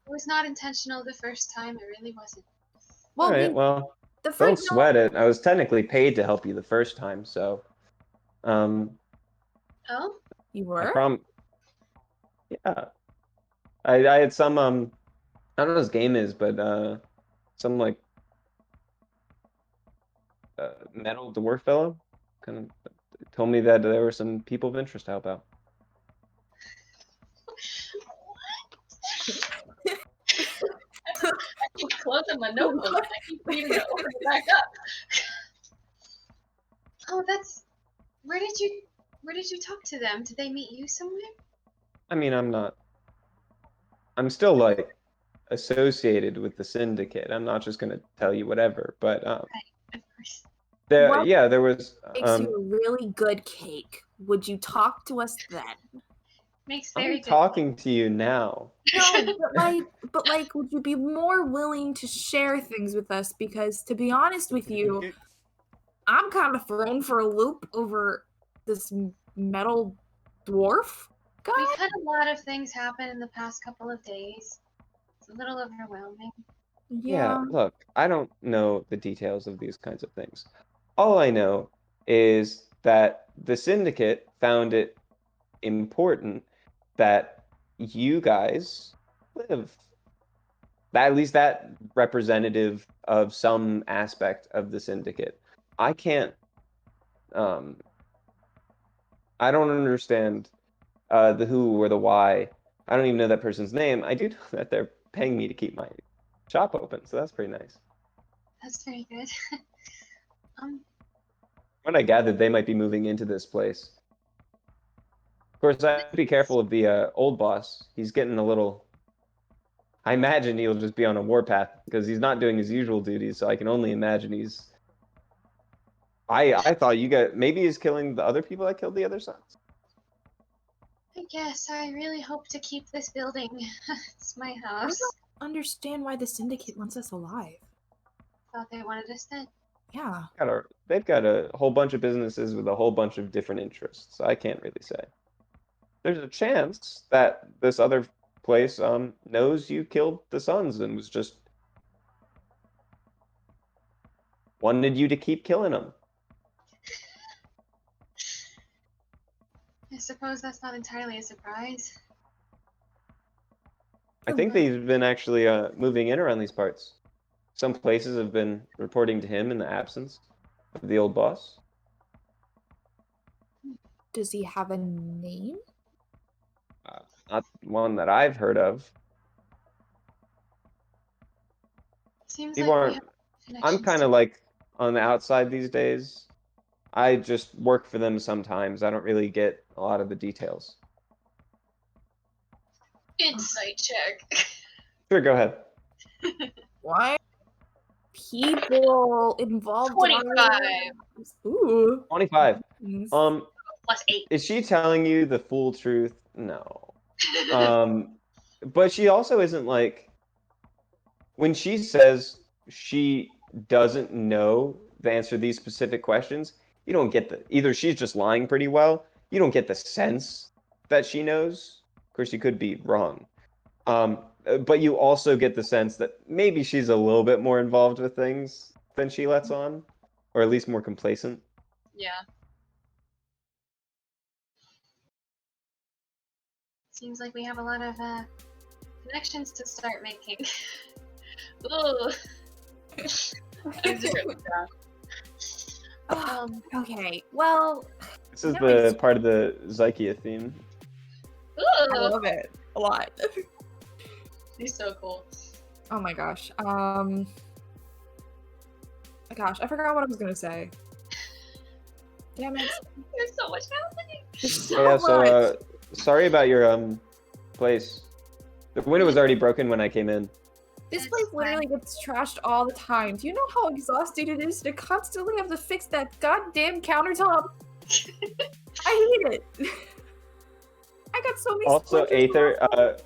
[SPEAKER 3] It was not intentional the first time. It really wasn't.
[SPEAKER 2] Well,
[SPEAKER 1] All right, well,
[SPEAKER 2] the
[SPEAKER 1] don't
[SPEAKER 2] first
[SPEAKER 1] sweat it. I was technically paid to help you the first time, so
[SPEAKER 3] Oh,
[SPEAKER 2] You
[SPEAKER 1] I
[SPEAKER 2] were?
[SPEAKER 1] yeah. I had some I don't know what this game is, but some like metal dwarf fellow kind of told me that there were some people of interest to help out.
[SPEAKER 3] what? was in my notebook. I keep needing to open it back up. Oh, that's. Where did you talk to them? Did they meet you somewhere?
[SPEAKER 1] I mean, I'm still like associated with the syndicate. I'm not just gonna tell you whatever, but
[SPEAKER 3] Of course.
[SPEAKER 2] What
[SPEAKER 1] there was
[SPEAKER 2] makes you a really good cake? Would you talk to us then?
[SPEAKER 3] Makes very
[SPEAKER 1] I'm
[SPEAKER 3] good.
[SPEAKER 1] talking to you now.
[SPEAKER 2] No, but like, would you be more willing to share things with us? Because to be honest with you,
[SPEAKER 4] Okay.
[SPEAKER 2] I'm kind of thrown for a loop over this metal dwarf guy.
[SPEAKER 3] We've had a lot of things happen in the past couple of days. It's a little overwhelming.
[SPEAKER 1] Yeah, look, I don't know the details of these kinds of things. All I know is that the syndicate found it important that you guys live. At least that representative of some aspect of the syndicate. I can't I don't understand the who or the why. I don't even know that person's name. I do know that they're paying me to keep my shop open, so that's pretty nice.
[SPEAKER 3] That's very good.
[SPEAKER 1] When I gathered, they might be moving into this place. Of course, I have to be careful of the old boss. He's getting a little. I imagine he'll just be on a warpath because he's not doing his usual duties. So I can only imagine he's. I thought you got maybe he's killing the other people that killed the other sons.
[SPEAKER 3] I guess I really hope to keep this building. It's my
[SPEAKER 2] I
[SPEAKER 3] house.
[SPEAKER 2] don't understand why the syndicate wants us alive.
[SPEAKER 3] Thought they wanted us dead.
[SPEAKER 2] Yeah.
[SPEAKER 1] They've got a whole bunch of businesses with a whole bunch of different interests. I can't really say. There's a chance that this other place knows you killed the sons and was just wanted you to keep killing them.
[SPEAKER 3] I suppose that's not entirely a surprise.
[SPEAKER 1] I think they've been actually moving in around these parts. Some places have been reporting to him in the absence of the old boss.
[SPEAKER 2] Does he have a name?
[SPEAKER 1] Not one that I've heard of.
[SPEAKER 3] Seems
[SPEAKER 1] People
[SPEAKER 3] like we
[SPEAKER 1] aren't.
[SPEAKER 3] have
[SPEAKER 1] I'm
[SPEAKER 3] connections
[SPEAKER 1] kind
[SPEAKER 3] to-
[SPEAKER 1] of like on the outside these days. I just work for them sometimes. I don't really get a lot of the details.
[SPEAKER 3] Insight check.
[SPEAKER 1] Sure, go ahead.
[SPEAKER 2] Why? People involved in our
[SPEAKER 3] 25.
[SPEAKER 2] lives. Ooh.
[SPEAKER 1] 25.
[SPEAKER 3] Plus 8.
[SPEAKER 1] Is she telling you the full truth? No. But she also isn't like when she says she doesn't know the answer to these specific questions, you don't get either she's just lying pretty well, you don't get the sense that she knows. Of course, she could be wrong. But you also get the sense that maybe she's a little bit more involved with things than she lets on, or at least more complacent.
[SPEAKER 3] Yeah. Seems like we have a lot of connections to start making. Ooh. I just wrote it down.
[SPEAKER 2] Okay, well,
[SPEAKER 1] This is
[SPEAKER 2] That
[SPEAKER 1] the
[SPEAKER 2] makes-
[SPEAKER 1] part of the Zykia theme.
[SPEAKER 2] I
[SPEAKER 3] Ooh.
[SPEAKER 2] love it a lot.
[SPEAKER 3] He's so cool.
[SPEAKER 2] Oh my gosh. Gosh, I forgot what I was gonna say. Damn it.
[SPEAKER 3] There's so much happening.
[SPEAKER 2] There's so
[SPEAKER 1] Yeah,
[SPEAKER 2] much.
[SPEAKER 1] so sorry about your place. The window was already broken when I came in.
[SPEAKER 2] This
[SPEAKER 3] It's
[SPEAKER 2] place literally gets trashed all the time. Do you know how exhausting it is to constantly have to fix that goddamn countertop? I hate it. I got so many
[SPEAKER 1] Also,
[SPEAKER 2] splinters
[SPEAKER 1] Aether,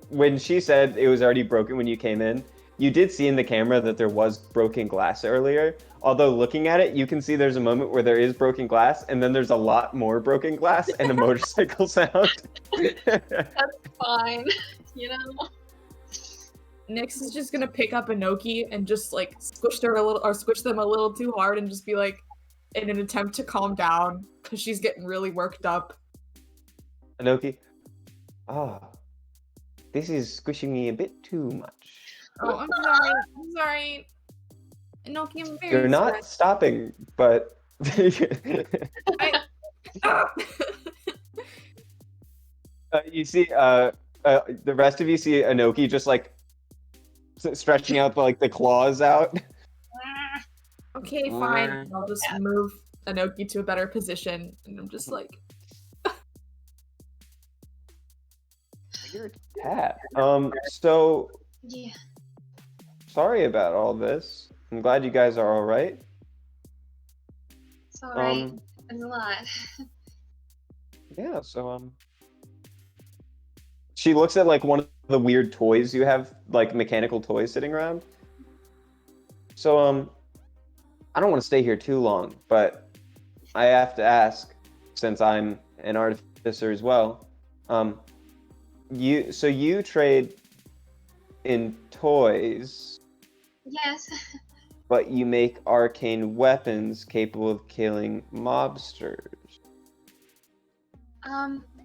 [SPEAKER 1] when she said it was already broken when you came in, you did see in the camera that there was broken glass earlier. Although looking at it, you can see there's a moment where there is broken glass, and then there's a lot more broken glass and a motorcycle sound.
[SPEAKER 3] That's fine. You know?
[SPEAKER 2] Nyx is just gonna pick up Inoki and just like squish her a little, or squish them a little too hard, and just be like, in an attempt to calm down, because she's getting really worked up.
[SPEAKER 1] Inoki, this is squishing me a bit too much.
[SPEAKER 2] Oh, I'm sorry. I'm sorry. Inoki, I'm very
[SPEAKER 1] You're not stopping, but you see, the rest of you see Inoki just like stretching out like the claws out.
[SPEAKER 2] Okay, fine. I'll just move Anoki to a better position, and I'm just like,
[SPEAKER 1] Weird cat. So
[SPEAKER 3] Yeah.
[SPEAKER 1] sorry about all this. I'm glad you guys are all right.
[SPEAKER 3] It's alright. It's a lot.
[SPEAKER 1] Yeah. So she looks at like one of the weird toys you have, like mechanical toys sitting around. So I don't want to stay here too long, but I have to ask, since I'm an artificer as well. You trade in toys,
[SPEAKER 3] Yes.
[SPEAKER 1] but you make arcane weapons capable of killing mobsters.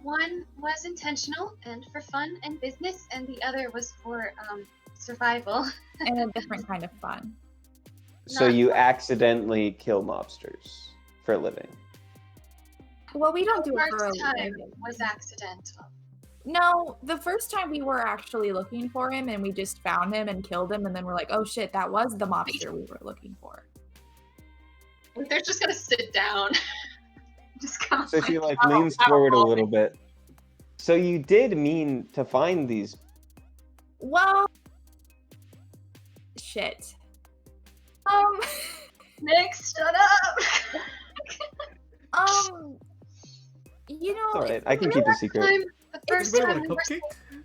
[SPEAKER 3] One was intentional and for fun and business, and the other was for survival.
[SPEAKER 2] and a different kind of fun.
[SPEAKER 1] So
[SPEAKER 3] Not-
[SPEAKER 1] you accidentally kill mobsters for a living.
[SPEAKER 2] Well, we don't
[SPEAKER 3] The
[SPEAKER 2] do it for a
[SPEAKER 3] first time
[SPEAKER 2] living.
[SPEAKER 3] was accidental.
[SPEAKER 2] No, the first time we were actually looking for him, and we just found him and killed him, and then we're like, oh shit, that was the mobster we were looking for.
[SPEAKER 3] They're just gonna sit down. Just kind of
[SPEAKER 1] So she like
[SPEAKER 3] I don't-
[SPEAKER 1] leans
[SPEAKER 3] I don't
[SPEAKER 1] forward a
[SPEAKER 3] know.
[SPEAKER 1] little bit. So you did mean to find these.
[SPEAKER 2] Well, shit.
[SPEAKER 3] Nick, shut up!
[SPEAKER 2] You know,
[SPEAKER 1] It's all right.
[SPEAKER 2] it's
[SPEAKER 1] I can keep a secret.
[SPEAKER 3] The first
[SPEAKER 4] Anybody
[SPEAKER 3] time
[SPEAKER 4] want
[SPEAKER 3] we
[SPEAKER 4] a
[SPEAKER 3] were
[SPEAKER 4] cupcake?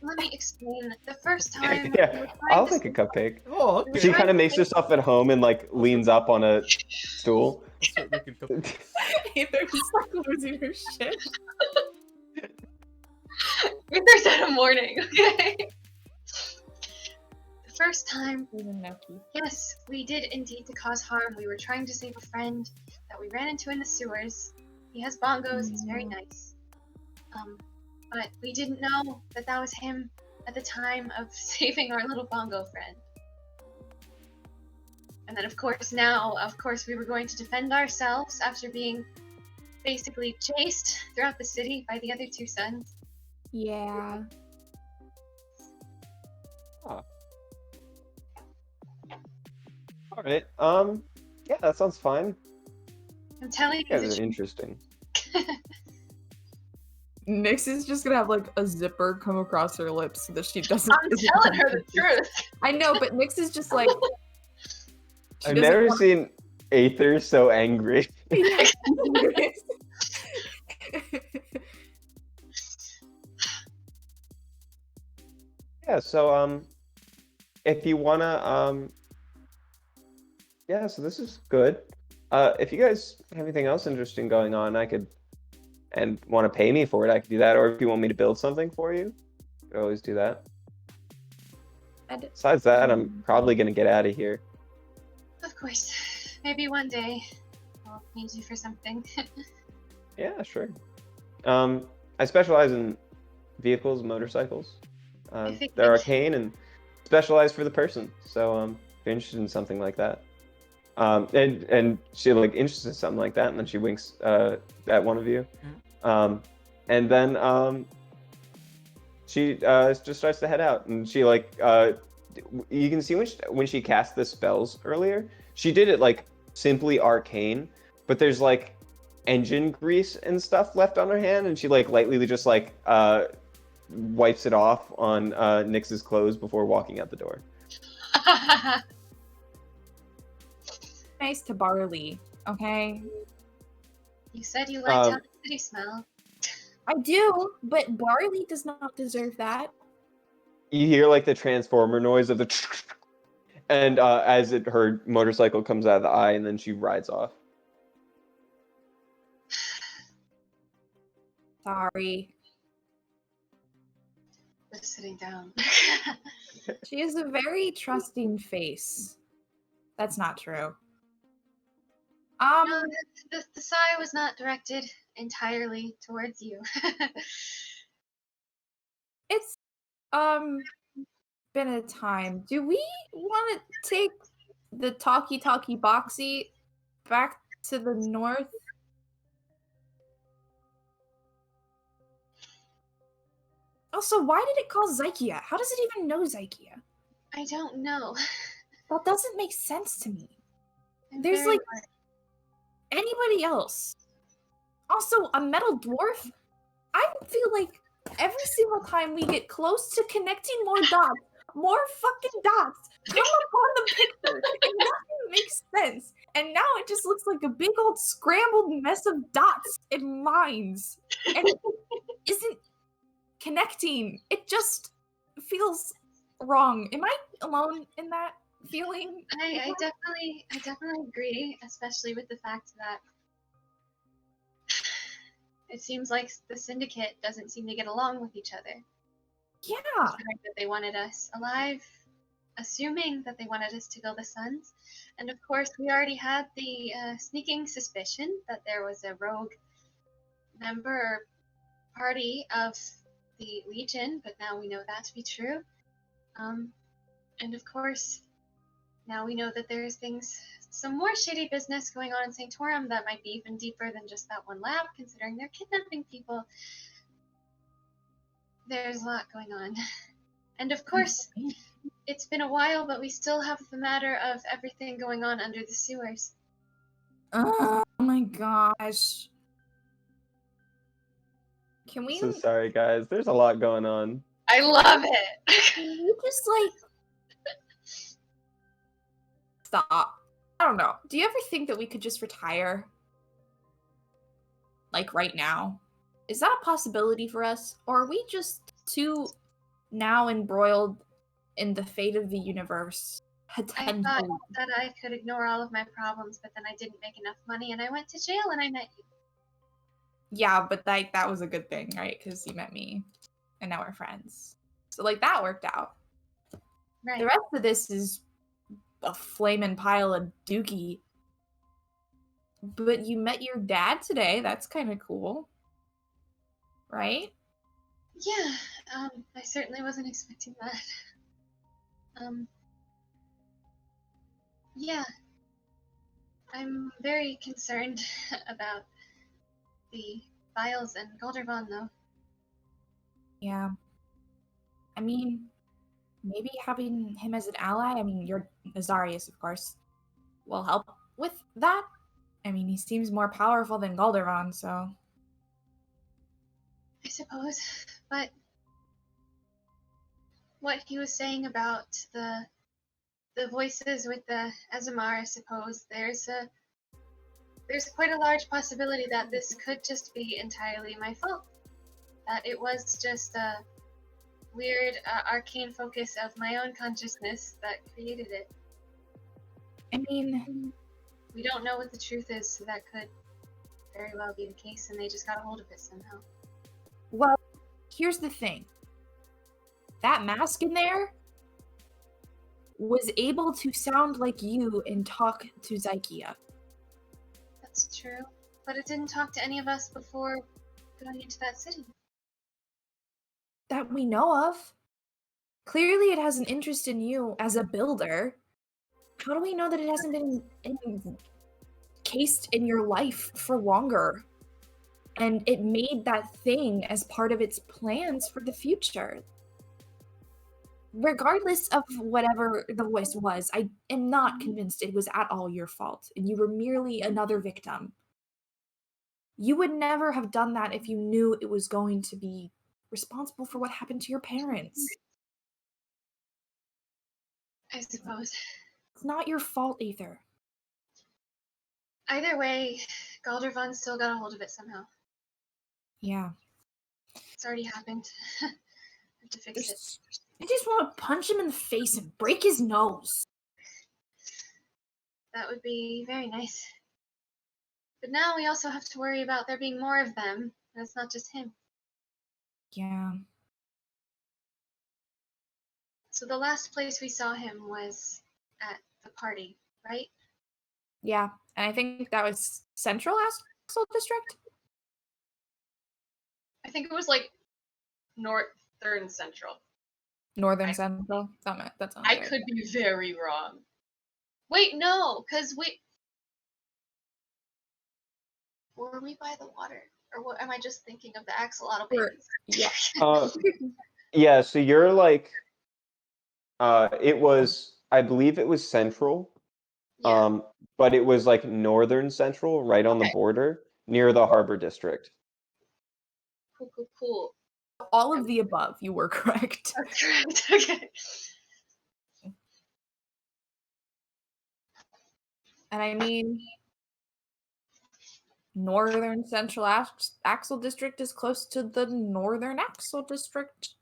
[SPEAKER 3] let me explain. The first time
[SPEAKER 1] Yeah,
[SPEAKER 3] we were trying
[SPEAKER 1] I'll
[SPEAKER 3] to
[SPEAKER 1] take a cupcake.
[SPEAKER 4] Oh, okay.
[SPEAKER 1] She kind of makes herself at home and like leans up on a stool.
[SPEAKER 4] I'll start making cupcakes.
[SPEAKER 2] They're just like losing her shit.
[SPEAKER 3] There's at a morning, okay? The first time, yes, we did indeed to cause harm. We were trying to save a friend that we ran into in the sewers. He has bongos, he's very nice. But we didn't know that that was him at the time of saving our little bongo friend. And then of course we were going to defend ourselves after being basically chased throughout the city by the other two sons.
[SPEAKER 2] Yeah.
[SPEAKER 1] All right. Yeah, that sounds fine.
[SPEAKER 3] I'm telling
[SPEAKER 1] Yeah,
[SPEAKER 3] you,
[SPEAKER 1] that's
[SPEAKER 3] that
[SPEAKER 1] interesting.
[SPEAKER 2] Nyx is just gonna have like a zipper come across her lips so that she doesn't.
[SPEAKER 3] I'm telling her the truth.
[SPEAKER 2] I know, but Nyx is just like. she
[SPEAKER 1] I've
[SPEAKER 2] doesn't
[SPEAKER 1] never
[SPEAKER 2] want-
[SPEAKER 1] seen Aether so angry.
[SPEAKER 2] Yeah.
[SPEAKER 1] Yeah, so if you wanna yeah, so this is good. If you guys have anything else interesting going on, and want to pay me for it, I could do that. Or if you want me to build something for you, I could always do that. Besides that, I'm probably gonna get out of here.
[SPEAKER 3] Of course. Maybe one day I'll need you for something.
[SPEAKER 1] Yeah, sure. I specialize in vehicles, motorcycles. They're arcane and specialized for the person. So if you're interested in something like that. And she like interested in something like that, and then she winks at one of you. And then she just starts to head out, and she like you can see when she cast the spells earlier, she did it like simply arcane, but there's like engine grease and stuff left on her hand, and she like lightly just like wipes it off on Nyx's clothes before walking out the door.
[SPEAKER 2] Nice to Barley, okay?
[SPEAKER 3] You said you liked how the city smelled.
[SPEAKER 2] I do, but Barley does not deserve that.
[SPEAKER 1] You hear like the transformer noise of the and as her motorcycle comes out of the eye, and then she rides off.
[SPEAKER 2] Sorry.
[SPEAKER 3] Just sitting down.
[SPEAKER 2] She has a very trusting face. That's not true.
[SPEAKER 3] No, the sigh was not directed entirely towards you.
[SPEAKER 2] It's been a time. Do we want to take the talkie boxy back to the north? Also, why did it call Zykia? How does it even know Zykia?
[SPEAKER 3] I don't know.
[SPEAKER 2] That doesn't make sense to me.
[SPEAKER 3] I'm
[SPEAKER 2] There's
[SPEAKER 3] very
[SPEAKER 2] like anybody else. Also, a metal dwarf? I feel like every single time we get close to connecting more fucking dots come upon the picture, and nothing makes sense. And now it just looks like a big old scrambled mess of dots and lines. And it isn't connecting. It just feels wrong. Am I alone in that feeling?
[SPEAKER 3] I definitely agree, especially with the fact that it seems like the syndicate doesn't seem to get along with each other.
[SPEAKER 2] Yeah.
[SPEAKER 3] The fact that they wanted us alive, assuming that they wanted us to kill the Suns. And of course, we already had the sneaking suspicion that there was a rogue member or party of the Legion, but now we know that to be true. And of course, now we know that there's some more shady business going on in Sanctorum that might be even deeper than just that one lab, considering they're kidnapping people. There's a lot going on. And of course, it's been a while, but we still have the matter of everything going on under the sewers.
[SPEAKER 2] Oh my gosh. Can we
[SPEAKER 1] So sorry, guys. There's a lot going on.
[SPEAKER 3] I love it!
[SPEAKER 2] can we just like stop? I don't know. Do you ever think that we could just retire? Like right now? Is that a possibility for us? Or are we just too now embroiled in the fate of the universe?
[SPEAKER 3] I thought
[SPEAKER 2] Potentially.
[SPEAKER 3] that I could ignore all of my problems, but then I didn't make enough money and I went to jail and I met you.
[SPEAKER 2] Yeah, but like that was a good thing, right? Because you met me and now we're friends. So like that worked out.
[SPEAKER 3] Right.
[SPEAKER 2] The rest of this is a flaming pile of dookie. But you met your dad today. That's kind of cool. Right?
[SPEAKER 3] Yeah, I certainly wasn't expecting that. Yeah. I'm very concerned about the Files and Goldervon, though.
[SPEAKER 2] Yeah. I mean, maybe having him as an ally, I mean, you're Azarius, of course, will help with that. I mean, he seems more powerful than Goldervon, so.
[SPEAKER 3] I suppose, but what he was saying about the voices with the Azamar, I suppose there's quite a large possibility that this could just be entirely my fault. That it was just a weird arcane focus of my own consciousness that created it.
[SPEAKER 2] I mean,
[SPEAKER 3] We don't know what the truth is, so that could very well be the case, and they just got a hold of it somehow.
[SPEAKER 2] well, here's the thing. That mask in there was able to sound like you and talk to Zykia.
[SPEAKER 3] That's true, but it didn't talk to any of us before going into that city.
[SPEAKER 2] That we know of. Clearly, it has an interest in you as a builder. How do we know that it hasn't been encased in your life for longer? And it made that thing as part of its plans for the future. Regardless of whatever the voice was, I am not convinced it was at all your fault, and you were merely another victim. You would never have done that if you knew it was going to be responsible for what happened to your parents.
[SPEAKER 3] I suppose.
[SPEAKER 2] It's not your fault either.
[SPEAKER 3] Either way, Galdervon still got a hold of it somehow.
[SPEAKER 2] Yeah.
[SPEAKER 3] It's already happened. I have to fix it.
[SPEAKER 2] I just want to punch him in the face and break his nose.
[SPEAKER 3] That would be very nice. But now we also have to worry about there being more of them, and it's not just him.
[SPEAKER 2] Yeah.
[SPEAKER 3] So the last place we saw him was at the party, right?
[SPEAKER 2] Yeah. And I think that was Central Astral District?
[SPEAKER 3] I think it was like Northern Central.
[SPEAKER 2] Northern Central? That sounds
[SPEAKER 3] I
[SPEAKER 2] right.
[SPEAKER 3] could be very wrong. Wait, no, because were we by the water? Or what, am I just thinking of the axolotl babies?
[SPEAKER 2] Yeah.
[SPEAKER 1] Yeah, so you're like It was, I believe it was central,
[SPEAKER 3] Yeah.
[SPEAKER 1] but it was like northern central, right on the
[SPEAKER 3] Okay.
[SPEAKER 1] border, near the harbor district.
[SPEAKER 3] Cool, cool, cool.
[SPEAKER 2] All of the above, you were correct.
[SPEAKER 3] That's correct. Okay.
[SPEAKER 2] And I mean, northern central Axel district is close to the northern Axel district.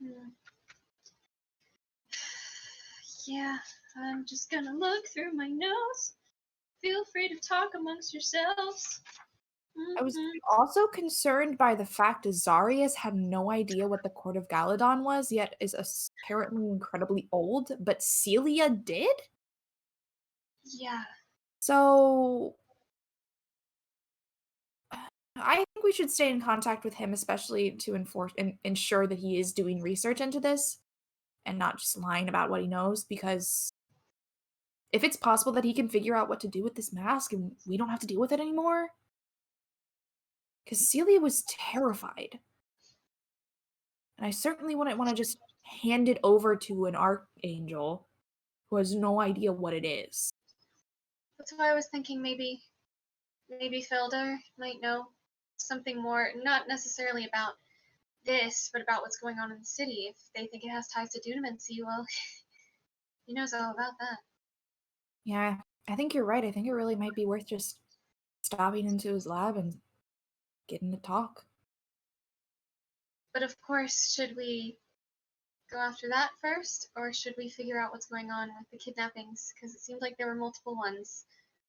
[SPEAKER 3] Hmm. Yeah, I'm just gonna look through my notes. Feel free to talk amongst yourselves.
[SPEAKER 2] I was
[SPEAKER 3] Mhm.
[SPEAKER 2] also concerned by the fact Azarius had no idea what the Court of Galadon was, yet is apparently incredibly old, but Celia did?
[SPEAKER 3] Yeah.
[SPEAKER 2] So I think we should stay in contact with him, especially to ensure that he is doing research into this and not just lying about what he knows, because if it's possible that he can figure out what to do with this mask and we don't have to deal with it anymore. Because Celia was terrified. And I certainly wouldn't want to just hand it over to an archangel who has no idea what it is.
[SPEAKER 3] That's why I was thinking maybe Felder might know something more, not necessarily about this, but about what's going on in the city. If they think it has ties to Dunamancy, well, he knows all about that.
[SPEAKER 2] Yeah, I think you're right. I think it really might be worth just stopping into his lab and getting to talk.
[SPEAKER 3] But of course, should we go after that first, or should we figure out what's going on with the kidnappings? Because it seemed like there were multiple ones.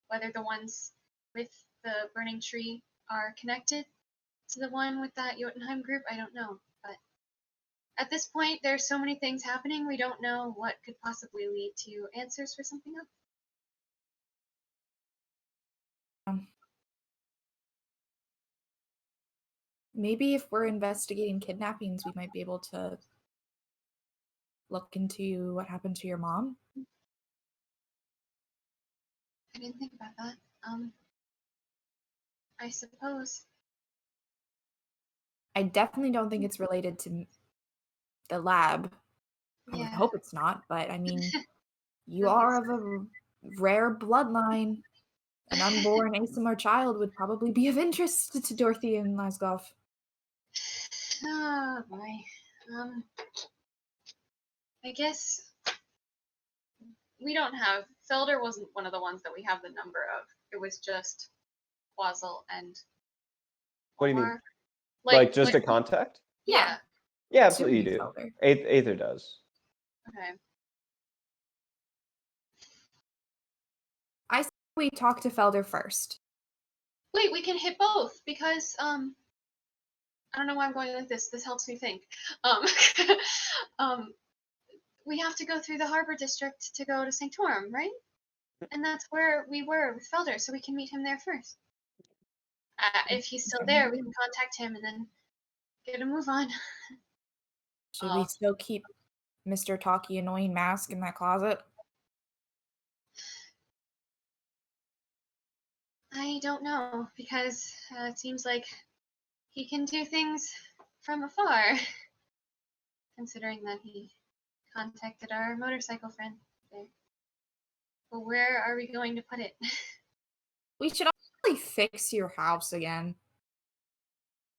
[SPEAKER 3] Whether the ones with the burning tree are connected to the one with that Jotunheim group, I don't know. But at this point, there's so many things happening, we don't know what could possibly lead to answers for something else.
[SPEAKER 2] Maybe if we're investigating kidnappings, we might be able to look into what happened to your mom.
[SPEAKER 3] I didn't think about that. I suppose.
[SPEAKER 2] I definitely don't think it's related to the lab. I would
[SPEAKER 3] Yeah.
[SPEAKER 2] hope it's not, but I mean, you
[SPEAKER 3] Don't think
[SPEAKER 2] are of
[SPEAKER 3] so.
[SPEAKER 2] a rare bloodline. An unborn ASMR child would probably be of interest to Dorothy and Lasgoff.
[SPEAKER 3] Oh boy. I guess we don't have Felder wasn't one of the ones that we have the number of. It was just Quazzle and
[SPEAKER 1] What do you mean?
[SPEAKER 3] Omar.
[SPEAKER 1] Like just a contact?
[SPEAKER 3] Yeah.
[SPEAKER 1] Yeah,
[SPEAKER 2] To
[SPEAKER 1] absolutely you
[SPEAKER 2] you,
[SPEAKER 1] do.
[SPEAKER 2] Felder.
[SPEAKER 1] Aether does.
[SPEAKER 3] Okay.
[SPEAKER 2] I say we talk to Felder first.
[SPEAKER 3] Wait, we can hit both because I don't know why I'm going like this. This helps me think. Um, um, we have to go through the harbor district to go to Sanctorum, right? And that's where we were with Felder, so we can meet him there first. If he's still there, we can contact him and then get a move on.
[SPEAKER 2] Should we still keep Mr. Talkie annoying mask in that closet?
[SPEAKER 3] I don't know because it seems like he can do things from afar, considering that he contacted our motorcycle friend there. But where are we going to put it?
[SPEAKER 2] We should probably fix your house again.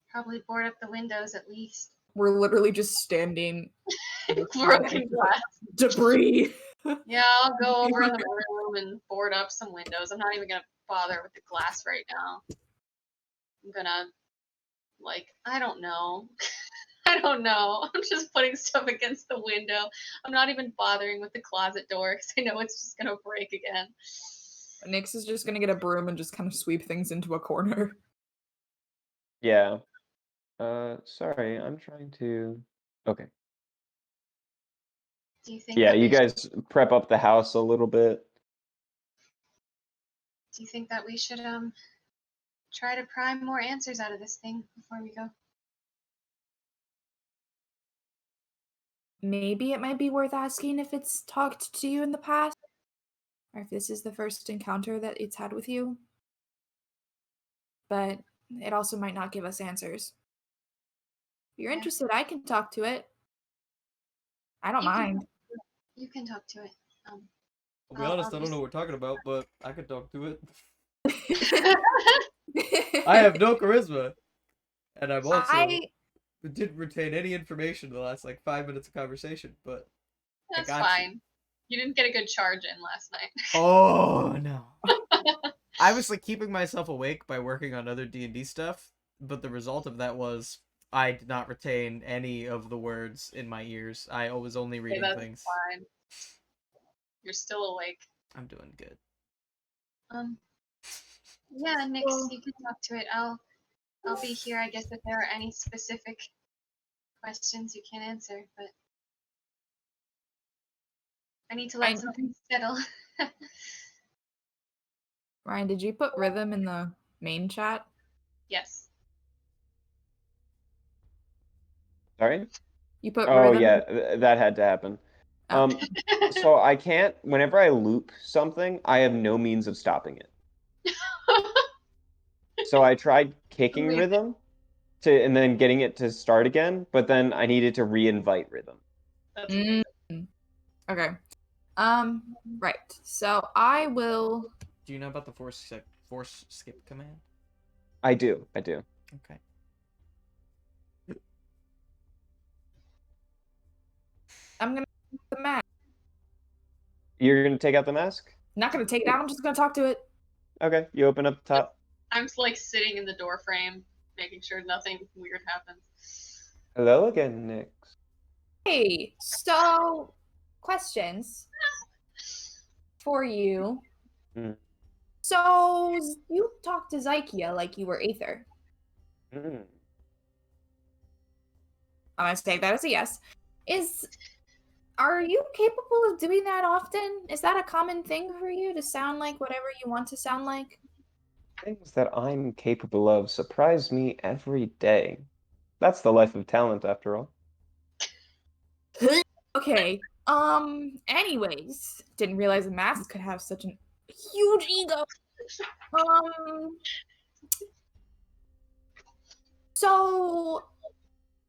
[SPEAKER 3] Probably board up the windows at least.
[SPEAKER 2] We're literally just standing
[SPEAKER 3] Broken glass.
[SPEAKER 2] debris.
[SPEAKER 3] Yeah, I'll go over in the room and board up some windows. I'm not even gonna bother with the glass right now. I'm gonna, I don't know. I don't know. I'm just putting stuff against the window. I'm not even bothering with the closet door because I know it's just gonna break again.
[SPEAKER 2] Nyx is just gonna get a broom and just kind of sweep things into a corner.
[SPEAKER 1] Yeah. Sorry, I'm trying to. Okay.
[SPEAKER 3] Do you think
[SPEAKER 1] Yeah,
[SPEAKER 3] that
[SPEAKER 1] you
[SPEAKER 3] we
[SPEAKER 1] guys prep up the house a little bit.
[SPEAKER 3] do you think that we should try to pry more answers out of this thing before we go?
[SPEAKER 2] Maybe it might be worth asking if it's talked to you in the past, or if this is the first encounter that it's had with you. But it also might not give us answers. you're
[SPEAKER 3] Yeah.
[SPEAKER 2] interested, I can talk to it. I don't
[SPEAKER 3] You can
[SPEAKER 2] mind.
[SPEAKER 3] talk to it. You can talk to it.
[SPEAKER 4] I'll be
[SPEAKER 3] I'll
[SPEAKER 4] honest, I don't
[SPEAKER 3] just-
[SPEAKER 4] know what we're talking about, but I could talk to it. I
[SPEAKER 2] I
[SPEAKER 4] have no charisma, and I'm also
[SPEAKER 2] I
[SPEAKER 4] didn't retain any information in the last like 5 minutes of conversation. But
[SPEAKER 3] That's
[SPEAKER 4] got you.
[SPEAKER 3] fine. You didn't get a good charge in last night.
[SPEAKER 4] Oh no! I was like keeping myself awake by working on other D&D stuff, but the result of that was I did not retain any of the words in my ears. I was only
[SPEAKER 3] Okay,
[SPEAKER 4] reading
[SPEAKER 3] that's
[SPEAKER 4] things.
[SPEAKER 3] fine. You're still awake.
[SPEAKER 4] I'm doing good.
[SPEAKER 3] Yeah, Nix,
[SPEAKER 2] Well-
[SPEAKER 3] you can talk to it. I'll be here, I guess, if there are any specific questions you can't answer, but I need to let some things settle.
[SPEAKER 2] Ryan, did you put rhythm in the main chat?
[SPEAKER 3] Yes.
[SPEAKER 1] Sorry?
[SPEAKER 2] You put
[SPEAKER 1] Oh
[SPEAKER 2] rhythm.
[SPEAKER 1] yeah, that had to happen.
[SPEAKER 2] Oh.
[SPEAKER 1] So I can't, whenever I loop something, I have no means of stopping it. So I tried kicking
[SPEAKER 3] Amazing.
[SPEAKER 1] rhythm and then getting it to start again, but then I needed to re-invite rhythm.
[SPEAKER 3] That's amazing.
[SPEAKER 2] Okay. Right. So I will.
[SPEAKER 4] Do you know about the force skip command?
[SPEAKER 1] I do.
[SPEAKER 4] Okay.
[SPEAKER 2] I'm gonna the mask.
[SPEAKER 1] You're gonna take out the mask?
[SPEAKER 2] Not gonna take it out. I'm just gonna talk to it.
[SPEAKER 1] Okay, you open up the top.
[SPEAKER 3] I'm just like sitting in the door frame, making sure nothing weird happens.
[SPEAKER 1] Hello again, Nick.
[SPEAKER 2] Hey. So, questions for you.
[SPEAKER 1] Mm.
[SPEAKER 2] So you talked to Zykia like you were Aether.
[SPEAKER 1] Mm.
[SPEAKER 2] I'm gonna take that as a yes. Are you capable of doing that often? Is that a common thing for you to sound like whatever you want to sound like?
[SPEAKER 1] Things that I'm capable of surprise me every day. That's the life of talent, after all.
[SPEAKER 2] Okay. Anyways, didn't realize a mask could have such an huge ego. So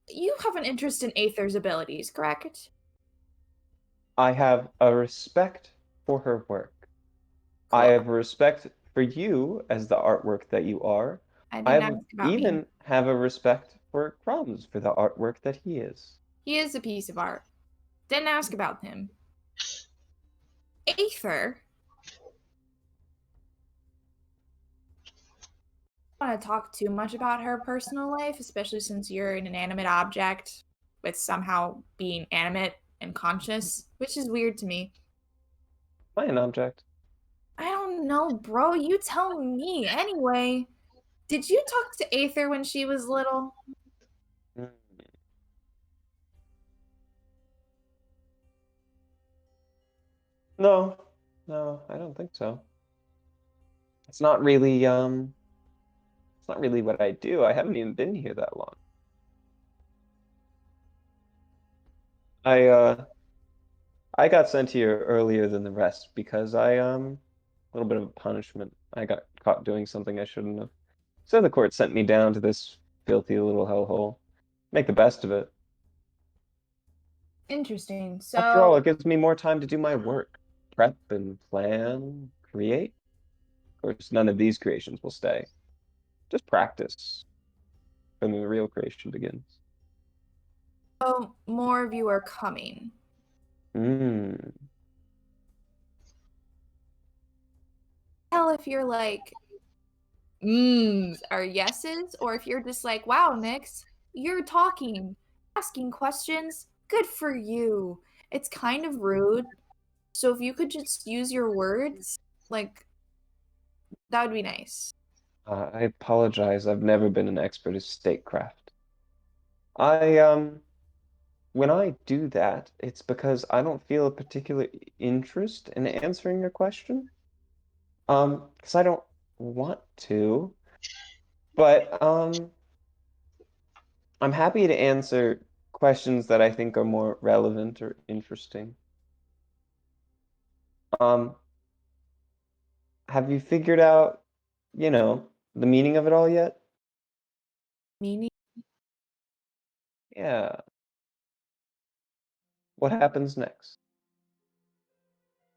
[SPEAKER 2] you have an interest in Aether's abilities, correct?
[SPEAKER 1] I have a respect for her work. I
[SPEAKER 2] Cool.
[SPEAKER 1] have a respect for you as the artwork that you are.
[SPEAKER 2] I
[SPEAKER 1] I
[SPEAKER 2] didn't ask about
[SPEAKER 1] even
[SPEAKER 2] me.
[SPEAKER 1] have a respect for Crumbs for the artwork that he is.
[SPEAKER 2] He is a piece of art. Didn't ask about him. Aether. I don't want to talk too much about her personal life, especially since you're an inanimate object with somehow being animate and conscious, which is weird to me.
[SPEAKER 1] Am I an object?
[SPEAKER 2] I don't know, bro. You tell me. Anyway, did you talk to Aether when she was little?
[SPEAKER 1] Mm. No, I don't think so. It's not really what I do. I haven't even been here that long. I got sent here earlier than the rest because a little bit of a punishment. I got caught doing something I shouldn't have. So the court sent me down to this filthy little hellhole. Make the best of it.
[SPEAKER 2] Interesting.
[SPEAKER 1] After all,
[SPEAKER 2] So,
[SPEAKER 1] it gives me more time to do my work. Prep and plan, create. Of course, none of these creations will stay. Just practice. Then the real creation begins.
[SPEAKER 2] more of you are coming.
[SPEAKER 1] Mm.
[SPEAKER 2] Tell if you're like, are yeses, or if you're just like, wow, Nix, you're talking, asking questions. Good for you. It's kind of rude. So if you could just use your words, like, that would be nice.
[SPEAKER 1] I apologize. I've never been an expert at statecraft. When I do that, it's because I don't feel a particular interest in answering your question. Because I don't want to, but I'm happy to answer questions that I think are more relevant or interesting. Um, have you figured out, the meaning of it all yet?
[SPEAKER 2] Meaning
[SPEAKER 1] Yeah. What happens next?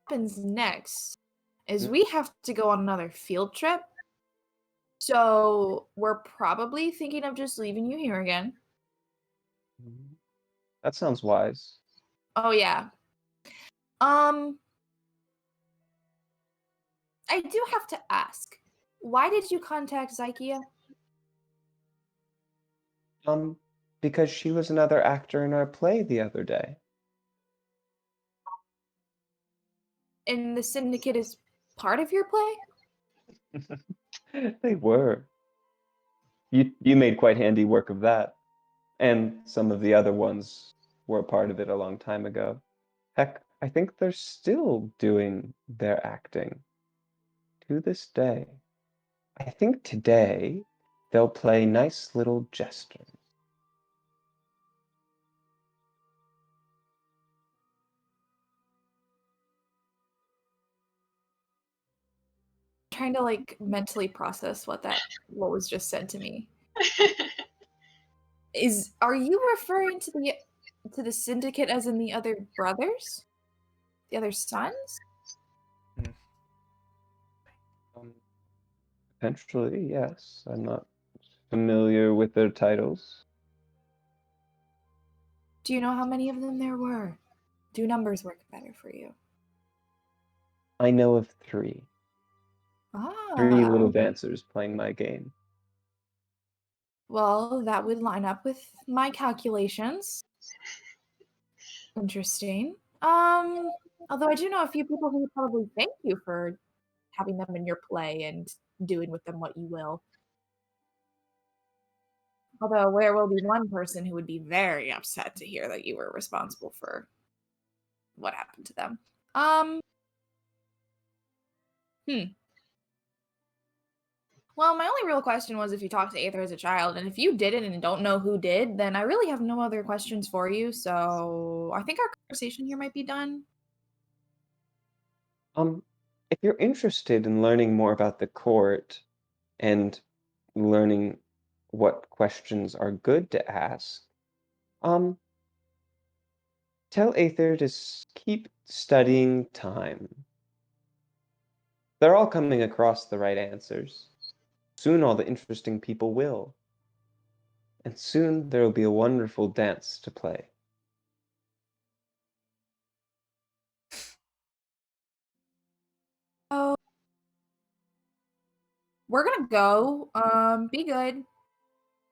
[SPEAKER 2] Happens next is
[SPEAKER 1] Mm.
[SPEAKER 2] we have to go on another field trip. So we're probably thinking of just leaving you here again.
[SPEAKER 1] That sounds wise.
[SPEAKER 2] Oh yeah. Um, I do have to ask, why did you contact Zykia?
[SPEAKER 1] Because she was another actor in our play the other day.
[SPEAKER 2] And the syndicate is part of your play?
[SPEAKER 1] They were. You made quite handy work of that. And some of the other ones were a part of it a long time ago. Heck, I think they're still doing their acting to this day. I think today they'll play nice little jesters.
[SPEAKER 2] Trying to like mentally process what was just said to me. Are you referring to the syndicate as in the other brothers? The other sons?
[SPEAKER 1] Potentially, yes. I'm not familiar with their titles.
[SPEAKER 2] Do you know how many of them there were? Do numbers work better for you?
[SPEAKER 1] I know of three. Three
[SPEAKER 2] Ah,
[SPEAKER 1] little dancers playing my game.
[SPEAKER 2] well, that would line up with my calculations. Interesting. Although I do know a few people who would probably thank you for having them in your play and doing with them what you will. Although there will be one person who would be very upset to hear that you were responsible for what happened to them. Hmm. Well, my only real question was if you talked to Aether as a child, and if you didn't and don't know who did, then I really have no other questions for you, so I think our conversation here might be done.
[SPEAKER 1] If you're interested in learning more about the court and learning what questions are good to ask, um, tell Aether to keep studying time. They're all coming across the right answers. Soon all the interesting people will. And soon there will be a wonderful dance to play.
[SPEAKER 2] So we're gonna go. Be good.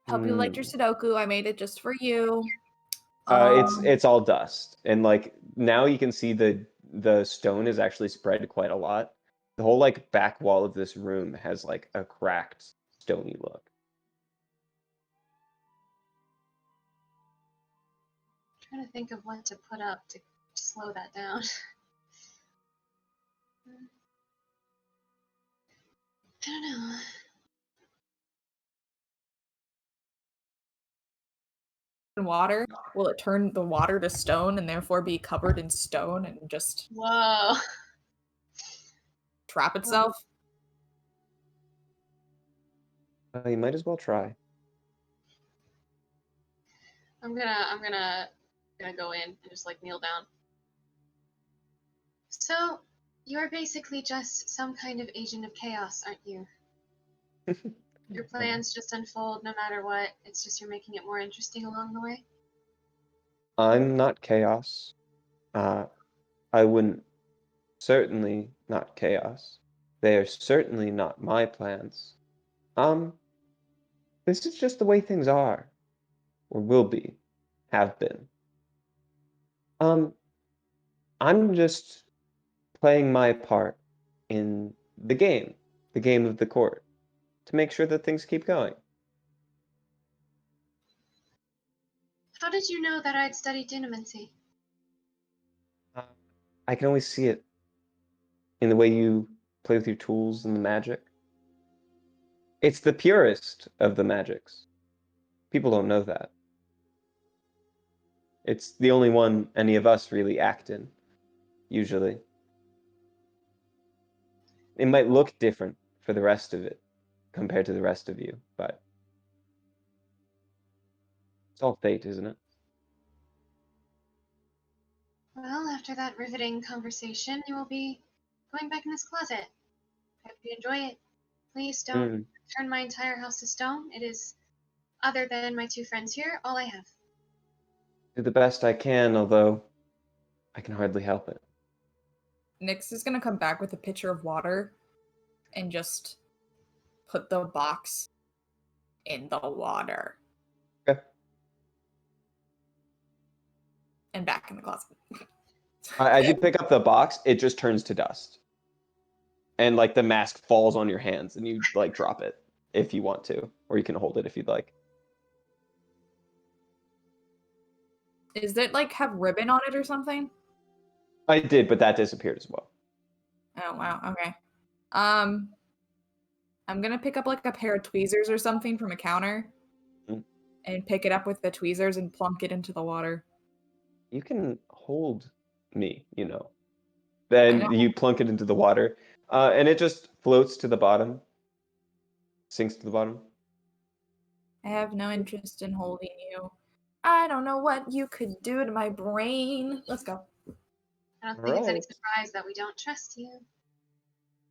[SPEAKER 2] Hope you liked your
[SPEAKER 1] Mm.
[SPEAKER 2] Sudoku. I made it just for you. Um,
[SPEAKER 1] It's all dust, and like now you can see the stone is actually spread quite a lot. The whole like back wall of this room has like a cracked, stony look.
[SPEAKER 3] Trying to think of what to put up to slow that down. I don't know.
[SPEAKER 2] water. Will it turn the water to stone and therefore be covered in stone and just
[SPEAKER 3] Whoa.
[SPEAKER 2] trap itself?
[SPEAKER 1] You might as well try.
[SPEAKER 3] I'm gonna go in and just like kneel down. So, you're basically just some kind of agent of chaos, aren't you? Your plans just unfold no matter what. It's just you're making it more interesting along the way.
[SPEAKER 1] I'm not chaos. I wouldn't. Certainly not chaos. They are certainly not my plans. Um, this is just the way things are, or will be, have been. Um, I'm just playing my part in the game of the court, to make sure that things keep going.
[SPEAKER 3] How did you know that I'd studied dynamancy?
[SPEAKER 1] Uh, I can always see it in the way you play with your tools and the magic. It's the purest of the magics. People don't know that. It's the only one any of us really act in, usually. It might look different for the rest of it compared to the rest of you, but It's all fate, isn't it?
[SPEAKER 3] Well, after that riveting conversation, you will be going back in this closet. I hope you enjoy it. Please don't
[SPEAKER 1] Mm.
[SPEAKER 3] turn my entire house to stone. It is, other than my 2 friends here, all I have.
[SPEAKER 1] Do the best I can, although I can hardly help it.
[SPEAKER 2] Nyx is gonna come back with a pitcher of water and just put the box in the water.
[SPEAKER 1] Okay.
[SPEAKER 2] And back in the closet.
[SPEAKER 1] As you pick up the box, it just turns to dust. And like the mask falls on your hands and you like drop it if you want to. Or you can hold it if you'd like.
[SPEAKER 2] Does it like have ribbon on it or something?
[SPEAKER 1] I did, but that disappeared as well.
[SPEAKER 2] Oh wow, okay. I'm gonna pick up like a pair of tweezers or something from a counter and pick it up with the tweezers and plunk it into the water.
[SPEAKER 1] You can hold me, you know.
[SPEAKER 2] I
[SPEAKER 1] Then
[SPEAKER 2] know.
[SPEAKER 1] you plunk it into the water, and it just floats to the bottom, sinks to the bottom.
[SPEAKER 2] I have no interest in holding you. I don't know what you could do to my brain. Let's go.
[SPEAKER 3] I don't think it's any
[SPEAKER 1] Right.
[SPEAKER 3] surprise that we don't trust you.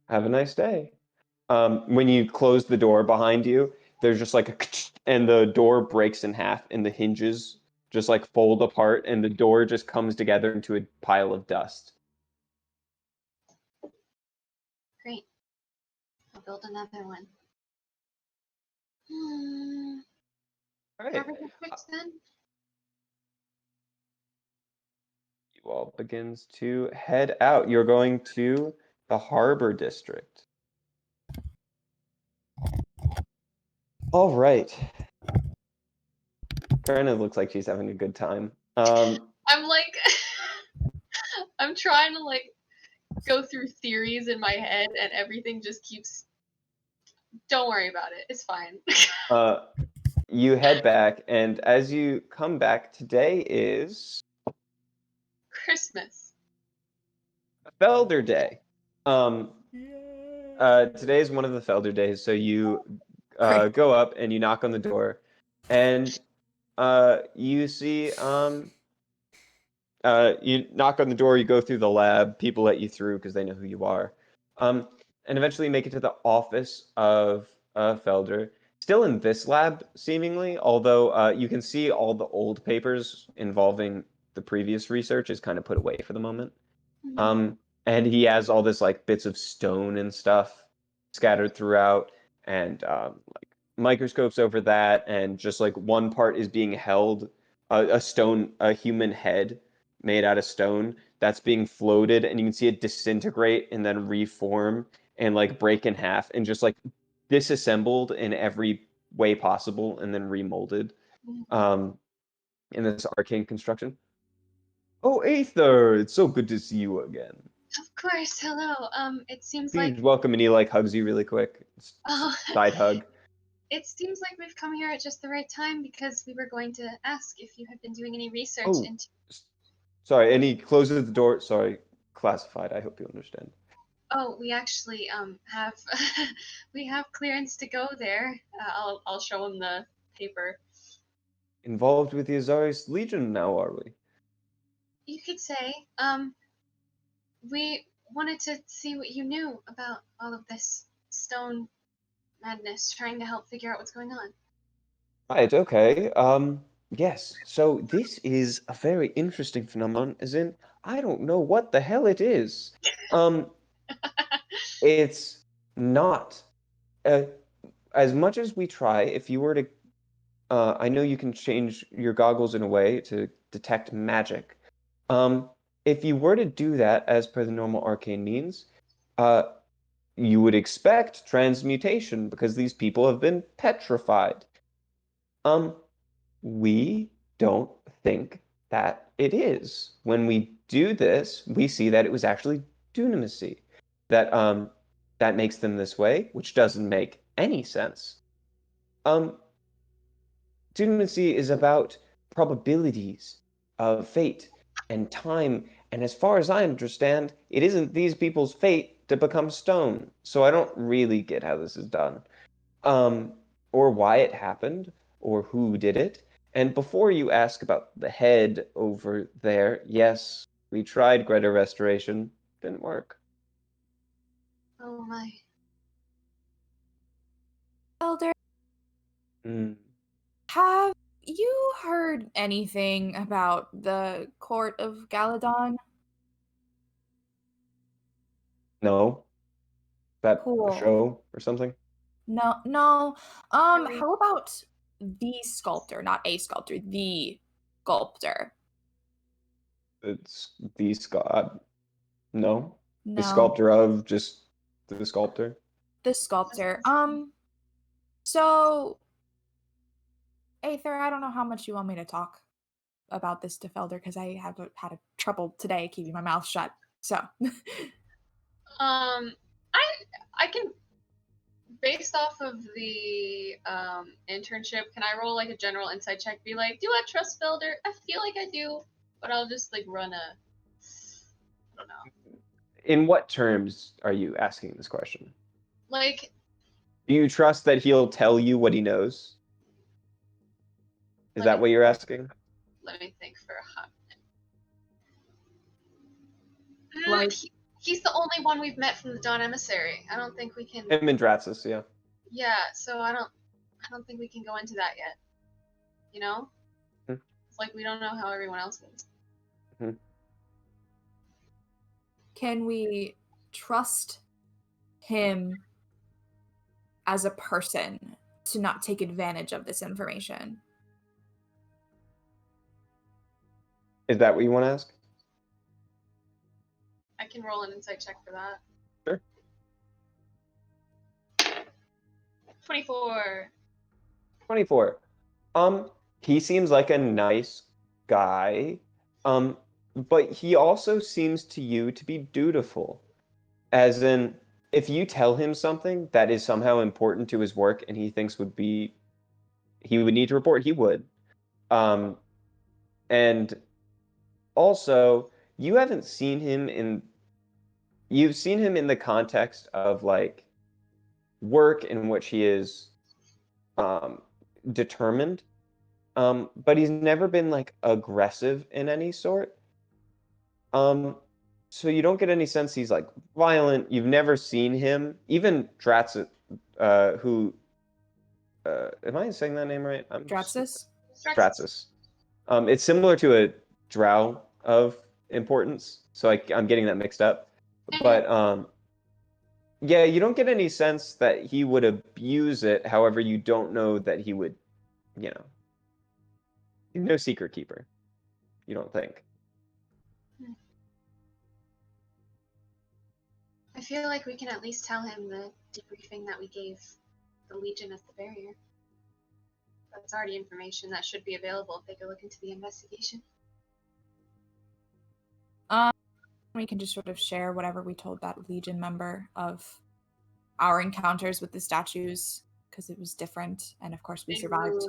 [SPEAKER 1] Have a nice day. When you close the door behind you, there's just like a and the door breaks in half and the hinges just like fold apart and the door just comes together into a pile of dust.
[SPEAKER 3] Great. I'll build another one.
[SPEAKER 1] All right.
[SPEAKER 3] Everything fixed then?
[SPEAKER 1] You all begins to head out. You're going to the Harbor District. All right. Karina looks like she's having a good time.
[SPEAKER 3] I'm like, I'm trying to like go through theories in my head, and everything just keeps. Don't worry about it. It's fine.
[SPEAKER 1] You head back, and as you come back, today is
[SPEAKER 3] Christmas.
[SPEAKER 1] Felder Day. Today is one of the Felder days, so you
[SPEAKER 2] Great.
[SPEAKER 1] go up and you knock on the door, and you see you knock on the door, you go through the lab, people let you through because they know who you are, and eventually make it to the office of Felder. Still in this lab, seemingly, although you can see all the old papers involving the previous research is kind of put away for the moment. And he has all this like bits of stone and stuff scattered throughout, and like microscopes over that, and just like one part is being held, a human head made out of stone that's being floated, and you can see it disintegrate and then reform and like break in half and just like disassembled in every way possible and then remolded in this arcane construction. Oh, Aether, it's so good to see you again.
[SPEAKER 3] Of course. Hello. It seems
[SPEAKER 1] Please
[SPEAKER 3] like.
[SPEAKER 1] welcome, and he like hugs you really quick.
[SPEAKER 3] Oh,
[SPEAKER 1] Side hug.
[SPEAKER 3] it seems like we've come here at just the right time because we were going to ask if you had been doing any research
[SPEAKER 1] Oh,
[SPEAKER 3] into.
[SPEAKER 1] sorry. And he closes the door. Sorry, classified. I hope you understand.
[SPEAKER 3] Oh, we actually have we have clearance to go there. I'll show him the paper.
[SPEAKER 1] Involved with the Azarius Legion now, are we?
[SPEAKER 3] You could say we wanted to see what you knew about all of this stone madness, trying to help figure out what's going on.
[SPEAKER 1] Right. Okay. Yes. So this is a very interesting phenomenon. As in, I don't know what the hell it is. It's not. As much as we try, if you were to I know you can change your goggles in a way to detect magic. Um, if you were to do that as per the normal arcane means, uh, you would expect transmutation because these people have been petrified. Um, we don't think that it is. When we do this, we see that it was actually dunamis that that makes them this way, which doesn't make any sense. Um, Dunamancy is about probabilities of fate and time, and as far as I understand, it isn't these people's fate to become stone. So I don't really get how this is done, or why it happened, or who did it. And before you ask about the head over there, yes, we tried Greta Restoration. Didn't work.
[SPEAKER 3] Oh my.
[SPEAKER 2] Elder,
[SPEAKER 1] Mm,
[SPEAKER 2] have you heard anything about the court of Galadon?
[SPEAKER 1] no. Is that a
[SPEAKER 2] Cool.
[SPEAKER 1] show or something?
[SPEAKER 2] No.
[SPEAKER 3] Really?
[SPEAKER 2] How about the sculptor, not a sculptor, the sculptor?
[SPEAKER 1] It's the no. The
[SPEAKER 2] No,
[SPEAKER 1] sculptor of just the sculptor.
[SPEAKER 2] the sculptor. So Aether, I don't know how much you want me to talk about this to Felder because I have had a trouble today keeping my mouth shut. So
[SPEAKER 3] I can, based off of the internship, can I roll like a general insight check? Be like, do I trust Felder? I feel like I do, but I'll just like run a. I don't know.
[SPEAKER 1] In what terms are you asking this question?
[SPEAKER 3] Like,
[SPEAKER 1] Do you trust that he'll tell you what he knows? Is
[SPEAKER 3] Let
[SPEAKER 1] that
[SPEAKER 3] me-
[SPEAKER 1] what you're asking?
[SPEAKER 3] let me think for a hot
[SPEAKER 2] Like-
[SPEAKER 3] minute. He's the only one we've met from the Dawn Emissary. I don't think we can.
[SPEAKER 1] Him and Draxus, yeah.
[SPEAKER 3] Yeah, so I don't think we can go into that yet. You know?
[SPEAKER 1] Hmm.
[SPEAKER 3] It's like we don't know how everyone else is.
[SPEAKER 2] can we trust him as a person to not take advantage of this information?
[SPEAKER 1] Is that what you want to ask?
[SPEAKER 3] I can roll an insight check for that.
[SPEAKER 1] Sure.
[SPEAKER 3] 24.
[SPEAKER 1] 24. He seems like a nice guy. But he also seems to you to be dutiful. As in, if you tell him something that is somehow important to his work and he thinks he would need to report, he would. And also, you've seen him in the context of like work in which he is determined. But he's never been like aggressive in any sort. So you don't get any sense he's like violent. You've never seen him, even Dratz, who, am I saying that name right?
[SPEAKER 2] Draxus?
[SPEAKER 1] Draxus. It's similar to a drow of importance, so I'm getting that mixed up. But yeah, you don't get any sense that he would abuse it. However, you don't know that he would, you know, he's no secret keeper. You don't think.
[SPEAKER 3] I feel like we can at least tell him the debriefing that we gave the Legion at the barrier. That's already information that should be available if they go look into the investigation.
[SPEAKER 2] We can just sort of share whatever we told that Legion member of our encounters with the statues, because it was different, and of course we survived.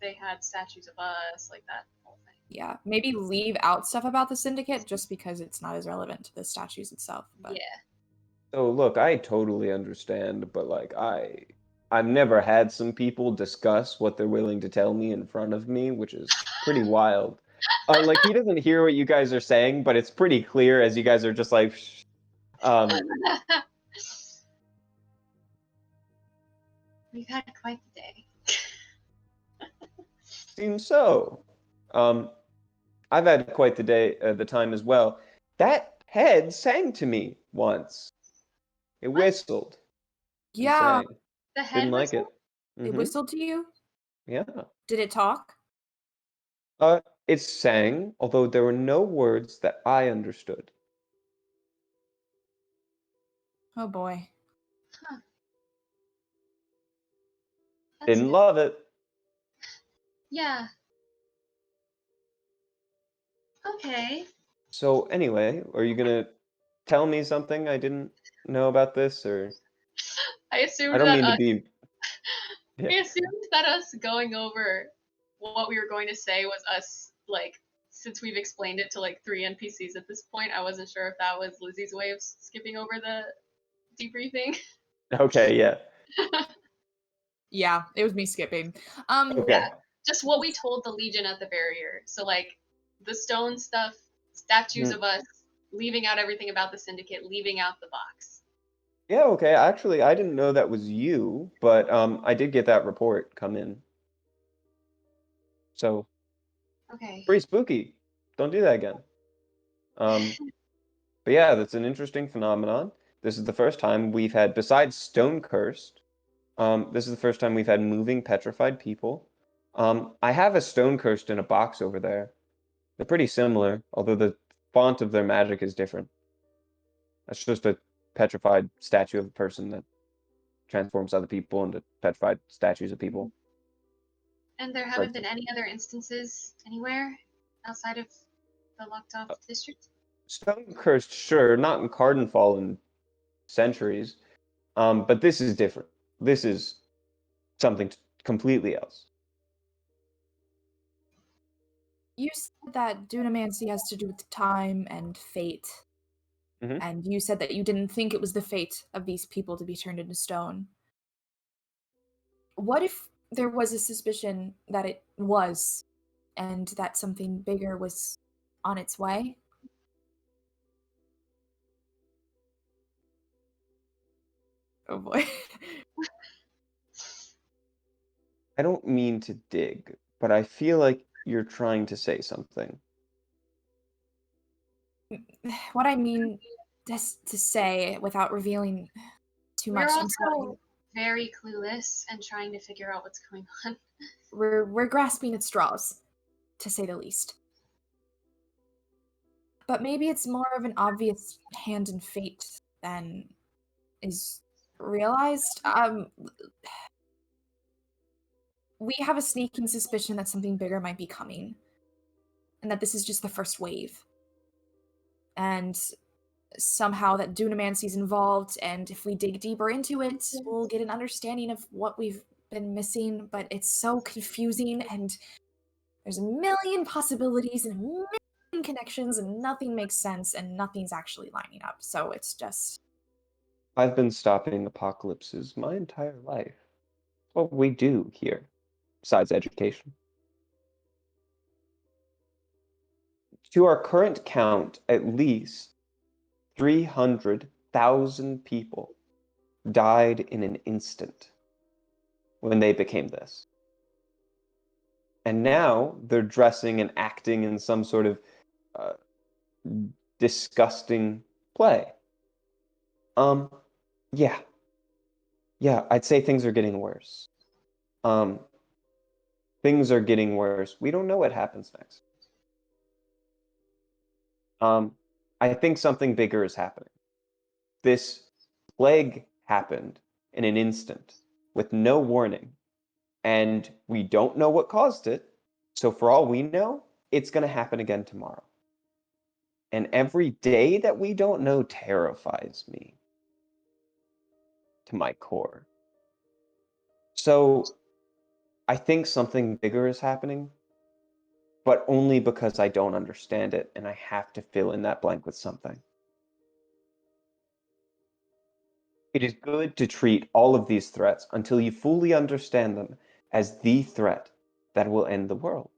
[SPEAKER 3] They had statues of us, like that whole thing.
[SPEAKER 2] Yeah, maybe leave out stuff about the Syndicate just because it's not as relevant to the statues itself. But
[SPEAKER 3] Yeah.
[SPEAKER 1] So look, I totally understand, but like I've never had some people discuss what they're willing to tell me in front of me, which is pretty wild. Like he doesn't hear what you guys are saying, but it's pretty clear as you guys are just like,
[SPEAKER 3] We've had quite the day.
[SPEAKER 1] seems so. I've had quite the time as well. That head sang to me once. It whistled. and
[SPEAKER 2] yeah,
[SPEAKER 1] sang.
[SPEAKER 3] The head
[SPEAKER 1] Didn't like
[SPEAKER 3] whistle?
[SPEAKER 1] it.
[SPEAKER 2] it
[SPEAKER 1] Mhm.
[SPEAKER 2] whistled to you.
[SPEAKER 1] Yeah.
[SPEAKER 2] Did it talk?
[SPEAKER 1] It sang, although there were no words that I understood.
[SPEAKER 2] Oh boy.
[SPEAKER 3] Huh. That's
[SPEAKER 1] Didn't
[SPEAKER 3] good.
[SPEAKER 1] love it.
[SPEAKER 3] Yeah. Okay.
[SPEAKER 1] So anyway, are you gonna tell me something I didn't know about this, or
[SPEAKER 3] I assumed
[SPEAKER 1] I don't
[SPEAKER 3] that
[SPEAKER 1] mean to
[SPEAKER 3] us
[SPEAKER 1] be.
[SPEAKER 3] I assumed that us going over what we were going to say was us, like, since we've explained it to like 3 NPCs at this point, I wasn't sure if that was Lizzie's way of skipping over the debriefing.
[SPEAKER 1] Okay, yeah.
[SPEAKER 2] Yeah, it was me skipping.
[SPEAKER 1] Okay.
[SPEAKER 3] Yeah. just what we told the Legion at the barrier. So like the stone stuff, statues of us, leaving out everything about the syndicate, leaving out the box.
[SPEAKER 1] Yeah, okay. Actually, I didn't know that was you, but I did get that report come in. So
[SPEAKER 3] Okay.
[SPEAKER 1] pretty spooky. Don't do that again. But yeah, that's an interesting phenomenon. This is the first time we've had, besides stone cursed, this is the first time we've had moving petrified people. I have a stone cursed in a box over there. They're pretty similar, although the font of their magic is different. That's just a petrified statue of a person that transforms other people into petrified statues of people.
[SPEAKER 3] And there haven't been any other instances anywhere outside of the locked off district?
[SPEAKER 1] Stone cursed, sure, not in Cardinfall in centuries. But this is different. This is something completely else.
[SPEAKER 2] You said that dunamancy has to do with time and fate.
[SPEAKER 1] Mhm.
[SPEAKER 2] And you said that you didn't think it was the fate of these people to be turned into stone. What if there was a suspicion that it was, and that something bigger was on its way? Oh boy.
[SPEAKER 1] I don't mean to dig, but I feel like you're trying to say something.
[SPEAKER 2] What I mean just to say, without revealing too
[SPEAKER 3] We're
[SPEAKER 2] much, I'm
[SPEAKER 3] also
[SPEAKER 2] sorry.
[SPEAKER 3] very clueless and trying to figure out what's going on.
[SPEAKER 2] We're grasping at straws, to say the least. But maybe it's more of an obvious hand in fate than is realized. We have a sneaking suspicion that something bigger might be coming, and that this is just the first wave. And somehow that dunamancy's involved, and if we dig deeper into it, we'll get an understanding of what we've been missing, but it's so confusing, and there's a million possibilities and a million connections, and nothing makes sense, and nothing's actually lining up, so it's just...
[SPEAKER 1] I've been stopping apocalypses my entire life. It's what we do here, besides education. To our current count, at least 300,000 people died in an instant when they became this. And now they're dressing and acting in some sort of disgusting play. Yeah. Yeah, I'd say things are getting worse. Um, things are getting worse. We don't know what happens next. I think something bigger is happening. This plague happened in an instant with no warning, and we don't know what caused it. So for all we know, it's going to happen again tomorrow. And every day that we don't know terrifies me to my core. So I think something bigger is happening, but only because I don't understand it and I have to fill in that blank with something. It is good to treat all of these threats until you fully understand them as the threat that will end the world.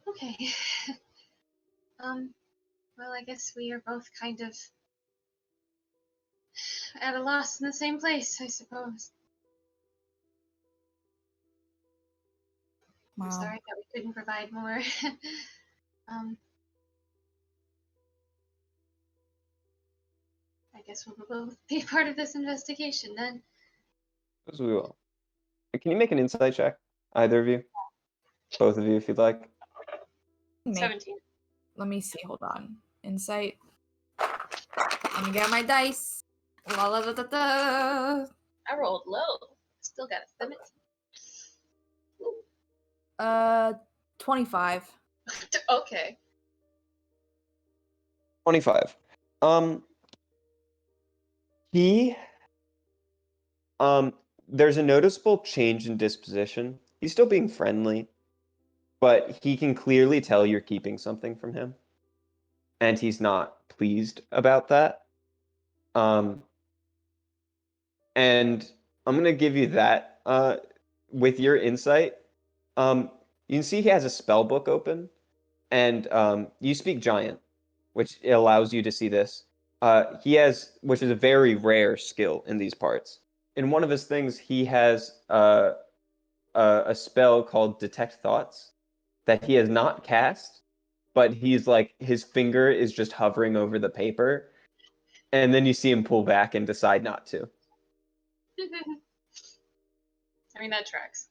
[SPEAKER 3] Okay. Well, I guess we are both kind of at a loss in the same place, I suppose.
[SPEAKER 2] Wow.
[SPEAKER 3] I'm sorry that we couldn't provide more. I guess we'll both be part of this investigation then.
[SPEAKER 1] As we will. Can you make an insight check? Either of you? Both of you, if you'd like.
[SPEAKER 3] 17.
[SPEAKER 2] Let me see, hold on. Insight. Let me get my dice. La la da da da.
[SPEAKER 3] I rolled low. Still got a 17.
[SPEAKER 2] 25.
[SPEAKER 3] Okay.
[SPEAKER 1] 25. He there's a noticeable change in disposition. He's still being friendly, but he can clearly tell you're keeping something from him. and he's not pleased about that. And I'm gonna give you that. With your insight, you can see he has a spell book open, and you speak giant, which allows you to see this. He has, which is a very rare skill in these parts. In one of his things, he has a spell called Detect Thoughts that he has not cast, but he's like his finger is just hovering over the paper, and then you see him pull back and decide not to.
[SPEAKER 3] I mean, that tracks.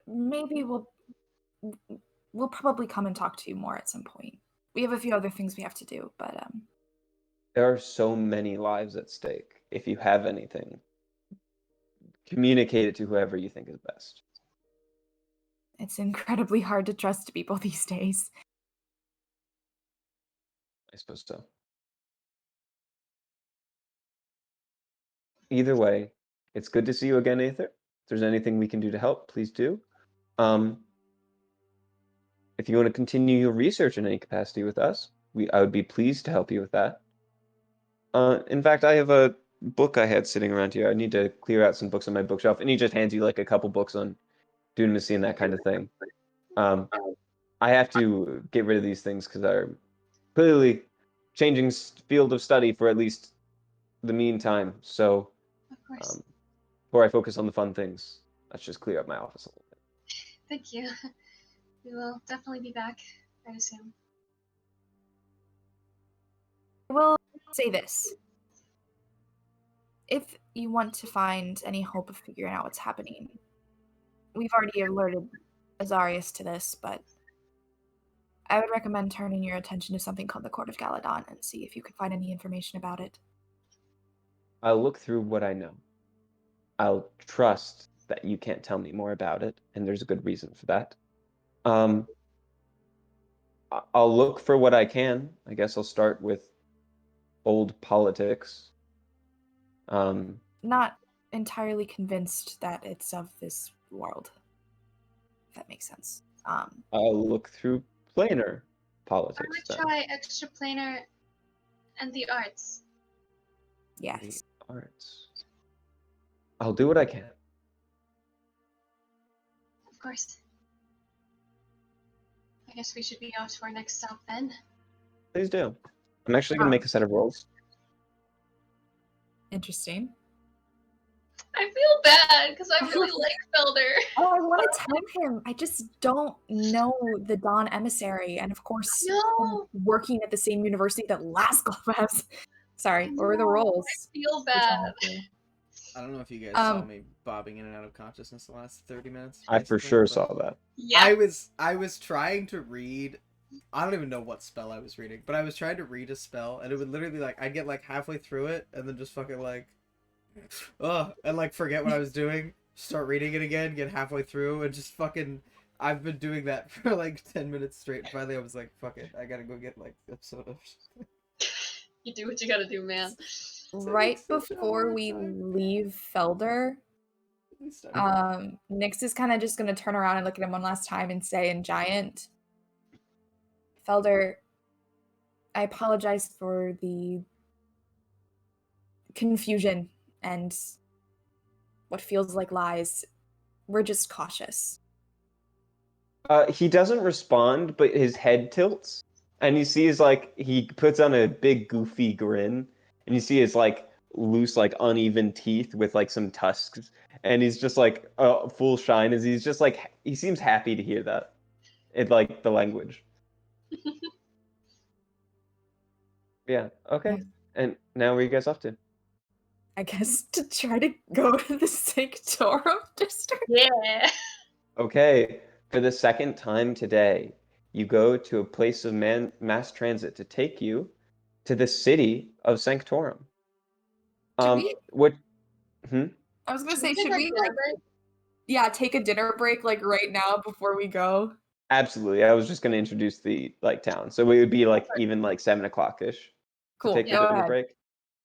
[SPEAKER 2] Maybe we'll probably come and talk to you more at some point. We have a few other things we have to do, but
[SPEAKER 1] There are so many lives at stake. If you have anything, communicate it to whoever you think is best.
[SPEAKER 2] it's incredibly hard to trust people these days.
[SPEAKER 1] I suppose so. Either way, it's good to see you again, Aether. If there's anything we can do to help, please do. If you want to continue your research in any capacity with us, I would be pleased to help you with that. In fact, I have a book I had sitting around here. I need to clear out some books on my bookshelf, and he just hands you like a couple books on Dunamis and that kind of thing. I have to get rid of these things because they're clearly changing field of study for at least the meantime. So
[SPEAKER 3] Of course.
[SPEAKER 1] before I focus on the fun things, let's just clear up my office a little bit.
[SPEAKER 3] Thank you. We will definitely be back very soon.
[SPEAKER 2] I will say this. If you want to find any hope of figuring out what's happening, we've already alerted Azarius to this, but I would recommend turning your attention to something called the Court of Galadon and see if you can find any information about it.
[SPEAKER 1] I'll look through what I know. I'll trust that you can't tell me more about it, and there's a good reason for that. I'll look for what I can. I guess I'll start with old politics.
[SPEAKER 2] Not entirely convinced that it's of this world, if that makes sense.
[SPEAKER 1] I'll look through planar
[SPEAKER 3] I
[SPEAKER 1] politics
[SPEAKER 3] would
[SPEAKER 1] then.
[SPEAKER 3] try extraplanar and the arts.
[SPEAKER 2] Yes.
[SPEAKER 1] The arts. I'll do what I can.
[SPEAKER 3] Of course. I guess we should be off to our next stop then.
[SPEAKER 1] Please do. I'm actually going to make a set of rolls.
[SPEAKER 2] Interesting.
[SPEAKER 3] I feel bad because I really like Felder.
[SPEAKER 2] Oh, I want to tell him. I just don't know the Dawn Emissary, and of course,
[SPEAKER 3] No.
[SPEAKER 2] I'm working at the same university that Lascliffe has. Sorry, what were the
[SPEAKER 3] No,
[SPEAKER 2] rolls?
[SPEAKER 3] I feel
[SPEAKER 2] Which one
[SPEAKER 3] bad.
[SPEAKER 2] was it?
[SPEAKER 4] I don't know if you guys saw me bobbing in and out of consciousness the last 30 minutes.
[SPEAKER 1] I for
[SPEAKER 4] basically,
[SPEAKER 1] sure
[SPEAKER 4] but
[SPEAKER 1] saw that.
[SPEAKER 3] Yeah.
[SPEAKER 4] I was trying to read. I don't even know what spell I was reading, but I was trying to read a spell, and it would literally be like I'd get like halfway through it, and then just fucking like, and like forget what I was doing, start reading it again, get halfway through, and just fucking. I've been doing that for like 10 minutes straight. Finally, I was like, "Fuck it, I gotta go get like episode of."
[SPEAKER 3] You do what you gotta do, man.
[SPEAKER 2] Right
[SPEAKER 4] such a
[SPEAKER 2] before
[SPEAKER 4] hard
[SPEAKER 2] we
[SPEAKER 4] time.
[SPEAKER 2] leave Felder, Nyx is kind of just gonna turn around and look at him one last time and say in Giant, Felder, I apologize for the confusion and what feels like lies. We're just cautious.
[SPEAKER 1] He doesn't respond, but his head tilts, and you see his like he puts on a big goofy grin, and you see his like loose, like uneven teeth with like some tusks, and he's just like full shine. As he's just like he seems happy to hear that, it like the language. Yeah. Okay.
[SPEAKER 2] Yeah.
[SPEAKER 1] And now where are you guys off to?
[SPEAKER 2] I guess to try to go to the Sanctorum district.
[SPEAKER 3] Yeah.
[SPEAKER 1] Okay. For the second time today, you go to a place of mass transit to take you to the city of Sanctorum.
[SPEAKER 2] Should we?
[SPEAKER 1] What?
[SPEAKER 2] I was gonna
[SPEAKER 3] Should
[SPEAKER 2] say,
[SPEAKER 3] we take
[SPEAKER 2] should
[SPEAKER 3] our
[SPEAKER 2] we
[SPEAKER 3] dinner
[SPEAKER 2] like,
[SPEAKER 3] break?
[SPEAKER 2] yeah, take a dinner break like right now before we go?
[SPEAKER 1] Absolutely. I was just going to introduce the like town, so it would be like even like 7 o'clock ish to
[SPEAKER 2] Cool.
[SPEAKER 1] take the
[SPEAKER 3] Yeah.
[SPEAKER 2] Go
[SPEAKER 1] dinner
[SPEAKER 2] ahead.
[SPEAKER 1] break.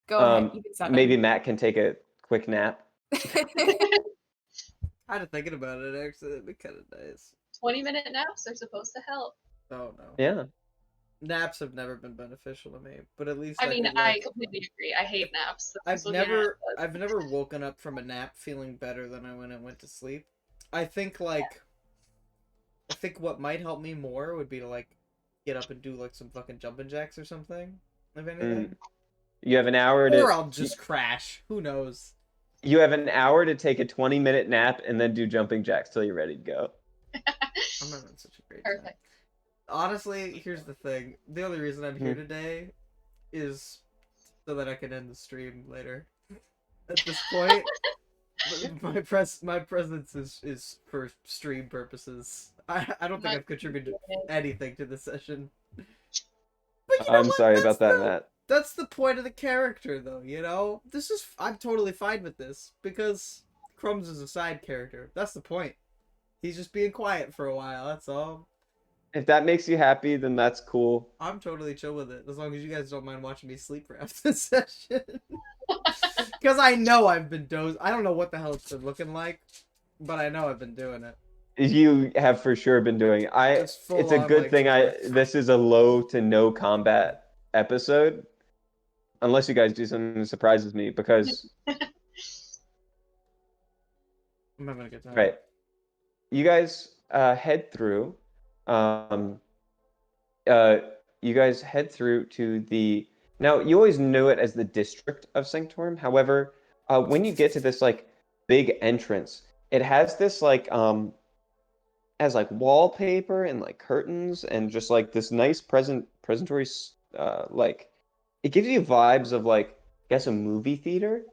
[SPEAKER 2] Go ahead. Even seven.
[SPEAKER 1] Maybe Matt can take a quick nap.
[SPEAKER 4] Kind of thinking about it actually. That'd be kind of nice.
[SPEAKER 3] 20-minute naps are supposed to help.
[SPEAKER 4] Oh no.
[SPEAKER 1] Yeah.
[SPEAKER 4] Naps have never been beneficial to me, but at least
[SPEAKER 3] I mean,
[SPEAKER 4] could,
[SPEAKER 3] I completely agree. I hate naps. This will be honest, but-
[SPEAKER 4] I've never woken up from a nap feeling better than I when I went to sleep. I think like I think what might help me more would be to like get up and do like some fucking jumping jacks or something, if anything.
[SPEAKER 1] You have an hour to.
[SPEAKER 4] Or I'll just crash. Who knows?
[SPEAKER 1] You have an hour to take a 20-minute nap and then do jumping jacks till you're ready to go.
[SPEAKER 4] I'm having such a great time.
[SPEAKER 3] Perfect.
[SPEAKER 4] Honestly, here's the thing. The only reason I'm here today is so that I can end the stream later. At this point, my presence is for stream purposes. I don't think I've contributed anything to the session. But you know
[SPEAKER 1] I'm
[SPEAKER 4] what?
[SPEAKER 1] sorry
[SPEAKER 4] That's
[SPEAKER 1] about that,
[SPEAKER 4] the-
[SPEAKER 1] Matt.
[SPEAKER 4] That's the point of the character, though, you know? I'm totally fine with this, because Crumbs is a side character. That's the point. He's just being quiet for a while, that's all.
[SPEAKER 1] If that makes you happy, then that's cool.
[SPEAKER 4] I'm totally chill with it, as long as you guys don't mind watching me sleep for half the session. Because I know I've been dozing. I don't know what the hell it's been looking like, but I know I've been doing it.
[SPEAKER 1] You have for sure been doing.
[SPEAKER 4] Just full
[SPEAKER 1] It's a
[SPEAKER 4] on,
[SPEAKER 1] good
[SPEAKER 4] like,
[SPEAKER 1] thing.
[SPEAKER 4] just
[SPEAKER 1] This is a low to no combat episode, unless you guys do something that surprises me. Because
[SPEAKER 4] I'm having a good time.
[SPEAKER 1] right, you guys head through. You guys head through to the. Now you always know it as the district of Sanctorum. However, when you get to this like big entrance, it has this like has like wallpaper and like curtains and just like this nice presentory like it gives you vibes of like I guess a movie theater.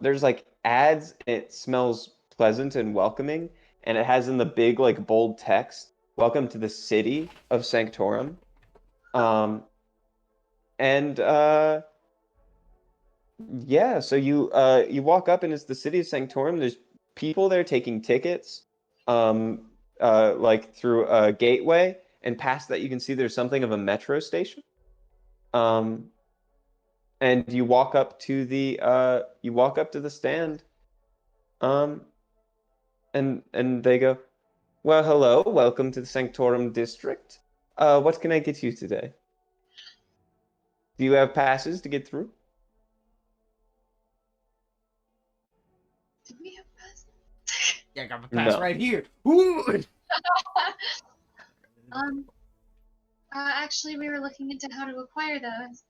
[SPEAKER 1] There's like ads. It smells pleasant and welcoming, and it has in the big like bold text, "Welcome to the city of Sanctorum." And yeah, so you walk up and it's the city of Sanctorum. There's people there taking tickets, like through a gateway, and past that you can see there's something of a metro station. And you walk up to the stand, and they go, "Well, hello, welcome to the Sanctorum district. What can I get you today? Do you have passes to get through?"
[SPEAKER 3] Do we have passes?
[SPEAKER 4] Yeah, I got my pass
[SPEAKER 1] No.
[SPEAKER 4] right here. Ooh!
[SPEAKER 3] Actually, we were looking into how to acquire those.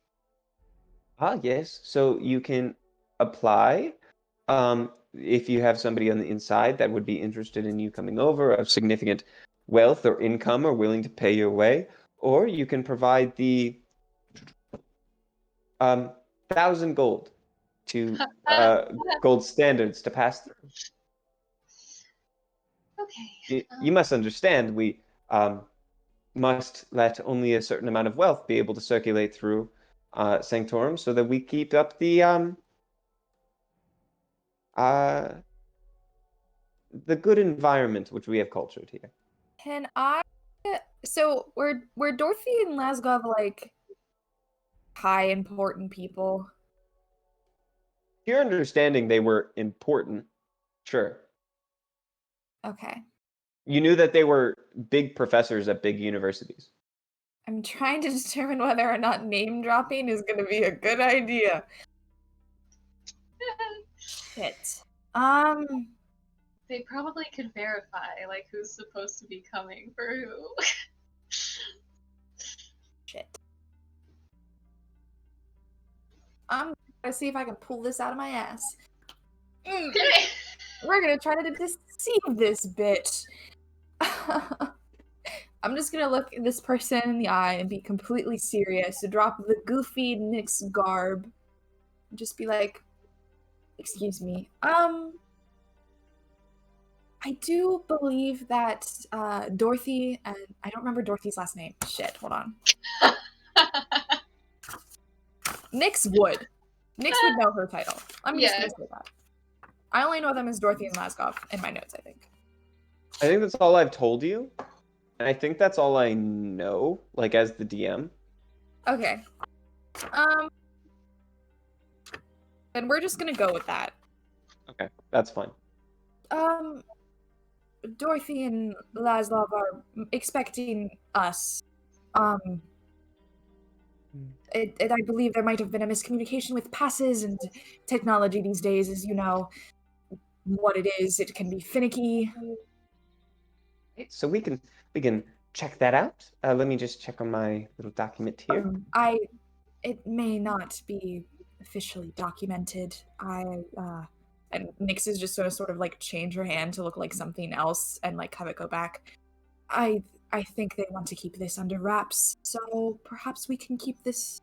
[SPEAKER 1] Ah, yes. So you can apply. If you have somebody on the inside that would be interested in you coming over of significant wealth or income or willing to pay your way, or you can provide the 1,000 gold to gold standards to pass through.
[SPEAKER 3] Okay.
[SPEAKER 1] You must understand we must let only a certain amount of wealth be able to circulate through Sanctorum so that we keep up the good environment which we have cultured here.
[SPEAKER 2] Can I? So were Dorothy and Lasgov like high important people?
[SPEAKER 1] To your understanding, they were important. Sure.
[SPEAKER 2] Okay.
[SPEAKER 1] You knew that they were big professors at big universities.
[SPEAKER 2] I'm trying to determine whether or not name dropping is going to be a good idea. Shit.
[SPEAKER 3] They probably could verify like who's supposed to be coming for who.
[SPEAKER 2] Shit. I'm gonna see if I can pull this out of my ass.
[SPEAKER 3] Okay.
[SPEAKER 2] We're gonna try to deceive this bitch. I'm just gonna look this person in the eye and be completely serious, drop the goofy Nyx garb, just be like, "Excuse me, I do believe that Dorothy, and I don't remember Dorothy's last name. Shit, hold on. Nyx would know her title. I'm just gonna say that. I only know them as Dorothy and Lasgov in my notes, I think.
[SPEAKER 1] I think that's all I've told you. And I think that's all I know, like as the DM.
[SPEAKER 2] Okay. And we're just gonna go with that.
[SPEAKER 1] Okay, that's fine.
[SPEAKER 2] Dorothy and Laszlo are expecting us Um, I believe there might have been a miscommunication with passes, and technology these days is, what it is. It can be finicky.
[SPEAKER 1] So we can check that out. Let me just check on my little document here.
[SPEAKER 2] It may not be officially documented. And Nyx is just sort of like change her hand to look like something else and like have it go back. I think they want to keep this under wraps, so perhaps we can keep this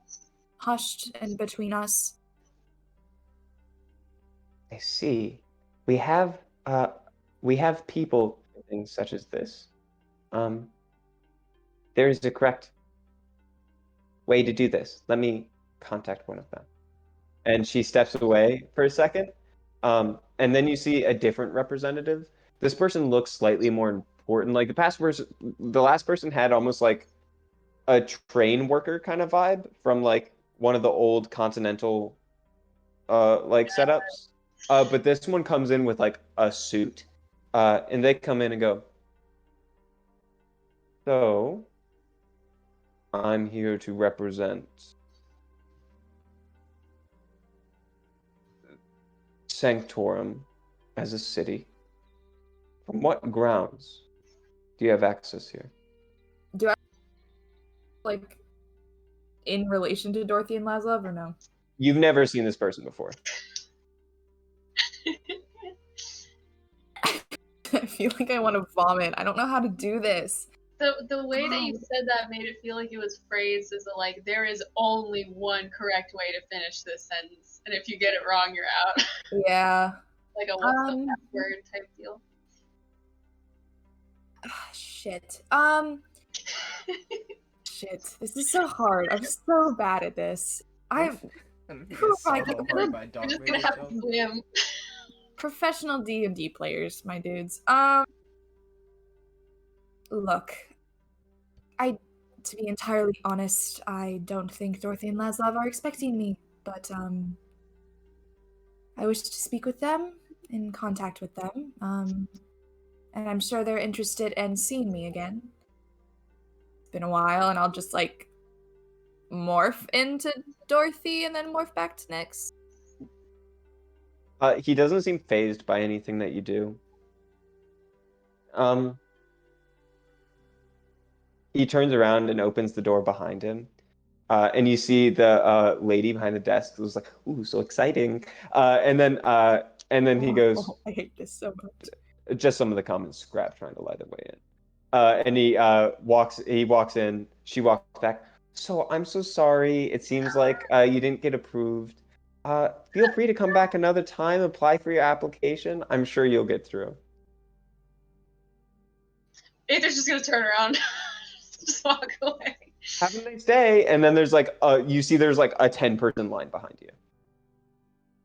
[SPEAKER 2] hushed and between us.
[SPEAKER 1] I see. We have uh we have people for things such as this. Um, there is a correct way to do this. Let me contact one of them. And she steps away for a second. And then you see a different representative. This person looks slightly more important. Like the last person had almost like a train worker kind of vibe from like one of the old Continental like setups. But this one comes in with like a suit. And they come in and go, "So, I'm here to represent Sanctorum as a city. From what grounds do you have access here?"
[SPEAKER 2] Do I like in relation to Dorothy and Laszlo or no?
[SPEAKER 1] You've never seen this person before.
[SPEAKER 2] I feel like I want to vomit. I don't know how to do this.
[SPEAKER 3] The way that you said that made it feel like it was phrased as a, like, there is only one correct way to finish this sentence, and if you get it wrong, you're out.
[SPEAKER 2] Yeah.
[SPEAKER 3] Like a what's the word type deal.
[SPEAKER 2] Shit. Shit. This is so hard. I'm so bad at this.
[SPEAKER 4] I don't know if you guys saw how hard my dog
[SPEAKER 3] You're just
[SPEAKER 4] made
[SPEAKER 3] gonna have
[SPEAKER 4] itself.
[SPEAKER 3] to swim.
[SPEAKER 2] Professional D&D players, my dudes. Look, to be entirely honest, I don't think Dorothy and Laszlo are expecting me, but I wish to speak with them, in contact with them, and I'm sure they're interested in seeing me again. It's been a while, and I'll just like morph into Dorothy and then morph back to Nyx.
[SPEAKER 1] He doesn't seem fazed by anything that you do. He turns around and opens the door behind him. And you see the lady behind the desk who's like, "Ooh, so exciting!" And then he goes,
[SPEAKER 2] I hate this so much.
[SPEAKER 1] just some of the common scrap trying to lie their way in. And he walks in. She walks back. "So I'm so sorry. It seems like you didn't get approved. Feel free to come back another time. Apply for your application. I'm sure you'll get through."
[SPEAKER 3] Aether's just gonna turn around. Just walk away.
[SPEAKER 1] Have a nice day. And then there's like you see there's like a 10-person line behind you.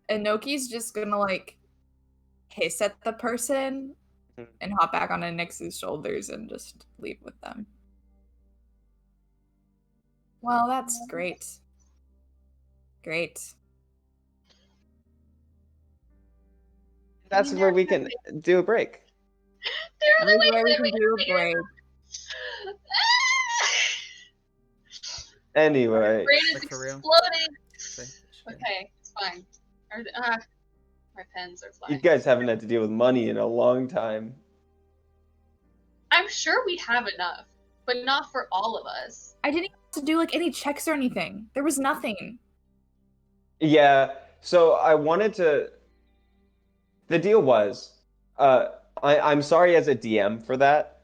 [SPEAKER 2] Inoki's just gonna like hiss at the person and hop back onto Nyx's shoulders and just leave with them. Well, that's great. Great.
[SPEAKER 1] That's where we can do a break.
[SPEAKER 3] There are
[SPEAKER 2] This is
[SPEAKER 3] other
[SPEAKER 2] where we
[SPEAKER 3] ways
[SPEAKER 2] can
[SPEAKER 3] that
[SPEAKER 2] do
[SPEAKER 3] we
[SPEAKER 2] a
[SPEAKER 3] can
[SPEAKER 2] break.
[SPEAKER 1] Anyway,
[SPEAKER 3] Brain is
[SPEAKER 4] Like, for real?
[SPEAKER 3] exploding. Okay, it's fine. My pens are
[SPEAKER 1] you
[SPEAKER 3] flying.
[SPEAKER 1] guys haven't had to deal with money in a long time.
[SPEAKER 3] I'm sure we have enough, but not for all of us.
[SPEAKER 2] I didn't have to do like any checks or anything. There was nothing.
[SPEAKER 1] Yeah, so I wanted to. The deal was, I'm sorry as a DM for that,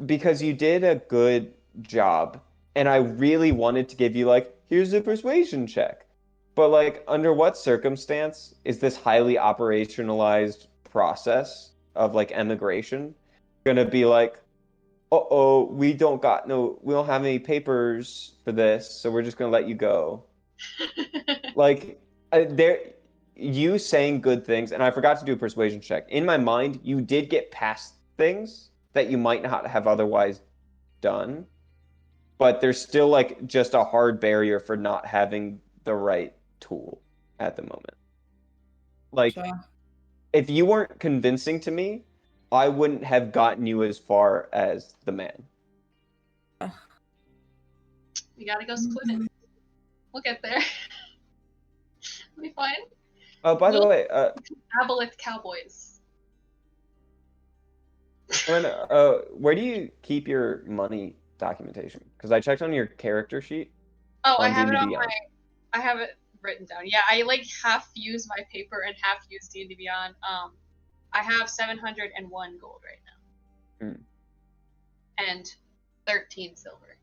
[SPEAKER 1] because you did a good job, and I really wanted to give you like, here's a persuasion check, but like, under what circumstance is this highly operationalized process of like emigration gonna be like, uh-oh, we don't have any papers for this, so we're just gonna let you go. Like, there, you saying good things, and I forgot to do a persuasion check. In my mind, you did get past things that you might not have otherwise done, but there's still like just a hard barrier for not having the right tool at the moment. Like,
[SPEAKER 2] Gotcha.
[SPEAKER 1] if you weren't convincing to me, I wouldn't have gotten you as far as the man.
[SPEAKER 3] We gotta go swimming. We'll get there. It'll be fine.
[SPEAKER 1] Oh, by the
[SPEAKER 3] We'll-
[SPEAKER 1] way,
[SPEAKER 3] Aboleth cowboys.
[SPEAKER 1] where do you keep your money documentation? Because I checked on your character sheet
[SPEAKER 3] Oh, I
[SPEAKER 1] on
[SPEAKER 3] have it
[SPEAKER 1] D&D
[SPEAKER 3] on
[SPEAKER 1] Beyond.
[SPEAKER 3] I have it written down. Yeah, I like half use my paper and half use D&D Beyond. I have 701 gold right now. And 13 silver.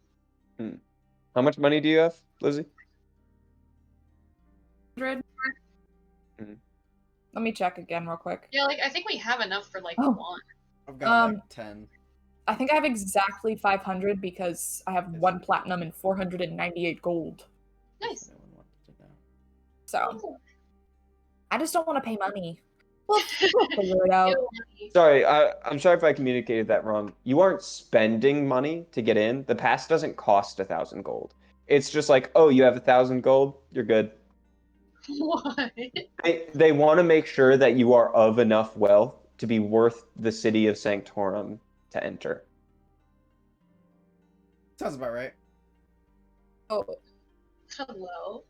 [SPEAKER 1] How much money do you have, Lizzie?
[SPEAKER 2] 100.
[SPEAKER 1] Mhm.
[SPEAKER 2] Let me check again real quick.
[SPEAKER 3] Yeah, like I think we have enough for like
[SPEAKER 2] Oh.
[SPEAKER 3] one.
[SPEAKER 4] I've got
[SPEAKER 2] Um,
[SPEAKER 4] like 10.
[SPEAKER 2] I think I have exactly 500 because I have 1 platinum and 498 gold.
[SPEAKER 3] Nice.
[SPEAKER 4] Anyone wanted to know.
[SPEAKER 2] So I just don't want to pay money. We'll figure it out.
[SPEAKER 1] Sorry, I'm sorry if I communicated that wrong. You aren't spending money to get in. The pass doesn't cost 1,000 gold. It's just like, oh, you have 1,000 gold, you're good.
[SPEAKER 3] What?
[SPEAKER 1] They want to make sure that you are of enough wealth to be worth the city of Sanctorum to enter.
[SPEAKER 4] Sounds about right.
[SPEAKER 2] Oh,
[SPEAKER 3] Hello.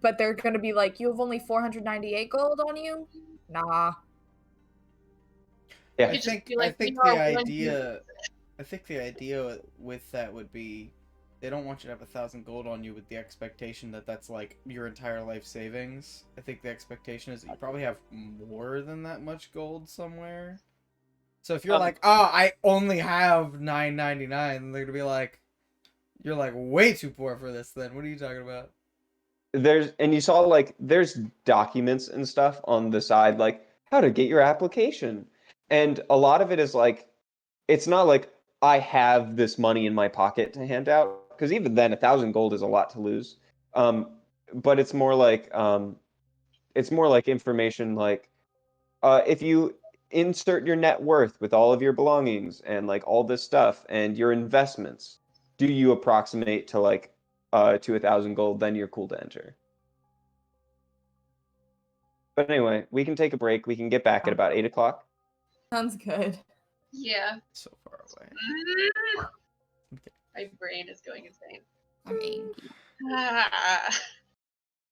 [SPEAKER 2] but they're gonna be like, you have only 498 gold on you? Nah.
[SPEAKER 1] Yeah.
[SPEAKER 4] I
[SPEAKER 3] You'd just
[SPEAKER 4] think
[SPEAKER 3] be like,
[SPEAKER 4] I think
[SPEAKER 3] "We
[SPEAKER 4] the
[SPEAKER 3] are one
[SPEAKER 4] idea with that would be they don't want you to have 1,000 gold on you with the expectation that that's like your entire life savings. I think the expectation is that you probably have more than that much gold somewhere. So if you're like, oh, I only have 999, they're gonna be like, you're like way too poor for this. Then what are you talking about?
[SPEAKER 1] You saw like there's documents and stuff on the side like how to get your application. And a lot of it is like it's not like I have this money in my pocket to hand out because even then 1,000 gold is a lot to lose. But it's more like information like if you insert your net worth with all of your belongings and like all this stuff and your investments, do you approximate to like to 1,000 gold, then you're cool to enter. But anyway, we can take a break. We can get back at about 8 o'clock.
[SPEAKER 2] Sounds good.
[SPEAKER 3] Yeah.
[SPEAKER 4] So far away.
[SPEAKER 3] My brain is going insane.
[SPEAKER 2] I mean,
[SPEAKER 3] Ah.